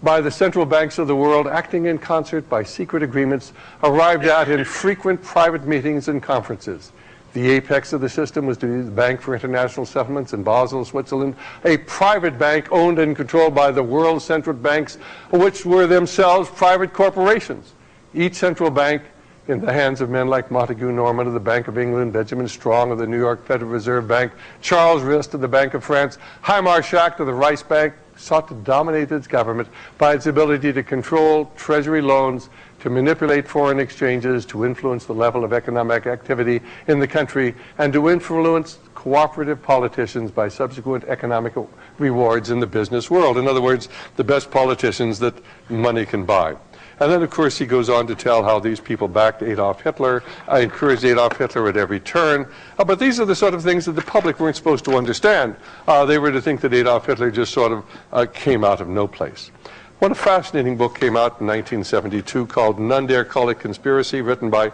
[SPEAKER 1] by the central banks of the world, acting in concert by secret agreements arrived at in frequent private meetings and conferences. The apex of the system was to be the Bank for International Settlements in Basel, Switzerland, a private bank owned and controlled by the world's central banks, which were themselves private corporations. Each central bank in the hands of men like Montague Norman of the Bank of England, Benjamin Strong of the New York Federal Reserve Bank, Charles Rist of the Bank of France, Hymar Schacht of the Rice Bank, sought to dominate its government by its ability to control treasury loans, to manipulate foreign exchanges, to influence the level of economic activity in the country, and to influence cooperative politicians by subsequent economic rewards in the business world. In other words, the best politicians that money can buy. And then, of course, he goes on to tell how these people backed Adolf Hitler, encouraged Adolf Hitler at every turn. But these are the sort of things that the public weren't supposed to understand. They were to think that Adolf Hitler just sort of came out of no place. One fascinating book came out in 1972 called None Dare Call It Conspiracy, written by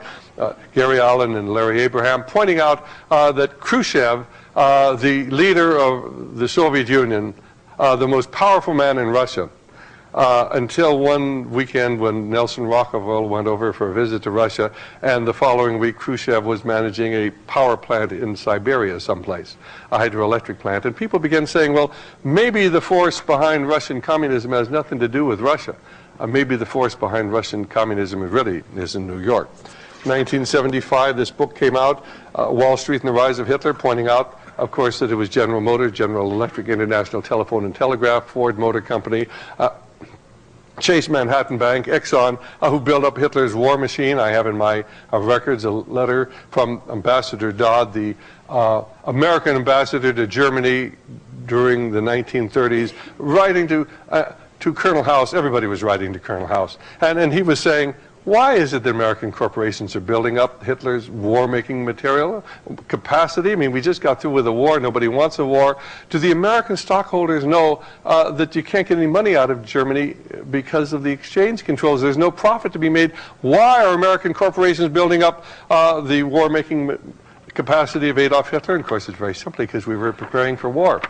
[SPEAKER 1] Gary Allen and Larry Abraham, pointing out that Khrushchev, the leader of the Soviet Union, the most powerful man in Russia, until one weekend when Nelson Rockefeller went over for a visit to Russia, and the following week Khrushchev was managing a power plant in Siberia someplace, a hydroelectric plant. And people began saying, well, maybe the force behind Russian communism has nothing to do with Russia. Maybe the force behind Russian communism really is in New York. 1975, this book came out, Wall Street and the Rise of Hitler, pointing out, of course, that it was General Motors, General Electric, International Telephone and Telegraph, Ford Motor Company, Chase Manhattan Bank, Exxon, who built up Hitler's war machine. I have in my records a letter from Ambassador Dodd, the American ambassador to Germany during the 1930s, writing to Colonel House. Everybody was writing to Colonel House. And he was saying, why is it that American corporations are building up Hitler's war-making material capacity? I mean, we just got through with a war. Nobody wants a war. Do the American stockholders know that you can't get any money out of Germany because of the exchange controls? There's no profit to be made. Why are American corporations building up the war-making capacity of Adolf Hitler? And of course, it's very simply because we were preparing for war.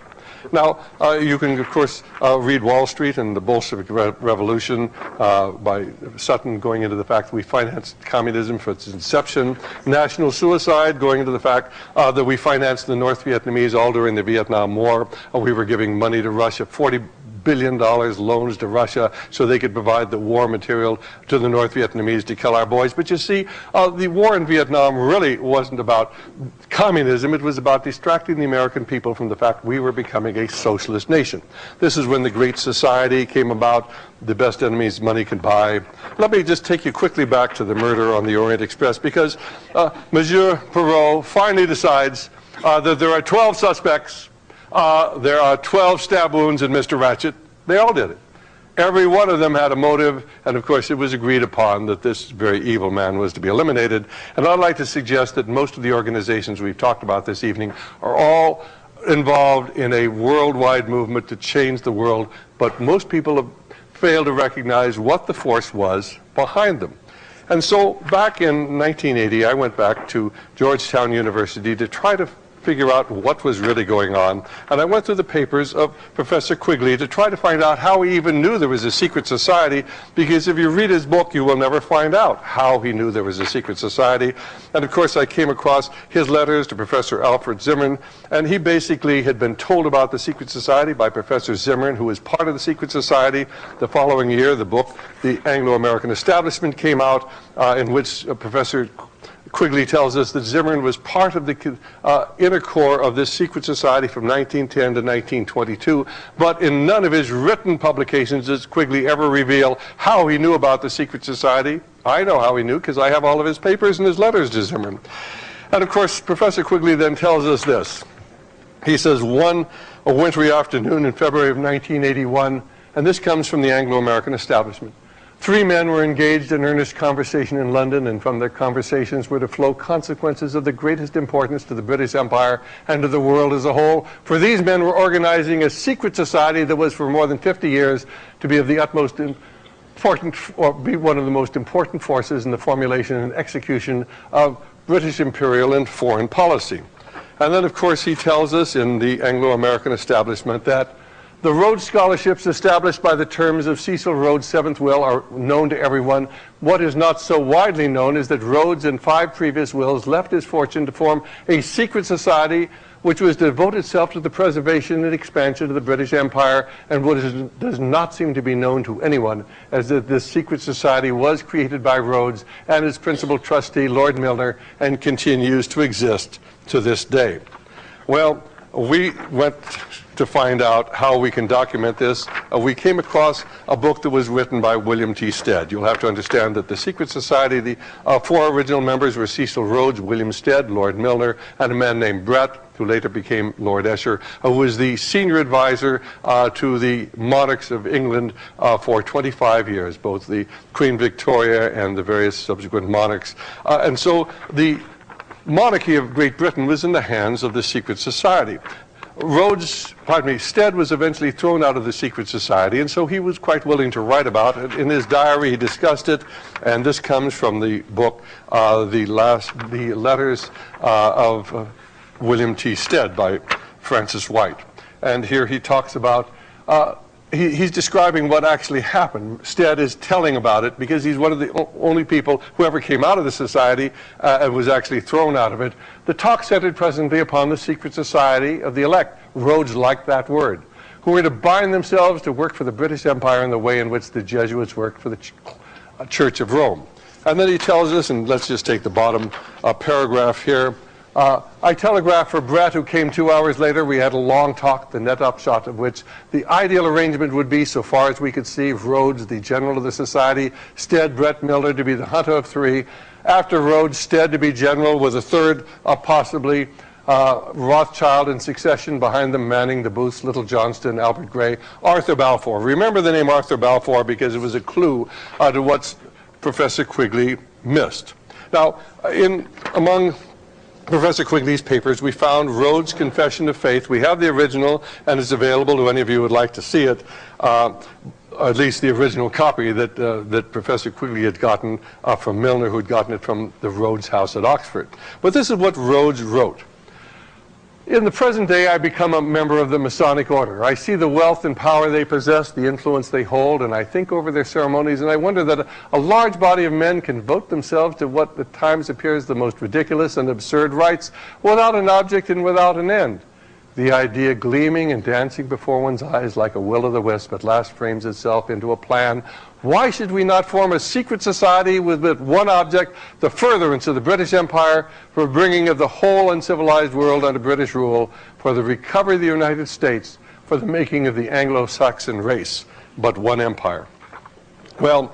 [SPEAKER 1] Now, you can, of course, read Wall Street and the Bolshevik Revolution by Sutton, going into the fact that we financed communism for its inception, national suicide, going into the fact that we financed the North Vietnamese all during the Vietnam War. We were giving money to Russia, $40 billion loans to Russia so they could provide the war material to the North Vietnamese to kill our boys. But you see, the war in Vietnam really wasn't about communism. It was about distracting the American people from the fact we were becoming a socialist nation. This is when the Great Society came about, the best enemies money can buy. Let me just take you quickly back to the murder on the Orient Express, because Monsieur Perot finally decides that there are 12 suspects. There are 12 stab wounds in Mr. Ratchet. They all did it. Every one of them had a motive, and of course it was agreed upon that this very evil man was to be eliminated. And I'd like to suggest that most of the organizations we've talked about this evening are all involved in a worldwide movement to change the world, but most people have failed to recognize what the force was behind them. And so back in 1980, I went back to Georgetown University to try to figure out what was really going on. And I went through the papers of Professor Quigley to try to find out how he even knew there was a secret society, because if you read his book, you will never find out how he knew there was a secret society. And of course, I came across his letters to Professor Alfred Zimmern, and he basically had been told about the secret society by Professor Zimmern, who was part of the secret society. The following year, the book, The Anglo-American Establishment, came out, in which Professor Quigley tells us that Zimmern was part of the inner core of this secret society from 1910 to 1922, but in none of his written publications does Quigley ever reveal how he knew about the secret society. I know how he knew, because I have all of his papers and his letters to Zimmern. And of course, Professor Quigley then tells us this. He says, a wintry afternoon in February of 1981, and this comes from the Anglo-American Establishment. 3 men were engaged in earnest conversation in London, and from their conversations were to flow consequences of the greatest importance to the British Empire and to the world as a whole. For these men were organizing a secret society that was for more than 50 years to be of the utmost important, or be one of the most important forces in the formulation and execution of British imperial and foreign policy. And then, of course, he tells us in the Anglo-American Establishment that the Rhodes Scholarships established by the terms of Cecil Rhodes' 7th will are known to everyone. What is not so widely known is that Rhodes in 5 previous wills left his fortune to form a secret society which was to devote itself to the preservation and expansion of the British Empire, and what does not seem to be known to anyone as that this secret society was created by Rhodes and its principal trustee, Lord Milner, and continues to exist to this day. Well, we went to find out how we can document this. We came across a book that was written by William T. Stead. You'll have to understand that the secret society, the 4 original members were Cecil Rhodes, William Stead, Lord Milner, and a man named Brett, who later became Lord Esher, who was the senior advisor to the monarchs of England for 25 years, both the Queen Victoria and the various subsequent monarchs. And so the monarchy of Great Britain was in the hands of the secret society. Stead was eventually thrown out of the secret society, and so he was quite willing to write about it. In his diary, he discussed it, and this comes from the book, the letters of William T. Stead by Francis White. And here he talks about, he's describing what actually happened. Stead is telling about it because he's one of the only people who ever came out of the society and was actually thrown out of it. The talk centered presently upon the secret society of the elect. Rhodes liked that word, who were to bind themselves to work for the British Empire in the way in which the Jesuits worked for the Church of Rome. And then he tells us, and let's just take the bottom paragraph here, I telegraphed for Brett, who came 2 hours later. We had a long talk, the net upshot of which the ideal arrangement would be, so far as we could see, Rhodes, the general of the society, Stead, Brett, Milner to be the hunter of 3. After Rhodes, Stead to be general, with a 3rd, possibly Rothschild in succession behind them, manning the booths, Little Johnston, Albert Gray, Arthur Balfour. Remember the name Arthur Balfour because it was a clue to what Professor Quigley missed. Now, among Professor Quigley's papers, we found Rhodes' Confession of Faith. We have the original, and it's available to any of you who would like to see it, at least the original copy that Professor Quigley had gotten from Milner, who had gotten it from the Rhodes House at Oxford. But this is what Rhodes wrote. In the present day, I become a member of the Masonic Order. I see the wealth and power they possess, the influence they hold, and I think over their ceremonies, and I wonder that a large body of men can vote themselves to what at times appears the most ridiculous and absurd rites without an object and without an end. The idea gleaming and dancing before one's eyes like a will-o'-the-wisp at last frames itself into a plan. Why should we not form a secret society with but one object, the furtherance of the British Empire, for bringing of the whole uncivilized world under British rule, for the recovery of the United States, for the making of the Anglo-Saxon race, but one empire? Well,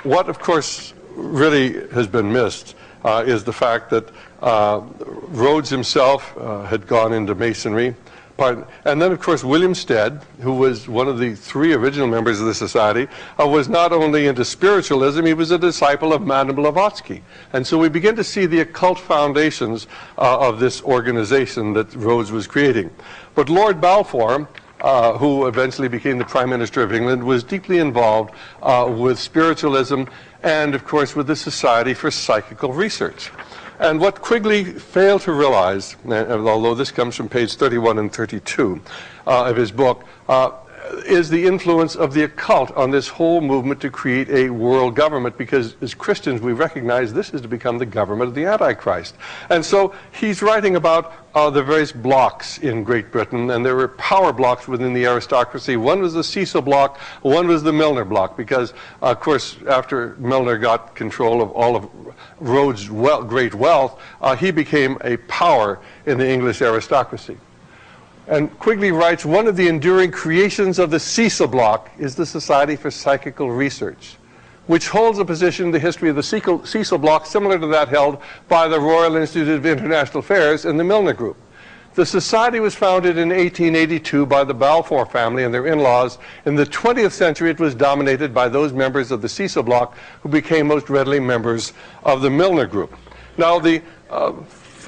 [SPEAKER 1] what of course really has been missed is the fact that Rhodes himself had gone into Masonry. And then, of course, William Stead, who was one of the three original members of the society, was not only into spiritualism, he was a disciple of Madame Blavatsky. And so we begin to see the occult foundations of this organization that Rhodes was creating. But Lord Balfour, who eventually became the Prime Minister of England, was deeply involved with spiritualism and, of course, with the Society for Psychical Research. And what Quigley failed to realize, although this comes from page 31 and 32 of his book, is the influence of the occult on this whole movement to create a world government, because as Christians we recognize this is to become the government of the Antichrist. And so he's writing about the various blocks in Great Britain, and there were power blocks within the aristocracy. One was the Cecil block, one was the Milner block, because of course after Milner got control of all of Rhodes' great wealth, he became a power in the English aristocracy. And Quigley writes, one of the enduring creations of the Cecil block is the Society for Psychical Research, which holds a position in the history of the Cecil block similar to that held by the Royal Institute of International Affairs and the Milner Group. The society was founded in 1882 by the Balfour family and their in-laws. In the 20th century, it was dominated by those members of the Cecil block who became most readily members of the Milner Group. Now, the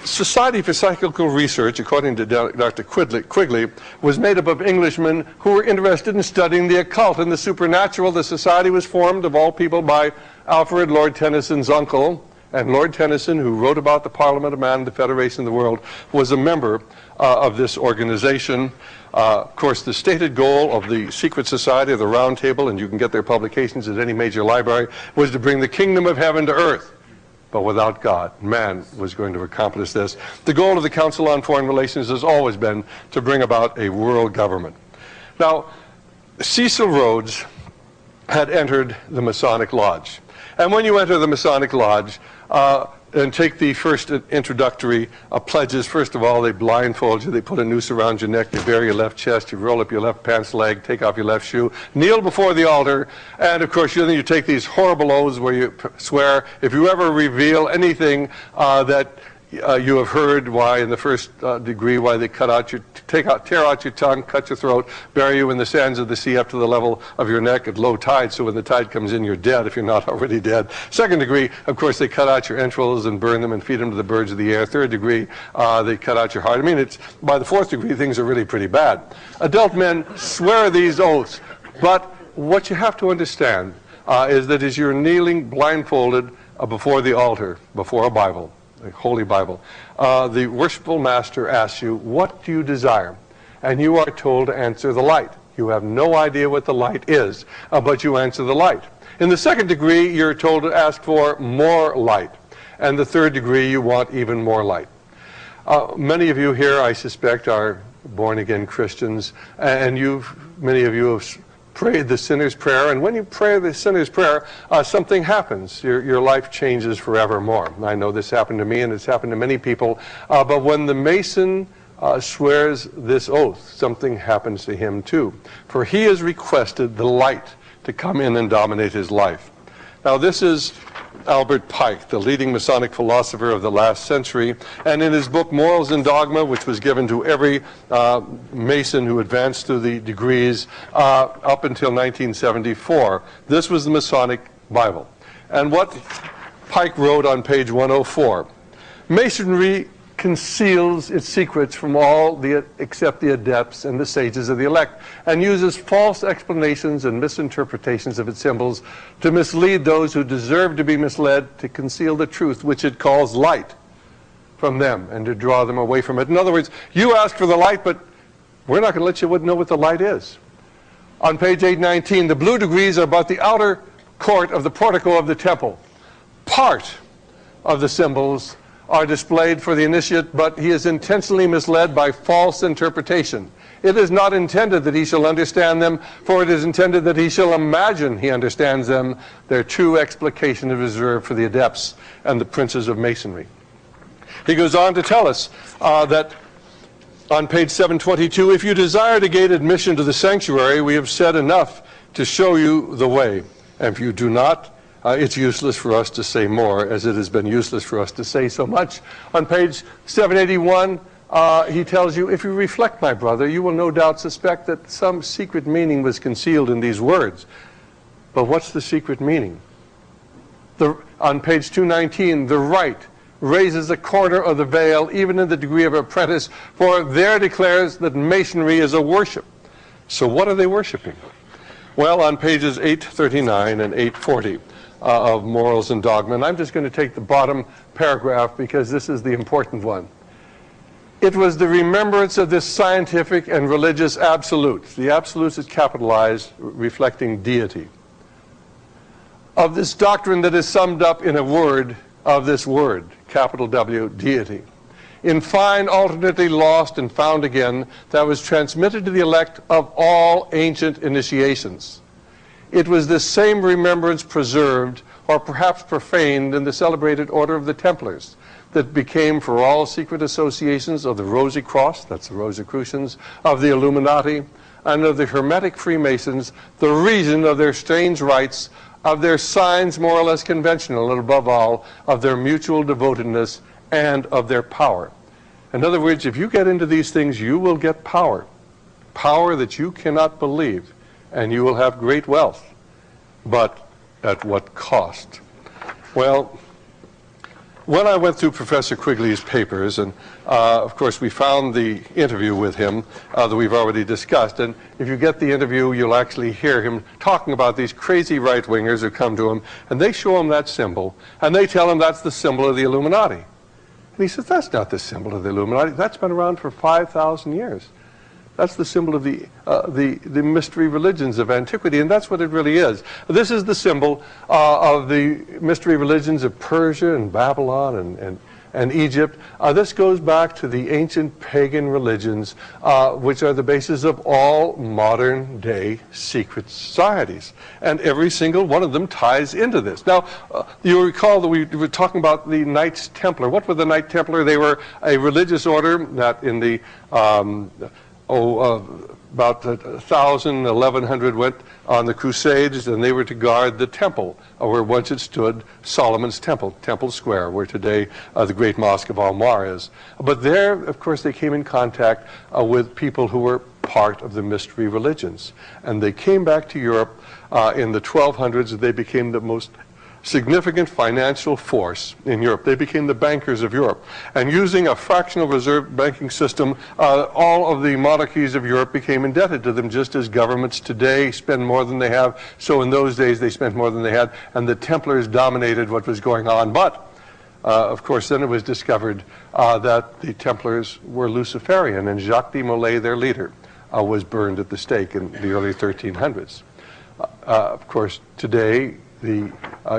[SPEAKER 1] Society for Psychical Research, according to Dr. Quigley, was made up of Englishmen who were interested in studying the occult and the supernatural. The society was formed, of all people, by Alfred Lord Tennyson's uncle, and Lord Tennyson, who wrote about the Parliament of Man and the Federation of the World, was a member of this organization. Of course, the stated goal of the secret society of the Round Table, and you can get their publications at any major library, was to bring the kingdom of heaven to earth. But without God, man was going to accomplish this. The goal of the Council on Foreign Relations has always been to bring about a world government. Now, Cecil Rhodes had entered the Masonic Lodge. And when you enter the Masonic Lodge and take the first introductory pledges, first of all, they blindfold you, they put a noose around your neck, they bare your left chest, you roll up your left pants leg, take off your left shoe, kneel before the altar, and of course then you take these horrible oaths where you swear, if you ever reveal anything that you have heard, why in the first degree, why they tear out your tongue, cut your throat, bury you in the sands of the sea up to the level of your neck at low tide, so when the tide comes in you're dead if you're not already dead. Second degree, of course, they cut out your entrails and burn them and feed them to the birds of the air. Third degree, they cut out your heart. I mean, it's by the fourth degree things are really pretty bad. Adult men swear these oaths, but what you have to understand is that as you're kneeling blindfolded before the altar, before a Bible, the Holy Bible, the worshipful master asks you, what do you desire? And you are told to answer the light. You have no idea what the light is, but you answer the light. In the second degree, you're told to ask for more light. And the third degree, you want even more light. Many of you here, I suspect, are born-again Christians, and many of you have prayed the sinner's prayer, and when you pray the sinner's prayer, something happens. Your life changes forevermore. I know this happened to me, and it's happened to many people, but when the Mason swears this oath, something happens to him too, for he has requested the light to come in and dominate his life. Now this is Albert Pike, the leading Masonic philosopher of the last century, and in his book Morals and Dogma, which was given to every Mason who advanced through the degrees up until 1974, this was the Masonic Bible. And what Pike wrote on page 104, Masonry conceals its secrets from all except the adepts and the sages of the elect, and uses false explanations and misinterpretations of its symbols to mislead those who deserve to be misled, to conceal the truth which it calls light from them and to draw them away from it. In other words, you ask for the light, but we're not going to let you know what the light is. On page 819, the blue degrees are about the outer court of the portico of the temple. Part of the symbols are displayed for the initiate, but he is intentionally misled by false interpretation. It is not intended that he shall understand them, for it is intended that he shall imagine he understands them. Their true explication is reserved for the adepts and the princes of masonry. He goes on to tell us that on page 722, if you desire to gain admission to the sanctuary, we have said enough to show you the way. And if you do not, it's useless for us to say more, as it has been useless for us to say so much. On page 781, he tells you, if you reflect, my brother, you will no doubt suspect that some secret meaning was concealed in these words. But what's the secret meaning? On page 219, the right raises a corner of the veil, even in the degree of apprentice, for there declares that masonry is a worship. So what are they worshiping? Well, on pages 839 and 840 of Morals and Dogma, and I'm just going to take the bottom paragraph because this is the important one. It was the remembrance of this scientific and religious absolute. The absolute is capitalized, reflecting deity. Of this doctrine that is summed up in a word, of this word, capital W, deity. In fine, alternately lost and found again, that was transmitted to the elect of all ancient initiations. It was this same remembrance preserved, or perhaps profaned, in the celebrated order of the Templars, that became for all secret associations of the Rosy Cross, that's the Rosicrucians, of the Illuminati, and of the Hermetic Freemasons, the reason of their strange rites, of their signs more or less conventional, and above all, of their mutual devotedness and of their power. In other words, if you get into these things, you will get power. Power that you cannot believe, and you will have great wealth. But at what cost? Well, when I went through Professor Quigley's papers, and of course we found the interview with him that we've already discussed, and if you get the interview, you'll actually hear him talking about these crazy right-wingers who come to him, and they show him that symbol, and they tell him that's the symbol of the Illuminati. And he says, that's not the symbol of the Illuminati. That's been around for 5,000 years. That's the symbol of the mystery religions of antiquity, and that's what it really is. This is the symbol of the mystery religions of Persia and Babylon and Egypt. This goes back to the ancient pagan religions, which are the basis of all modern-day secret societies. And every single one of them ties into this. Now, you'll recall that we were talking about the Knights Templar. What were the Knight Templar? They were a religious order that in the about 1,000, 1,100 went on the Crusades, and they were to guard the temple where once it stood Solomon's Temple, Temple Square, where today the Great Mosque of Al-Mar is. But there, of course, they came in contact with people who were part of the mystery religions. And they came back to Europe in the 1200s. They became the most significant financial force in Europe. They became the bankers of Europe. And using a fractional reserve banking system, all of the monarchies of Europe became indebted to them, just as governments today spend more than they have. So in those days, they spent more than they had, and the Templars dominated what was going on. But, of course, then it was discovered that the Templars were Luciferian, and Jacques de Molay, their leader, was burned at the stake in the early 1300s. Of course, today, the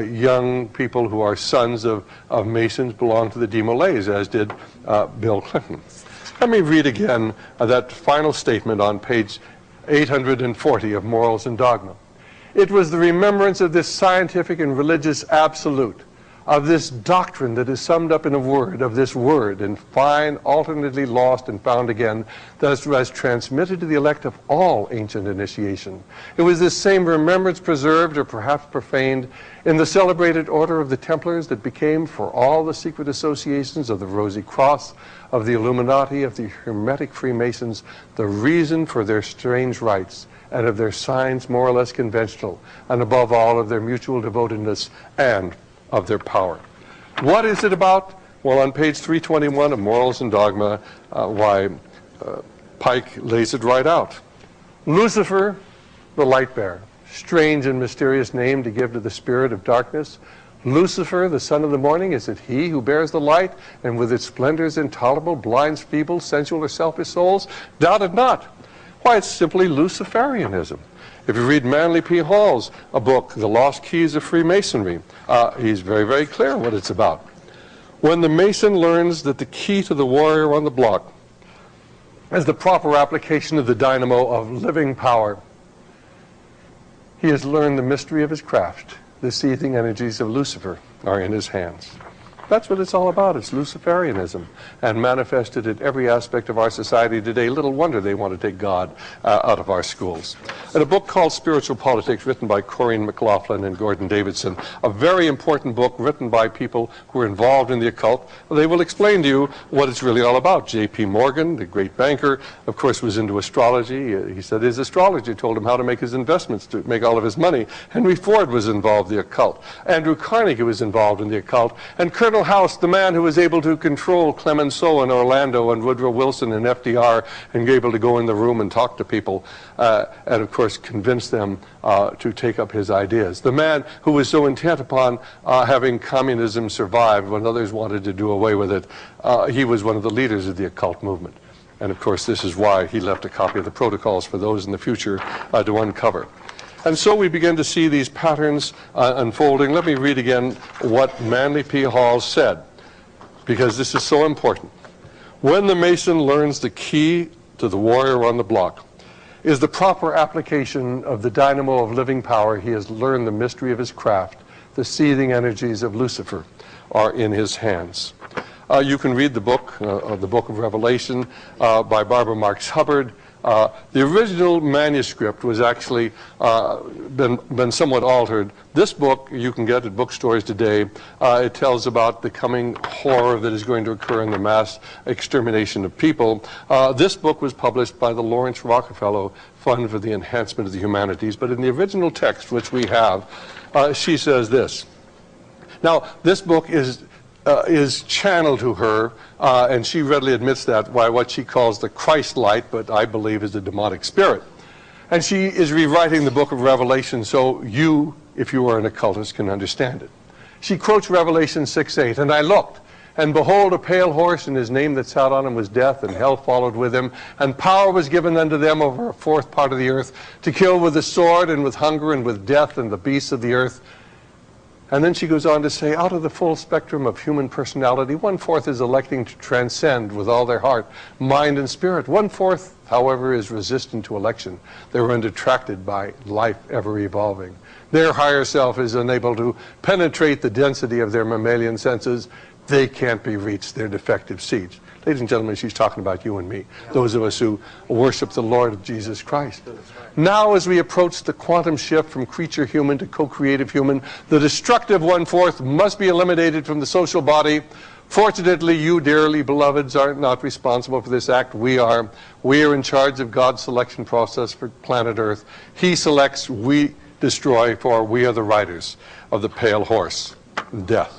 [SPEAKER 1] young people who are sons of Masons belong to the de Molays, as did Bill Clinton. Let me read again that final statement on page 840 of Morals and Dogma. It was the remembrance of this scientific and religious absolute, of this doctrine that is summed up in a word, of this word, and fine, alternately lost and found again, that was transmitted to the elect of all ancient initiation. It was this same remembrance preserved, or perhaps profaned, in the celebrated order of the Templars that became, for all the secret associations of the Rosy Cross, of the Illuminati, of the Hermetic Freemasons, the reason for their strange rites, and of their signs more or less conventional, and above all of their mutual devotedness and of their power. What is it about? Well, on page 321 of Morals and Dogma, Pike lays it right out. Lucifer, the light bearer, strange and mysterious name to give to the spirit of darkness. Lucifer, the son of the morning, is it he who bears the light, and with its splendors intolerable, blinds feeble, sensual, or selfish souls? Doubt it not. Why, it's simply Luciferianism. If you read Manly P. Hall's book, The Lost Keys of Freemasonry, he's very, very clear what it's about. When the Mason learns that the key to the warrior on the block is the proper application of the dynamo of living power, he has learned the mystery of his craft. The seething energies of Lucifer are in his hands. That's what it's all about. It's Luciferianism, and manifested in every aspect of our society today. Little wonder they want to take God out of our schools. In a book called Spiritual Politics, written by Corrine McLaughlin and Gordon Davidson, a very important book written by people who are involved in the occult, they will explain to you what it's really all about. J.P. Morgan, the great banker, of course, was into astrology. He said his astrology told him how to make his investments, to make all of his money. Henry Ford was involved in the occult. Andrew Carnegie was involved in the occult. And Colonel House, the man who was able to control Clemenceau in Orlando and Woodrow Wilson and FDR, and able to go in the room and talk to people, and of course convince them to take up his ideas. The man who was so intent upon having communism survive when others wanted to do away with it, he was one of the leaders of the occult movement. And of course this is why he left a copy of the protocols for those in the future to uncover. And so we begin to see these patterns unfolding. Let me read again what Manly P. Hall said, because this is so important. When the Mason learns the key to the warrior on the block is the proper application of the dynamo of living power, he has learned the mystery of his craft. The seething energies of Lucifer are in his hands. You can read the book of Revelation by Barbara Marx Hubbard. The original manuscript was actually been somewhat altered. This book you can get at bookstores today. It tells about the coming horror that is going to occur in the mass extermination of people. This book was published by the Lawrence Rockefeller Fund for the Enhancement of the Humanities, but in the original text, which we have, she says this. Now, this book is channeled to her, and she readily admits that, by what she calls the Christ light, but I believe is a demonic spirit. And she is rewriting the book of Revelation so you, if you are an occultist, can understand it. She quotes Revelation 6:8, and I looked, and behold, a pale horse, and his name that sat on him was Death, and hell followed with him, and power was given unto them over a fourth part of the earth, to kill with the sword, and with hunger, and with death, and the beasts of the earth. And then she goes on to say, out of the full spectrum of human personality, 1/4 is electing to transcend with all their heart, mind, and spirit. 1/4, however, is resistant to election. They're unattracted by life ever evolving. Their higher self is unable to penetrate the density of their mammalian senses. They can't be reached. They're defective seeds. Ladies and gentlemen, she's talking about you and me, those of us who worship the Lord of Jesus Christ. Now, as we approach the quantum shift from creature human to co-creative human, the destructive 1/4 must be eliminated from the social body. Fortunately, you, dearly beloveds, are not responsible for this act. We are. We are in charge of God's selection process for planet Earth. He selects, we destroy, for we are the riders of the pale horse, death.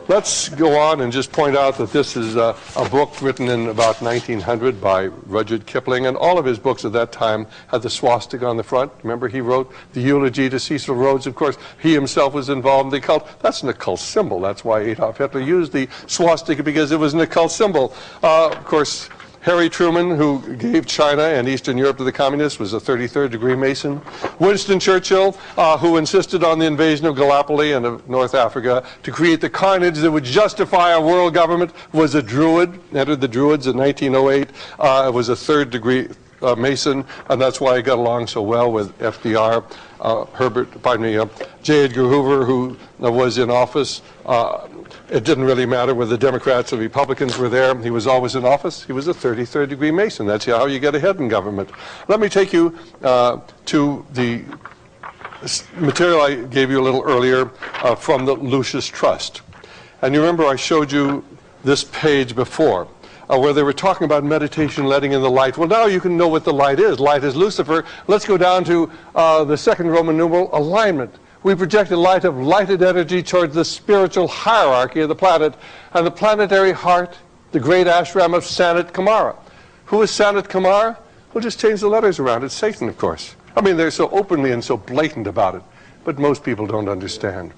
[SPEAKER 1] Let's go on and just point out that this is a book written in about 1900 by Rudyard Kipling, and all of his books at that time had the swastika on the front. Remember, he wrote the eulogy to Cecil Rhodes. Of course, he himself was involved in the occult. That's an occult symbol. That's why Adolf Hitler used the swastika, because it was an occult symbol. Of course, Harry Truman, who gave China and Eastern Europe to the communists, was a 33rd degree Mason. Winston Churchill, who insisted on the invasion of Gallipoli and of North Africa to create the carnage that would justify a world government, was a Druid, entered the Druids in 1908, was a 3rd degree Mason, and that's why he got along so well with FDR. J. Edgar Hoover, who was in office. It didn't really matter whether the Democrats or Republicans were there. He was always in office. He was a 33rd degree Mason. That's how you get ahead in government. Let me take you to the material I gave you a little earlier from the Lucis Trust. And you remember I showed you this page before, where they were talking about meditation, letting in the light. Well, now you can know what the light is. Light is Lucifer. Let's go down to the second Roman numeral, alignment. We project a light of lighted energy towards the spiritual hierarchy of the planet and the planetary heart, the great ashram of Sanat Kumara. Who is Sanat Kumara? We'll just change the letters around. It's Satan, of course. I mean, they're so openly and so blatant about it, but most people don't understand.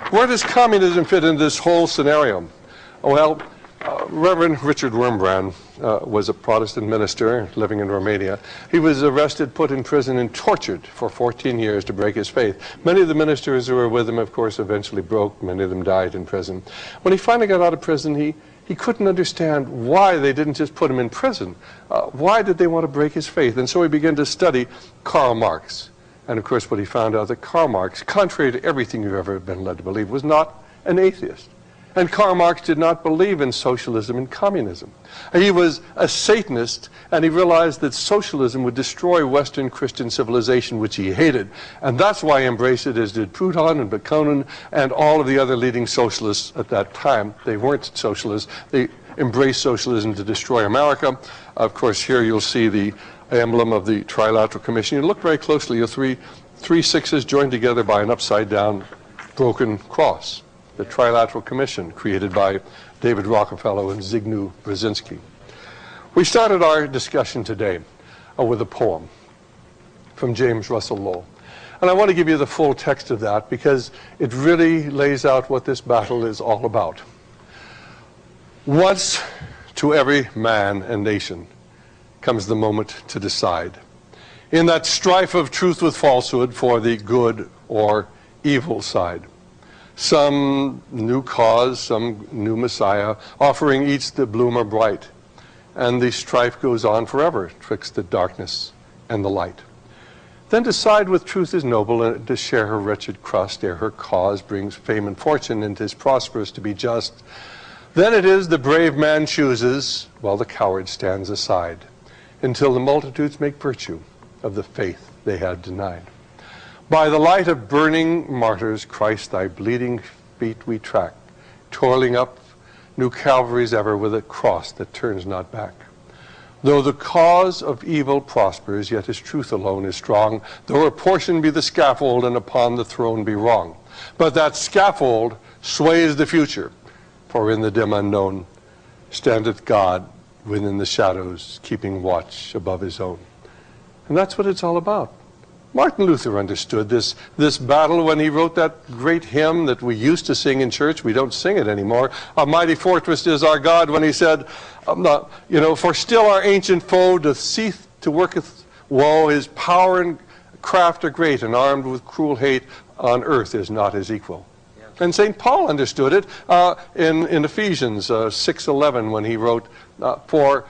[SPEAKER 1] Where does communism fit in this whole scenario? Well, Reverend Richard Wurmbrand was a Protestant minister living in Romania. He was arrested, put in prison, and tortured for 14 years to break his faith. Many of the ministers who were with him, of course, eventually broke. Many of them died in prison. When he finally got out of prison, he couldn't understand why they didn't just put him in prison. Why did they want to break his faith? And so he began to study Karl Marx. And of course, what he found out that Karl Marx, contrary to everything you've ever been led to believe, was not an atheist. And Karl Marx did not believe in socialism and communism. He was a Satanist, and he realized that socialism would destroy Western Christian civilization, which he hated. And that's why he embraced it, as did Proudhon and Bakunin and all of the other leading socialists at that time. They weren't socialists. They embraced socialism to destroy America. Of course, here you'll see the emblem of the Trilateral Commission. You look very closely, you'll three sixes joined together by an upside-down broken cross. The Trilateral Commission, created by David Rockefeller and Zygmunt Brzezinski. We started our discussion today with a poem from James Russell Lowell. And I want to give you the full text of that because it really lays out what this battle is all about. Once to every man and nation comes the moment to decide. In that strife of truth with falsehood for the good or evil side. Some new cause, some new Messiah, offering each the bloomer bright. And the strife goes on forever twixt the darkness and the light. Then decide with truth is noble, and to share her wretched crust, ere her cause brings fame and fortune, and 'tis prosperous to be just. Then it is the brave man chooses, while the coward stands aside, until the multitudes make virtue of the faith they had denied. By the light of burning martyrs, Christ, thy bleeding feet we track, toiling up new Calvaries ever with a cross that turns not back. Though the cause of evil prospers, yet his truth alone is strong, though her portion be the scaffold and upon the throne be wrong. But that scaffold sways the future, for in the dim unknown standeth God within the shadows, keeping watch above his own. And that's what it's all about. Martin Luther understood this battle when he wrote that great hymn that we used to sing in church. We don't sing it anymore. A mighty fortress is our God, when he said, for still our ancient foe doth cease to worketh woe. His power and craft are great, and armed with cruel hate on earth is not his equal. And St. Paul understood it in Ephesians 6:11 when he wrote, for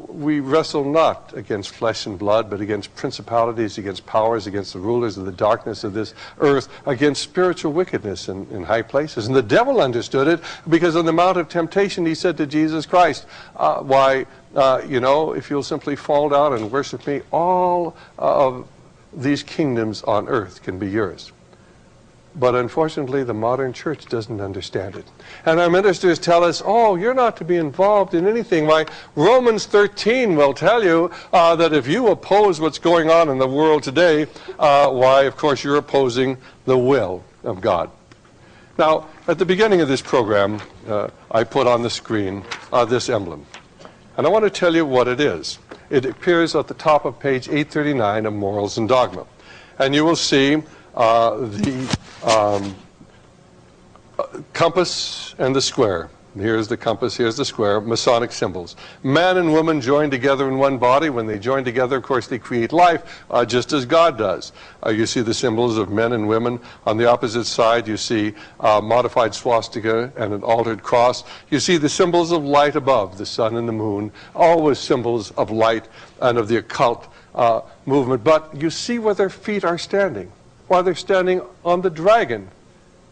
[SPEAKER 1] we wrestle not against flesh and blood, but against principalities, against powers, against the rulers of the darkness of this earth, against spiritual wickedness in high places. And the devil understood it because on the Mount of Temptation he said to Jesus Christ, if you'll simply fall down and worship me, all of these kingdoms on earth can be yours. But unfortunately, the modern church doesn't understand it. And our ministers tell us, you're not to be involved in anything. Why, Romans 13 will tell you that if you oppose what's going on in the world today, of course, you're opposing the will of God. Now, at the beginning of this program, I put on the screen this emblem. And I want to tell you what it is. It appears at the top of page 839 of Morals and Dogma. And you will see the compass and the square. Here's the compass, here's the square, Masonic symbols. Man and woman join together in one body. When they join together, of course, they create life, just as God does. You see the symbols of men and women. On the opposite side, you see modified swastika and an altered cross. You see the symbols of light above, the sun and the moon, always symbols of light and of the occult movement. But you see where their feet are standing. While they're standing on the dragon,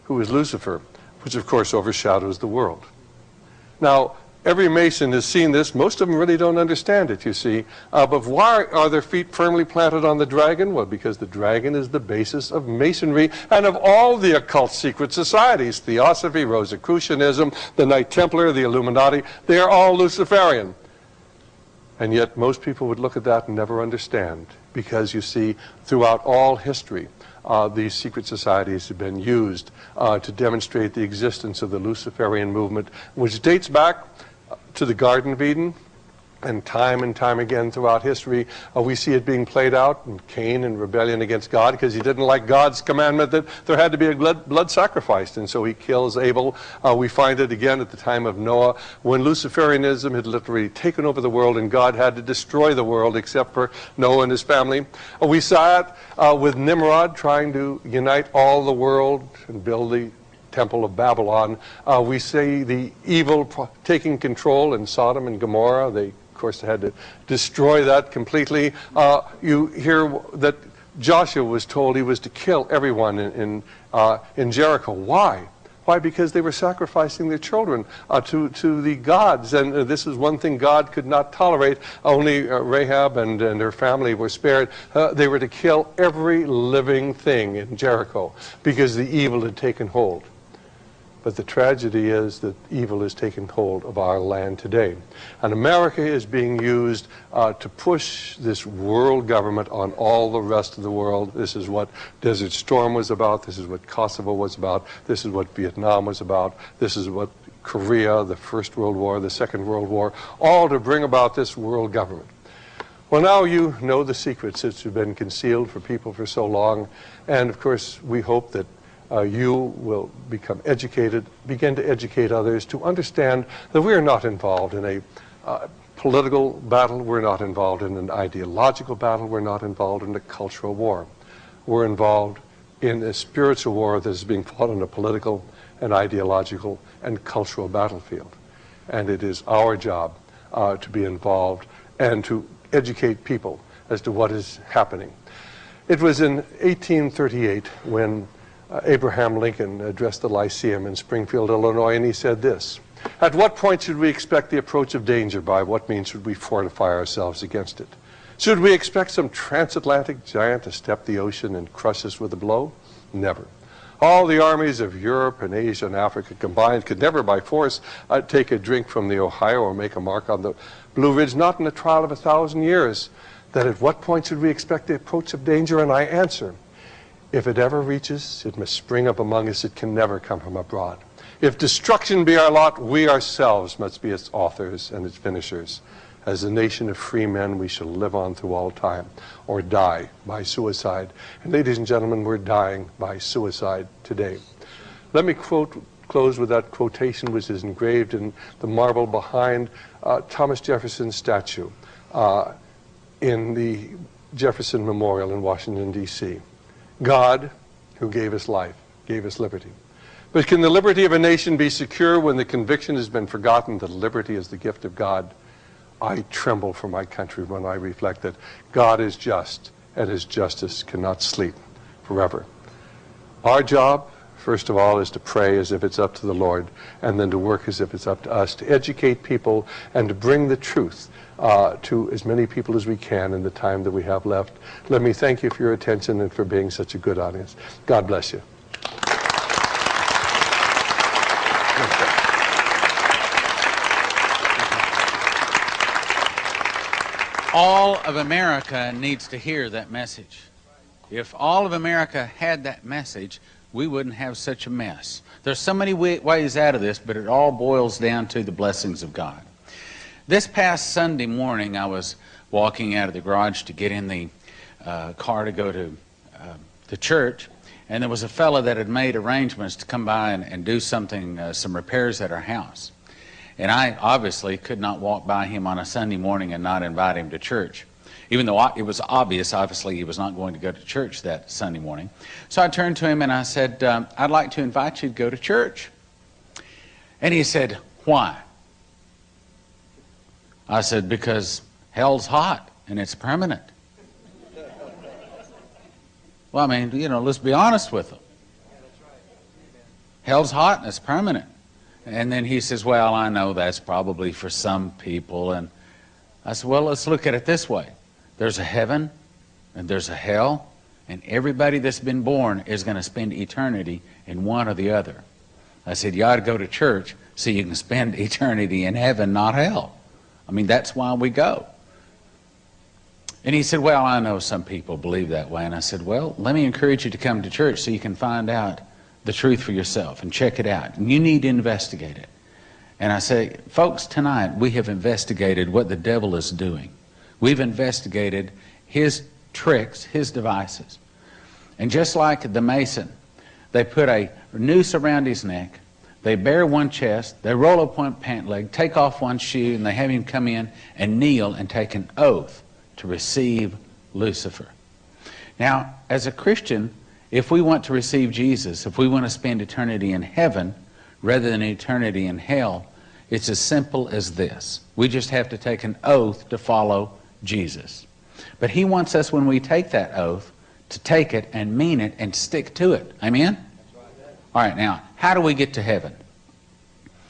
[SPEAKER 1] who is Lucifer, which of course overshadows the world. Now, every Mason has seen this. Most of them really don't understand it, you see. But why are their feet firmly planted on the dragon? Well, because the dragon is the basis of Masonry and of all the occult secret societies. Theosophy, Rosicrucianism, the Knight Templar, the Illuminati, they are all Luciferian. And yet most people would look at that and never understand. Because, you see, throughout all history, these secret societies have been used to demonstrate the existence of the Luciferian movement, which dates back to the Garden of Eden And time again throughout history, we see it being played out in Cain in rebellion against God because he didn't like God's commandment that there had to be a blood sacrificed, and so he kills Abel. We find it again at the time of Noah when Luciferianism had literally taken over the world and God had to destroy the world except for Noah and his family. We saw it with Nimrod trying to unite all the world and build the Temple of Babylon. We see the evil taking control in Sodom and Gomorrah. They, of course, had to destroy that completely. You hear that Joshua was told he was to kill everyone in Jericho. Why? Why? Because they were sacrificing their children to the gods. And this is one thing God could not tolerate. Only Rahab and her family were spared. They were to kill every living thing in Jericho because the evil had taken hold. But the tragedy is that evil has taken hold of our land today. And America is being used to push this world government on all the rest of the world. This is what Desert Storm was about. This is what Kosovo was about. This is what Vietnam was about. This is what Korea, the First World War, the Second World War, all to bring about this world government. Well, now you know the secrets that have been concealed for people for so long. And, of course, we hope that you will become educated, begin to educate others to understand that we are not involved in a political battle. We're not involved in an ideological battle. We're not involved in a cultural war. We're involved in a spiritual war that is being fought on a political and ideological and cultural battlefield. And it is our job to be involved and to educate people as to what is happening. It was in 1838 when Abraham Lincoln addressed the Lyceum in Springfield, Illinois, and he said this: "At what point should we expect the approach of danger? By what means should we fortify ourselves against it? Should we expect some transatlantic giant to step the ocean and crush us with a blow? Never. All the armies of Europe and Asia and Africa combined could never by force take a drink from the Ohio or make a mark on the Blue Ridge, not in a trial of 1,000 years. That at what point should we expect the approach of danger? And I answer, if it ever reaches, it must spring up among us. It can never come from abroad. If destruction be our lot, we ourselves must be its authors and its finishers. As a nation of free men, we shall live on through all time or die by suicide." And ladies and gentlemen, we're dying by suicide today. Let me close with that quotation which is engraved in the marble behind Thomas Jefferson's statue in the Jefferson Memorial in Washington, D.C. "God, who gave us life, gave us liberty. But can the liberty of a nation be secure when the conviction has been forgotten that liberty is the gift of God? I tremble for my country when I reflect that God is just, and his justice cannot sleep forever." Our job, first of all, is to pray as if it's up to the Lord, and then to work as if it's up to us, to educate people and to bring the truth to as many people as we can in the time that we have left. Let me thank you for your attention and for being such a good audience. God bless you.
[SPEAKER 2] All of America needs to hear that message. If all of America had that message, we wouldn't have such a mess. There's so many ways out of this, but it all boils down to the blessings of God. This past Sunday morning, I was walking out of the garage to get in the car to go to the church, and there was a fellow that had made arrangements to come by and do something, some repairs at our house. And I obviously could not walk by him on a Sunday morning and not invite him to church, even though it was obvious, obviously, he was not going to go to church that Sunday morning. So I turned to him and I said, "I'd like to invite you to go to church." And he said, "Why?" I said, "Because hell's hot and it's permanent." Well, I mean, you know, let's be honest with them. Hell's hot and it's permanent. And then he says, "Well, I know that's probably for some people." And I said, "Well, let's look at it this way. There's a heaven and there's a hell, and everybody that's been born is going to spend eternity in one or the other." I said, "You ought to go to church so you can spend eternity in heaven, not hell. I mean, that's why we go." And he said, "Well, I know some people believe that way." And I said, "Well, let me encourage you to come to church so you can find out the truth for yourself and check it out. And you need to investigate it. And I say, folks, tonight we have investigated what the devil is doing. We've investigated his tricks, his devices. And just like the mason, they put a noose around his neck, they bare one chest, they roll up one pant leg, take off one shoe, and they have him come in and kneel and take an oath to receive Lucifer. Now, as a Christian, if we want to receive Jesus, if we want to spend eternity in heaven rather than eternity in hell, it's as simple as this. We just have to take an oath to follow Jesus. But he wants us, when we take that oath, to take it and mean it and stick to it. Amen? All right, now, how do we get to heaven?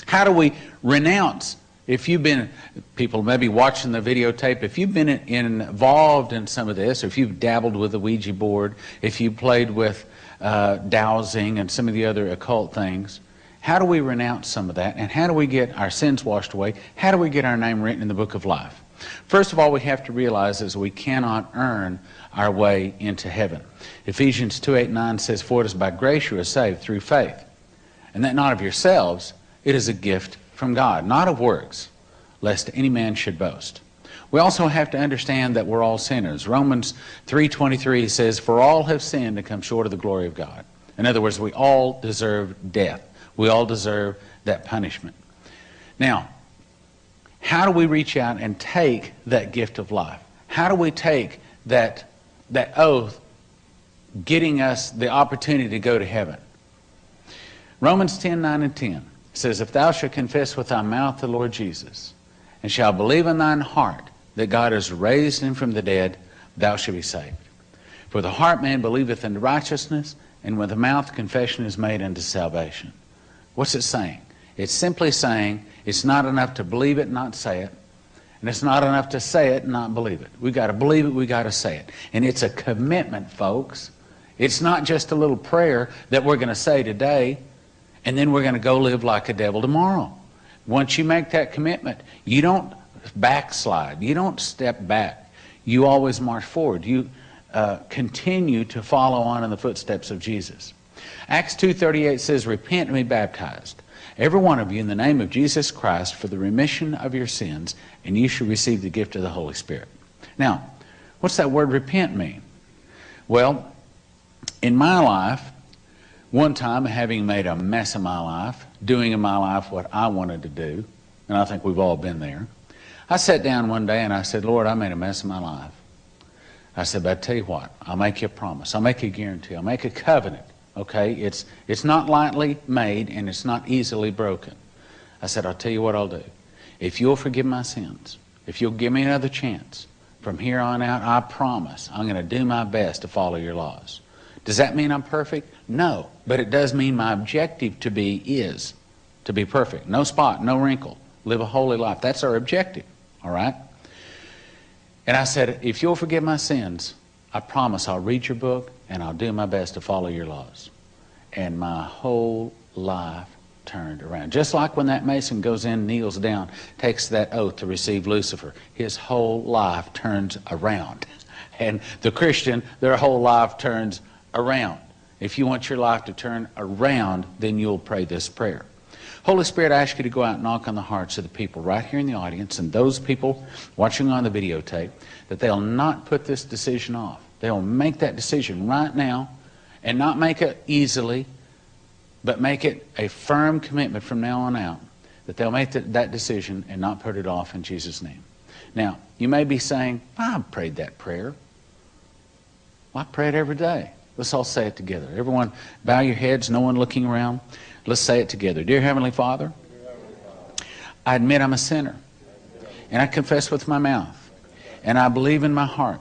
[SPEAKER 2] How do we renounce? If you've been, people maybe watching the videotape, if you've been involved in some of this, or if you've dabbled with the Ouija board, if you played with dowsing and some of the other occult things, how do we renounce some of that? And how do we get our sins washed away? How do we get our name written in the book of life? First of all, we have to realize is we cannot earn our way into heaven. Ephesians 2:8-9 says, "For it is by grace you are saved through faith, and that not of yourselves, it is a gift from God, not of works, lest any man should boast." We also have to understand that we're all sinners. Romans 3:23 says, "For all have sinned and come short of the glory of God." In other words, we all deserve death. We all deserve that punishment. Now, how do we reach out and take that gift of life? How do we take that oath, getting us the opportunity to go to heaven? Romans 10:9-10 says, "If thou shalt confess with thy mouth the Lord Jesus, and shalt believe in thine heart that God has raised him from the dead, thou shalt be saved. For the heart man believeth unto righteousness, and with the mouth confession is made unto salvation." What's it saying? It's simply saying it's not enough to believe it and not say it, and it's not enough to say it and not believe it. We've got to believe it, we've got to say it. And it's a commitment, folks. It's not just a little prayer that we're going to say today, and then we're going to go live like a devil tomorrow. Once you make that commitment, you don't backslide. You don't step back. You always march forward. You continue to follow on in the footsteps of Jesus. Acts 2:38 says, "Repent and be baptized, every one of you, in the name of Jesus Christ, for the remission of your sins, and you shall receive the gift of the Holy Spirit." Now, what's that word repent mean? Well, in my life, one time, having made a mess of my life, doing in my life what I wanted to do, and I think we've all been there, I sat down one day and I said, "Lord, I made a mess of my life." I said, "But I tell you what, I'll make you a promise. I'll make you a guarantee. I'll make a covenant. Okay, it's not lightly made and it's not easily broken." I said, "I'll tell you what I'll do. If you'll forgive my sins, if you'll give me another chance, from here on out, I promise I'm going to do my best to follow your laws." Does that mean I'm perfect? No, but it does mean my objective is to be perfect. No spot, no wrinkle, live a holy life. That's our objective, all right? And I said, "If you'll forgive my sins, I promise I'll read your book and I'll do my best to follow your laws." And my whole life turned around. Just like when that Mason goes in, kneels down, takes that oath to receive Lucifer, his whole life turns around. And the Christian, their whole life turns around. If you want your life to turn around, then you'll pray this prayer. Holy Spirit, I ask you to go out and knock on the hearts of the people right here in the audience and those people watching on the videotape, that they'll not put this decision off. They'll make that decision right now, and not make it easily, but make it a firm commitment from now on out, that they'll make that decision and not put it off in Jesus' name. Now, you may be saying, "I prayed that prayer. Well, I pray it every day." Let's all say it together. Everyone, bow your heads, no one looking around. Let's say it together. Dear Heavenly Father, I admit I'm a sinner, and I confess with my mouth, and I believe in my heart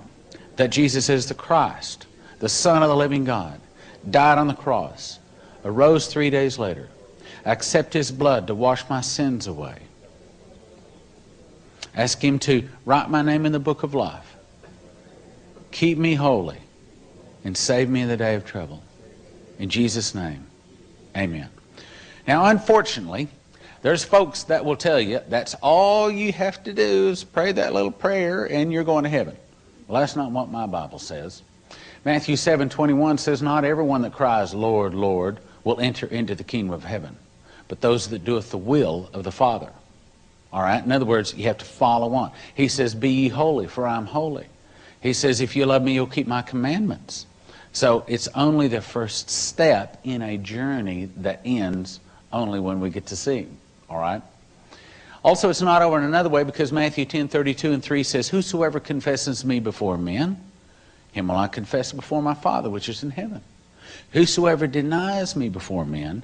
[SPEAKER 2] that Jesus is the Christ, the Son of the living God, died on the cross, arose 3 days later. I accept his blood to wash my sins away. Ask him to write my name in the book of life, keep me holy, and save me in the day of trouble. In Jesus' name, amen. Now, unfortunately, there's folks that will tell you that's all you have to do is pray that little prayer and you're going to heaven. Well, that's not what my Bible says. Matthew 7:21 says, "Not everyone that cries, 'Lord, Lord,' will enter into the kingdom of heaven, but but those that doeth the will of the Father. All right? In other words, you have to follow on. He says, be ye holy, for I am holy. He says, if you love me, you'll keep my commandments. So it's only the first step in a journey that ends only when we get to see him. All right? Also, it's not over in another way, because Matthew 10:32-3 says, whosoever confesses me before men, him will I confess before my Father which is in heaven. Whosoever denies me before men,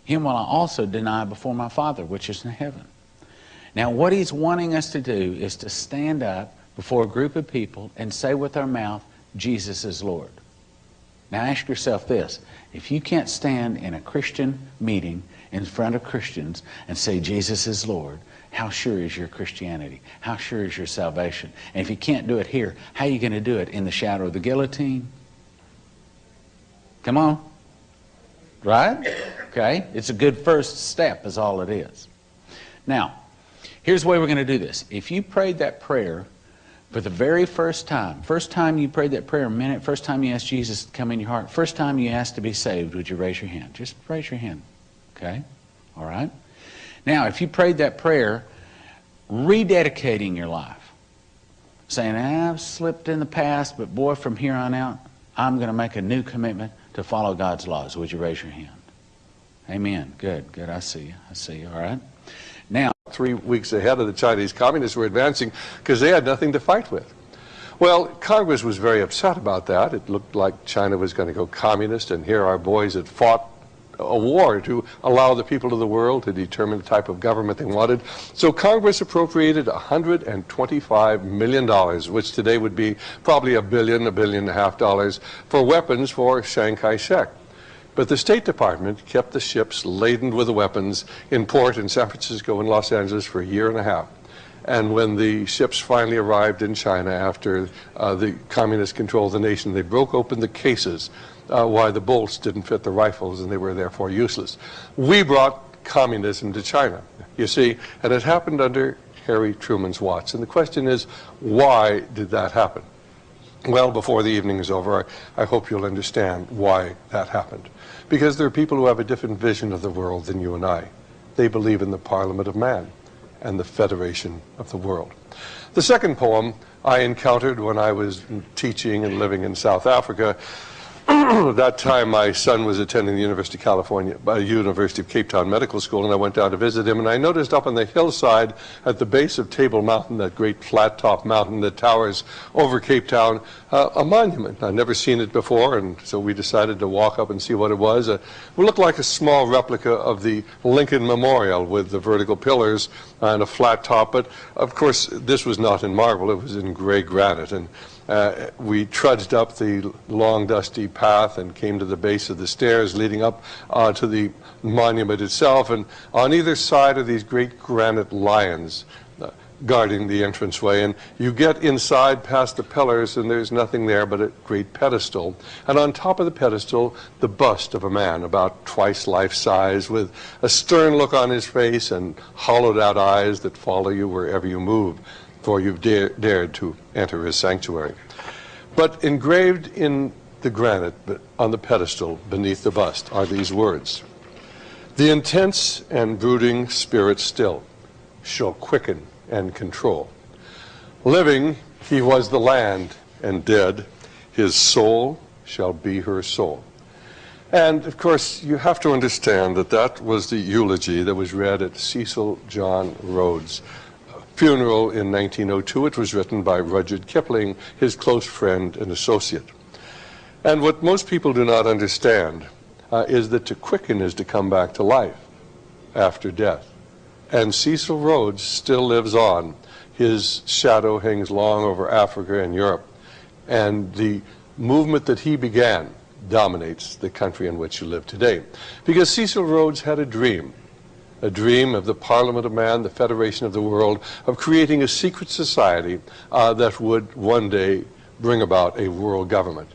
[SPEAKER 2] him will I also deny before my Father which is in heaven. Now, what he's wanting us to do is to stand up before a group of people and say with our mouth, Jesus is Lord. Now ask yourself this: if you can't stand in a Christian meeting in front of Christians and say Jesus is Lord, how sure is your Christianity? How sure is your salvation? And if you can't do it here, how are you going to do it in the shadow of the guillotine? Come on. Right? Okay? It's a good first step is all it is. Now, here's the way we're going to do this. If you prayed that prayer for the very first time you prayed that prayer a minute, first time you asked Jesus to come in your heart, first time you asked to be saved, would you raise your hand? Just raise your hand. Okay? All right? Now, if you prayed that prayer, rededicating your life, saying, I've slipped in the past, but boy, from here on out, I'm going to make a new commitment to follow God's laws. Would you raise your hand? Amen. Good, good. I see you. I see you. All right? Now,
[SPEAKER 1] 3 weeks ahead of the Chinese communists were advancing because they had nothing to fight with. Well, Congress was very upset about that. It looked like China was going to go communist, and here our boys had fought a war to allow the people of the world to determine the type of government they wanted. So Congress appropriated $125 million, which today would be probably $1 billion, $1.5 billion, for weapons for Chiang Kai-shek. But the State Department kept the ships laden with the weapons in port in San Francisco and Los Angeles for a year and a half. And when the ships finally arrived in China after the communists controlled the nation, they broke open the cases why the bolts didn't fit the rifles and they were therefore useless. We brought communism to China, you see, and it happened under Harry Truman's watch. And the question is, why did that happen? Well, before the evening is over, I hope you'll understand why that happened. Because there are people who have a different vision of the world than you and I. They believe in the Parliament of Man and the Federation of the World. The second poem I encountered when I was teaching and living in South Africa. That time my son was attending the University of Cape Town Medical School, and I went down to visit him, and I noticed up on the hillside at the base of Table Mountain, that great flat-top mountain that towers over Cape Town, a monument. I'd never seen it before, and so we decided to walk up and see what it was. It looked like a small replica of the Lincoln Memorial with the vertical pillars and a flat top, but of course this was not in marble, it was in gray granite. And we trudged up the long, dusty path and came to the base of the stairs leading up to the monument itself. And on either side are these great granite lions guarding the entranceway. And you get inside past the pillars, and there's nothing there but a great pedestal. And on top of the pedestal, the bust of a man about twice life size, with a stern look on his face and hollowed-out eyes that follow you wherever you move, for you've dared to enter his sanctuary. But engraved in the granite on the pedestal beneath the bust are these words: "The intense and brooding spirit still shall quicken and control. Living, he was the land, and dead, his soul shall be her soul." And, of course, you have to understand that that was the eulogy that was read at Cecil John Rhodes' funeral in 1902. It was written by Rudyard Kipling, his close friend and associate. And what most people do not understand is that to quicken is to come back to life after death. And Cecil Rhodes still lives on. His shadow hangs long over Africa and Europe. And the movement that he began dominates the country in which you live today. Because Cecil Rhodes had a dream of the Parliament of Man, the Federation of the World, of creating a secret society that would one day bring about a world government.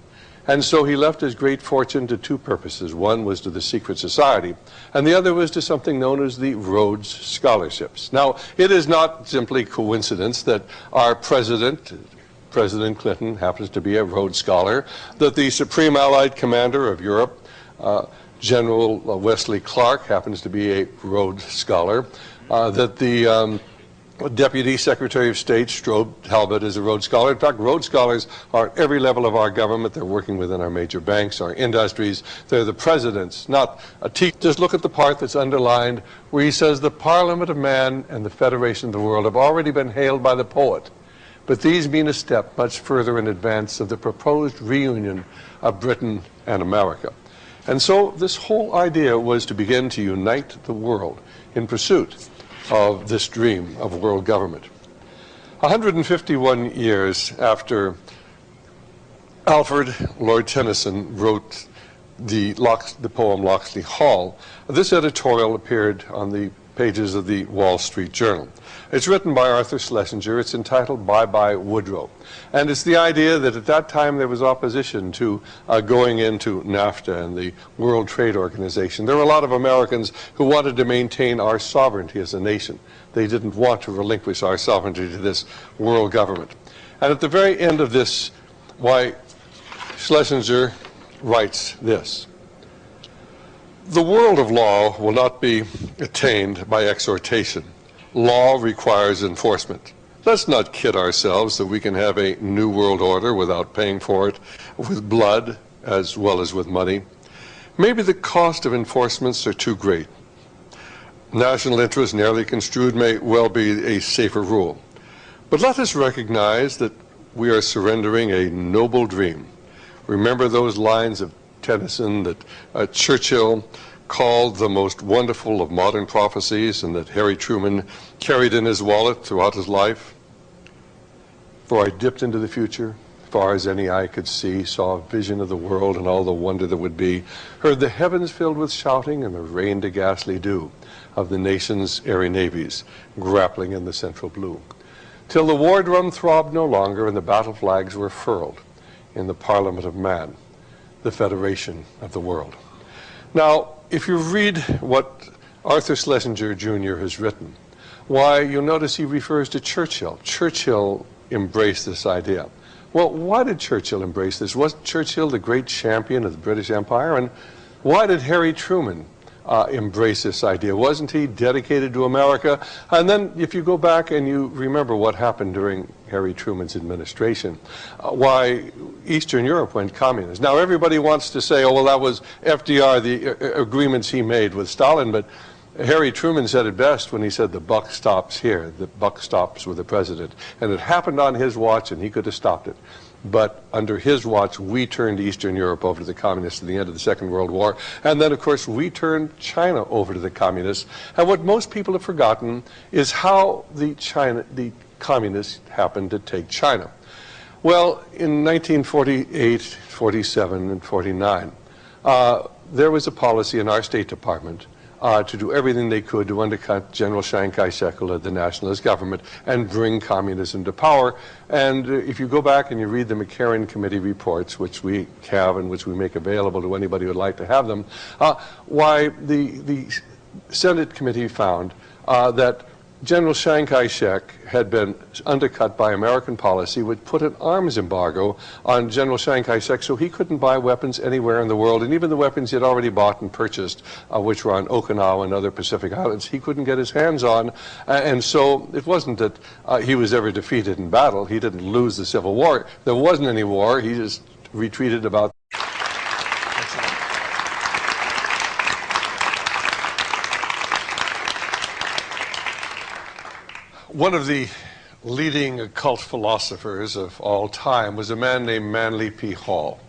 [SPEAKER 1] And so he left his great fortune to two purposes. One was to the secret society, and the other was to something known as the Rhodes Scholarships. Now, it is not simply coincidence that our President Clinton happens to be a Rhodes Scholar, that the Supreme Allied Commander of Europe, General Wesley Clark happens to be a Rhodes Scholar, that the Deputy Secretary of State, Strobe Talbot, is a Rhodes Scholar. In fact, Rhodes Scholars are at every level of our government. They're working within our major banks, our industries. They're the presidents, not a teacher. Just look at the part that's underlined where he says the Parliament of Man and the Federation of the World have already been hailed by the poet, but these mean a step much further in advance of the proposed reunion of Britain and America. And so this whole idea was to begin to unite the world in pursuit of this dream of world government. 151 years after Alfred Lord Tennyson wrote the poem Locksley Hall, this editorial appeared on the pages of the Wall Street Journal. It's written by Arthur Schlesinger. It's entitled Bye Bye Woodrow. And it's the idea that at that time there was opposition to going into NAFTA and the World Trade Organization. There were a lot of Americans who wanted to maintain our sovereignty as a nation. They didn't want to relinquish our sovereignty to this world government. And at the very end of this, Schlesinger writes this: "The world of law will not be attained by exhortation. Law requires enforcement. Let's not kid ourselves that we can have a new world order without paying for it with blood as well as with money. Maybe the cost of enforcements are too great. National interest, narrowly construed, may well be a safer rule. But let us recognize that we are surrendering a noble dream. Remember those lines of Tennyson that Churchill called the most wonderful of modern prophecies and that Harry Truman carried in his wallet throughout his life? For I dipped into the future, far as any eye could see, saw a vision of the world and all the wonder that would be, heard the heavens filled with shouting and the rain to ghastly dew of the nation's airy navies grappling in the central blue, till the war drum throbbed no longer and the battle flags were furled in the Parliament of Man, the Federation of the World." Now, if you read what Arthur Schlesinger Jr. has written, you'll notice he refers to Churchill. Churchill embraced this idea. Well, why did Churchill embrace this? Wasn't Churchill the great champion of the British Empire? And why did Harry Truman embrace this idea? Wasn't he dedicated to America? And then if you go back and you remember what happened during Harry Truman's administration, why Eastern Europe went communist. Now everybody wants to say, oh, well, that was FDR, the agreements he made with Stalin, but Harry Truman said it best when he said the buck stops here. The buck stops with the president. And it happened on his watch and he could have stopped it. But under his watch, we turned Eastern Europe over to the communists at the end of the Second World War. And then, of course, we turned China over to the communists. And what most people have forgotten is how the communists happened to take China. Well, in 1948, 47, and 49, there was a policy in our State Department to do everything they could to undercut General Chiang Kai-shek, who led the nationalist government, and bring communism to power. And if you go back and you read the McCarran Committee reports, which we have and which we make available to anybody who would like to have them, the Senate committee found that General Chiang Kai-shek had been undercut by American policy, which put an arms embargo on General Chiang Kai-shek so he couldn't buy weapons anywhere in the world, and even the weapons he had already bought and purchased, which were on Okinawa and other Pacific islands, he couldn't get his hands on. And so it wasn't that he was ever defeated in battle. He didn't lose the Civil War. There wasn't any war. He just retreated about. One of the leading occult philosophers of all time was a man named Manly P. Hall.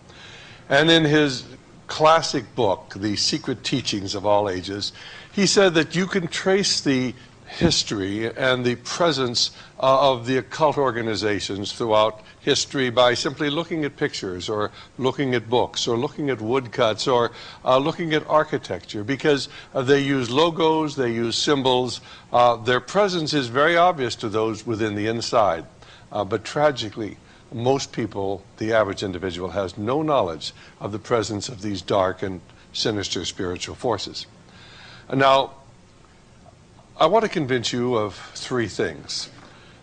[SPEAKER 1] And in his classic book, The Secret Teachings of All Ages, he said that you can trace the history and the presence of the occult organizations throughout history by simply looking at pictures or looking at books or looking at woodcuts or looking at architecture, because they use logos, they use symbols. Their presence is very obvious to those within the inside. But tragically, most people, the average individual, has no knowledge of the presence of these dark and sinister spiritual forces. Now, I want to convince you of three things.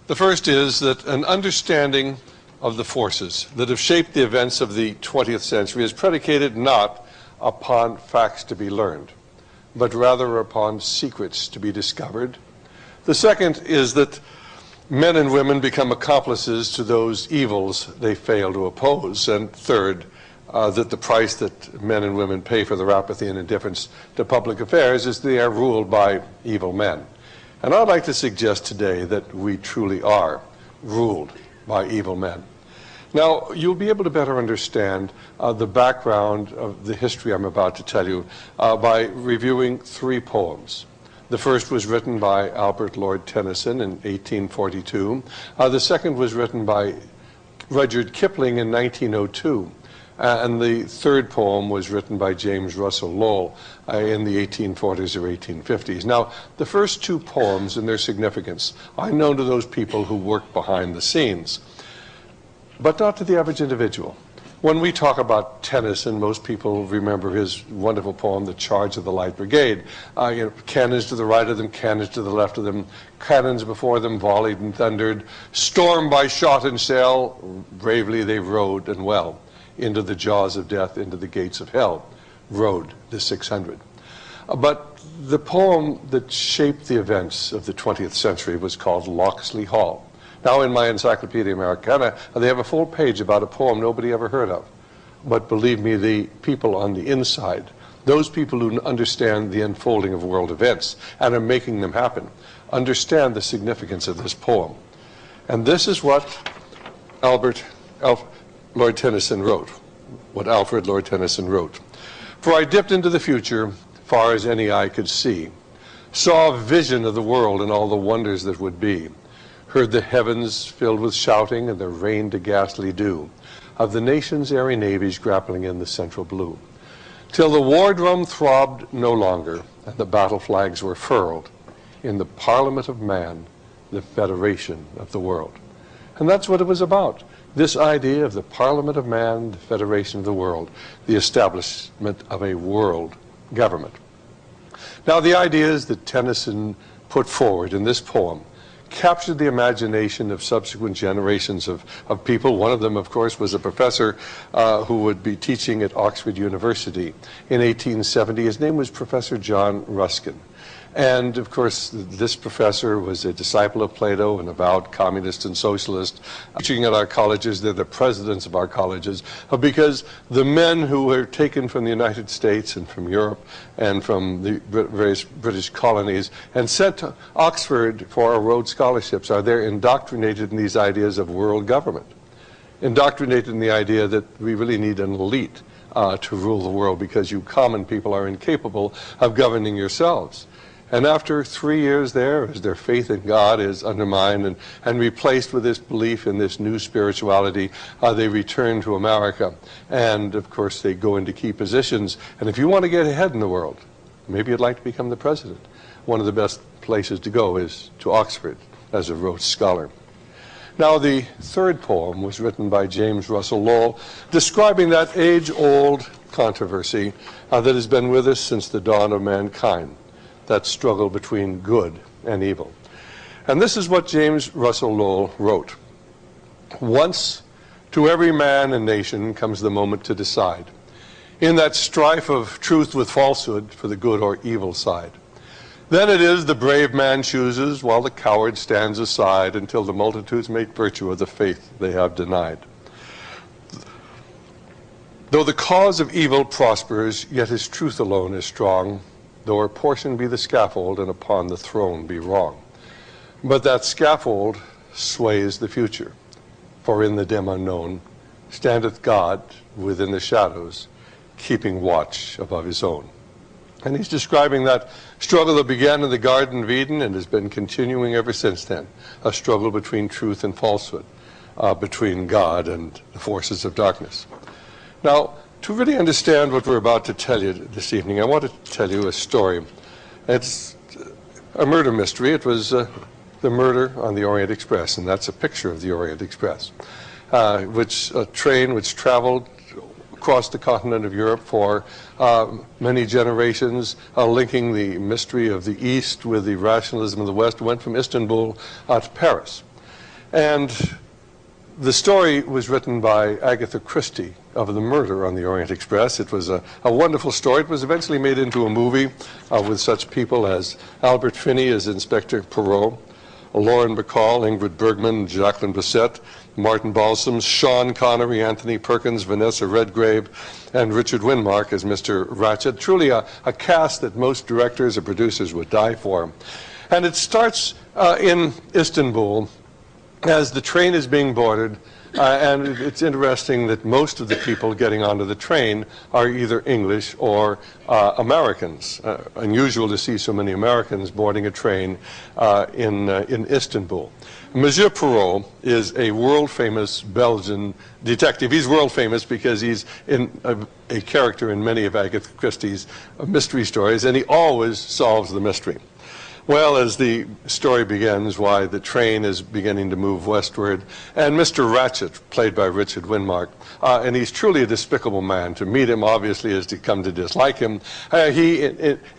[SPEAKER 1] The first is that an understanding of the forces that have shaped the events of the 20th century is predicated not upon facts to be learned, but rather upon secrets to be discovered. The second is that men and women become accomplices to those evils they fail to oppose. And third, that the price that men and women pay for their apathy and indifference to public affairs is they are ruled by evil men. And I'd like to suggest today that we truly are ruled by evil men. Now, you'll be able to better understand the background of the history I'm about to tell you by reviewing three poems. The first was written by Albert Lord Tennyson in 1842. The second was written by Rudyard Kipling in 1902. And the third poem was written by James Russell Lowell in the 1840s or 1850s. Now, the first two poems and their significance are known to those people who work behind the scenes, but not to the average individual. When we talk about Tennyson, most people remember his wonderful poem, The Charge of the Light Brigade. Cannons to the right of them, cannons to the left of them, cannons before them volleyed and thundered, stormed by shot and shell, bravely they rode and well. Into the jaws of death, into the gates of hell, rode the 600. But the poem that shaped the events of the 20th century was called Locksley Hall. Now in my Encyclopedia Americana, they have a full page about a poem nobody ever heard of. But believe me, the people on the inside, those people who understand the unfolding of world events and are making them happen, understand the significance of this poem. And this is what Lord Tennyson wrote, what Alfred Lord Tennyson wrote. For I dipped into the future, far as any eye could see, saw a vision of the world and all the wonders that would be, heard the heavens filled with shouting and there rained a ghastly dew of the nation's airy navies grappling in the central blue, till the war drum throbbed no longer and the battle flags were furled in the Parliament of Man, the Federation of the World. And that's what it was about. This idea of the Parliament of Man, the Federation of the World, the establishment of a world government. Now, the ideas that Tennyson put forward in this poem captured the imagination of subsequent generations of people. One of them, of course, was a professor who would be teaching at Oxford University in 1870. His name was Professor John Ruskin. And, of course, this professor was a disciple of Plato, an avowed communist and socialist. Teaching at our colleges, they're the presidents of our colleges, because the men who were taken from the United States and from Europe and from the various British colonies and sent to Oxford for our Rhodes scholarships are there indoctrinated in these ideas of world government, indoctrinated in the idea that we really need an elite to rule the world because you common people are incapable of governing yourselves. And after 3 years there, as their faith in God is undermined and replaced with this belief in this new spirituality, they return to America. And, of course, they go into key positions. And if you want to get ahead in the world, maybe you'd like to become the president, one of the best places to go is to Oxford as a Rhodes Scholar. Now, the third poem was written by James Russell Lowell, describing that age-old controversy that has been with us since the dawn of mankind, that struggle between good and evil. And this is what James Russell Lowell wrote. Once to every man and nation comes the moment to decide, in that strife of truth with falsehood for the good or evil side. Then it is the brave man chooses, while the coward stands aside, until the multitudes make virtue of the faith they have denied. Though the cause of evil prospers, yet his truth alone is strong, though our portion be the scaffold, and upon the throne be wrong. But that scaffold sways the future, for in the dim unknown standeth God within the shadows, keeping watch above his own. And he's describing that struggle that began in the Garden of Eden and has been continuing ever since then, a struggle between truth and falsehood, between God and the forces of darkness. Now, to really understand what we're about to tell you this evening, I want to tell you a story. It's a murder mystery. It was the murder on the Orient Express, and that's a picture of the Orient Express, which a train which traveled across the continent of Europe for many generations, linking the mystery of the East with the rationalism of the West, went from Istanbul to Paris. And The story was written by Agatha Christie of the murder on the Orient Express. It was a wonderful story. It was eventually made into a movie with such people as Albert Finney as Inspector Poirot, Lauren Bacall, Ingrid Bergman, Jacqueline Bisset, Martin Balsam, Sean Connery, Anthony Perkins, Vanessa Redgrave, and Richard Winmark as Mr. Ratchet. Truly a cast that most directors or producers would die for. And it starts in Istanbul as the train is being boarded, and it's interesting that most of the people getting onto the train are either English or Americans. Unusual to see so many Americans boarding a train in Istanbul. Monsieur Poirot is a world-famous Belgian detective. He's world-famous because he's a character in many of Agatha Christie's mystery stories, and he always solves the mystery. Well, as the story begins, why the train is beginning to move westward, and Mr. Ratchet, played by Richard Winmark, and he's truly a despicable man. To meet him, obviously, is to come to dislike him. He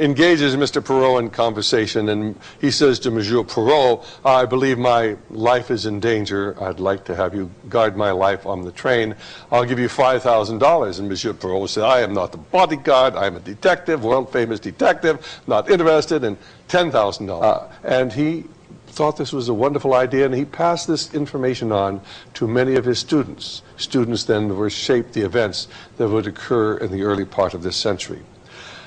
[SPEAKER 1] engages Mr. Poirot in conversation, and he says to Monsieur Poirot, I believe my life is in danger. I'd like to have you guard my life on the train. I'll give you $5,000. And Monsieur Poirot said, I am not the bodyguard. I'm a detective, world-famous detective, not interested in $10,000. And he thought this was a wonderful idea, and he passed this information on to many of his students. Students then were shaped the events that would occur in the early part of this century.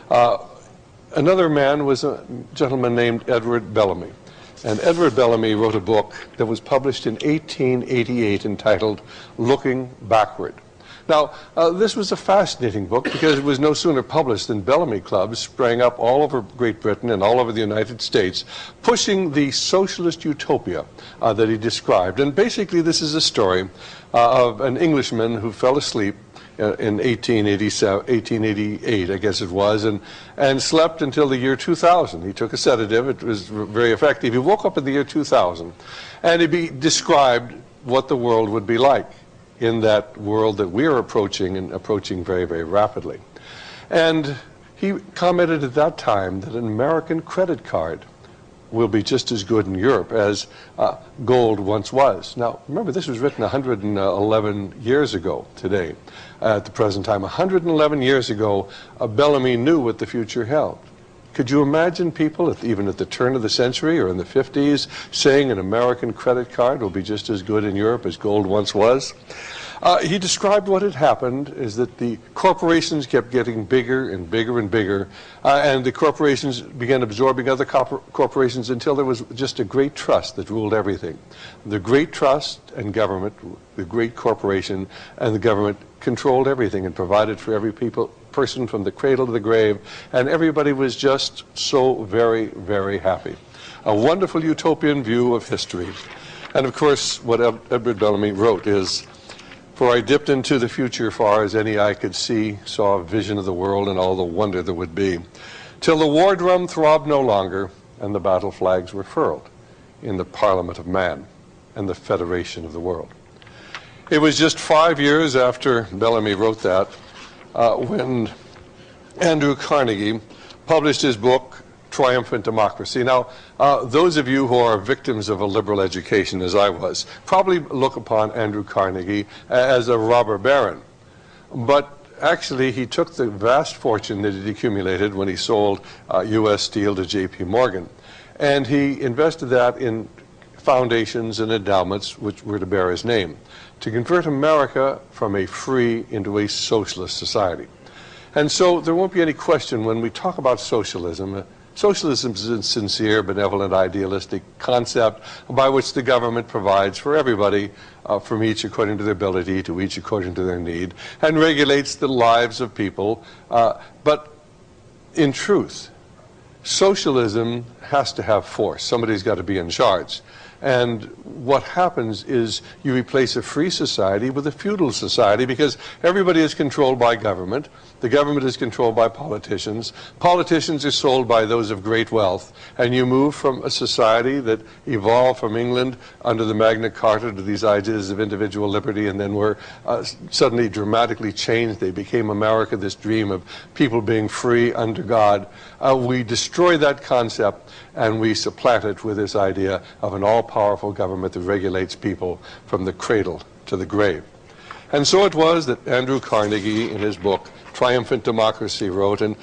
[SPEAKER 1] Another man was a gentleman named Edward Bellamy. And Edward Bellamy wrote a book that was published in 1888 entitled Looking Backward. Now, this was a fascinating book because it was no sooner published than Bellamy clubs sprang up all over Great Britain and all over the United States, pushing the socialist utopia that he described. And basically, this is a story of an Englishman who fell asleep in 1888, I guess it was, and slept until the year 2000. He took a sedative. It was very effective. He woke up in the year 2000, and he described what the world would be like in that world that we're approaching, and approaching very, very rapidly. And he commented at that time that an American credit card will be just as good in Europe as gold once was. Now, remember, this was written 111 years ago today, at the present time. 111 years ago, Bellamy knew what the future held. Could you imagine people, even at the turn of the century or in the 50s, saying an American credit card will be just as good in Europe as gold once was? He described what had happened is that the corporations kept getting bigger and bigger and bigger, and the corporations began absorbing other corporations until there was just a great trust that ruled everything. The great trust and government, the great corporation and the government controlled everything and provided for every person from the cradle to the grave, and everybody was just so very, very happy. A wonderful utopian view of history. And of course, what Edward Bellamy wrote is, for I dipped into the future far as any eye could see, saw a vision of the world and all the wonder there would be, till the war drum throbbed no longer and the battle flags were furled in the Parliament of Man and the Federation of the World. It was just 5 years after Bellamy wrote that when Andrew Carnegie published his book, Triumphant Democracy. Now, those of you who are victims of a liberal education, as I was, probably look upon Andrew Carnegie as a robber baron. But actually, he took the vast fortune that he'd accumulated when he sold U.S. Steel to J.P. Morgan, and he invested that in foundations and endowments which were to bear his name, to convert America from a free into a socialist society. And so there won't be any question when we talk about socialism. Socialism is a sincere, benevolent, idealistic concept by which the government provides for everybody, from each according to their ability to each according to their need, and regulates the lives of people. But in truth, socialism has to have force. Somebody's got to be in charge. And what happens is you replace a free society with a feudal society because everybody is controlled by government. The government is controlled by politicians. Politicians are sold by those of great wealth. And you move from a society that evolved from England under the Magna Carta to these ideas of individual liberty, and then were suddenly dramatically changed. They became America, this dream of people being free under God. We destroy that concept and we supplant it with this idea of an all-powerful government that regulates people from the cradle to the grave. And so it was that Andrew Carnegie, in his book, Triumphant Democracy, wrote, and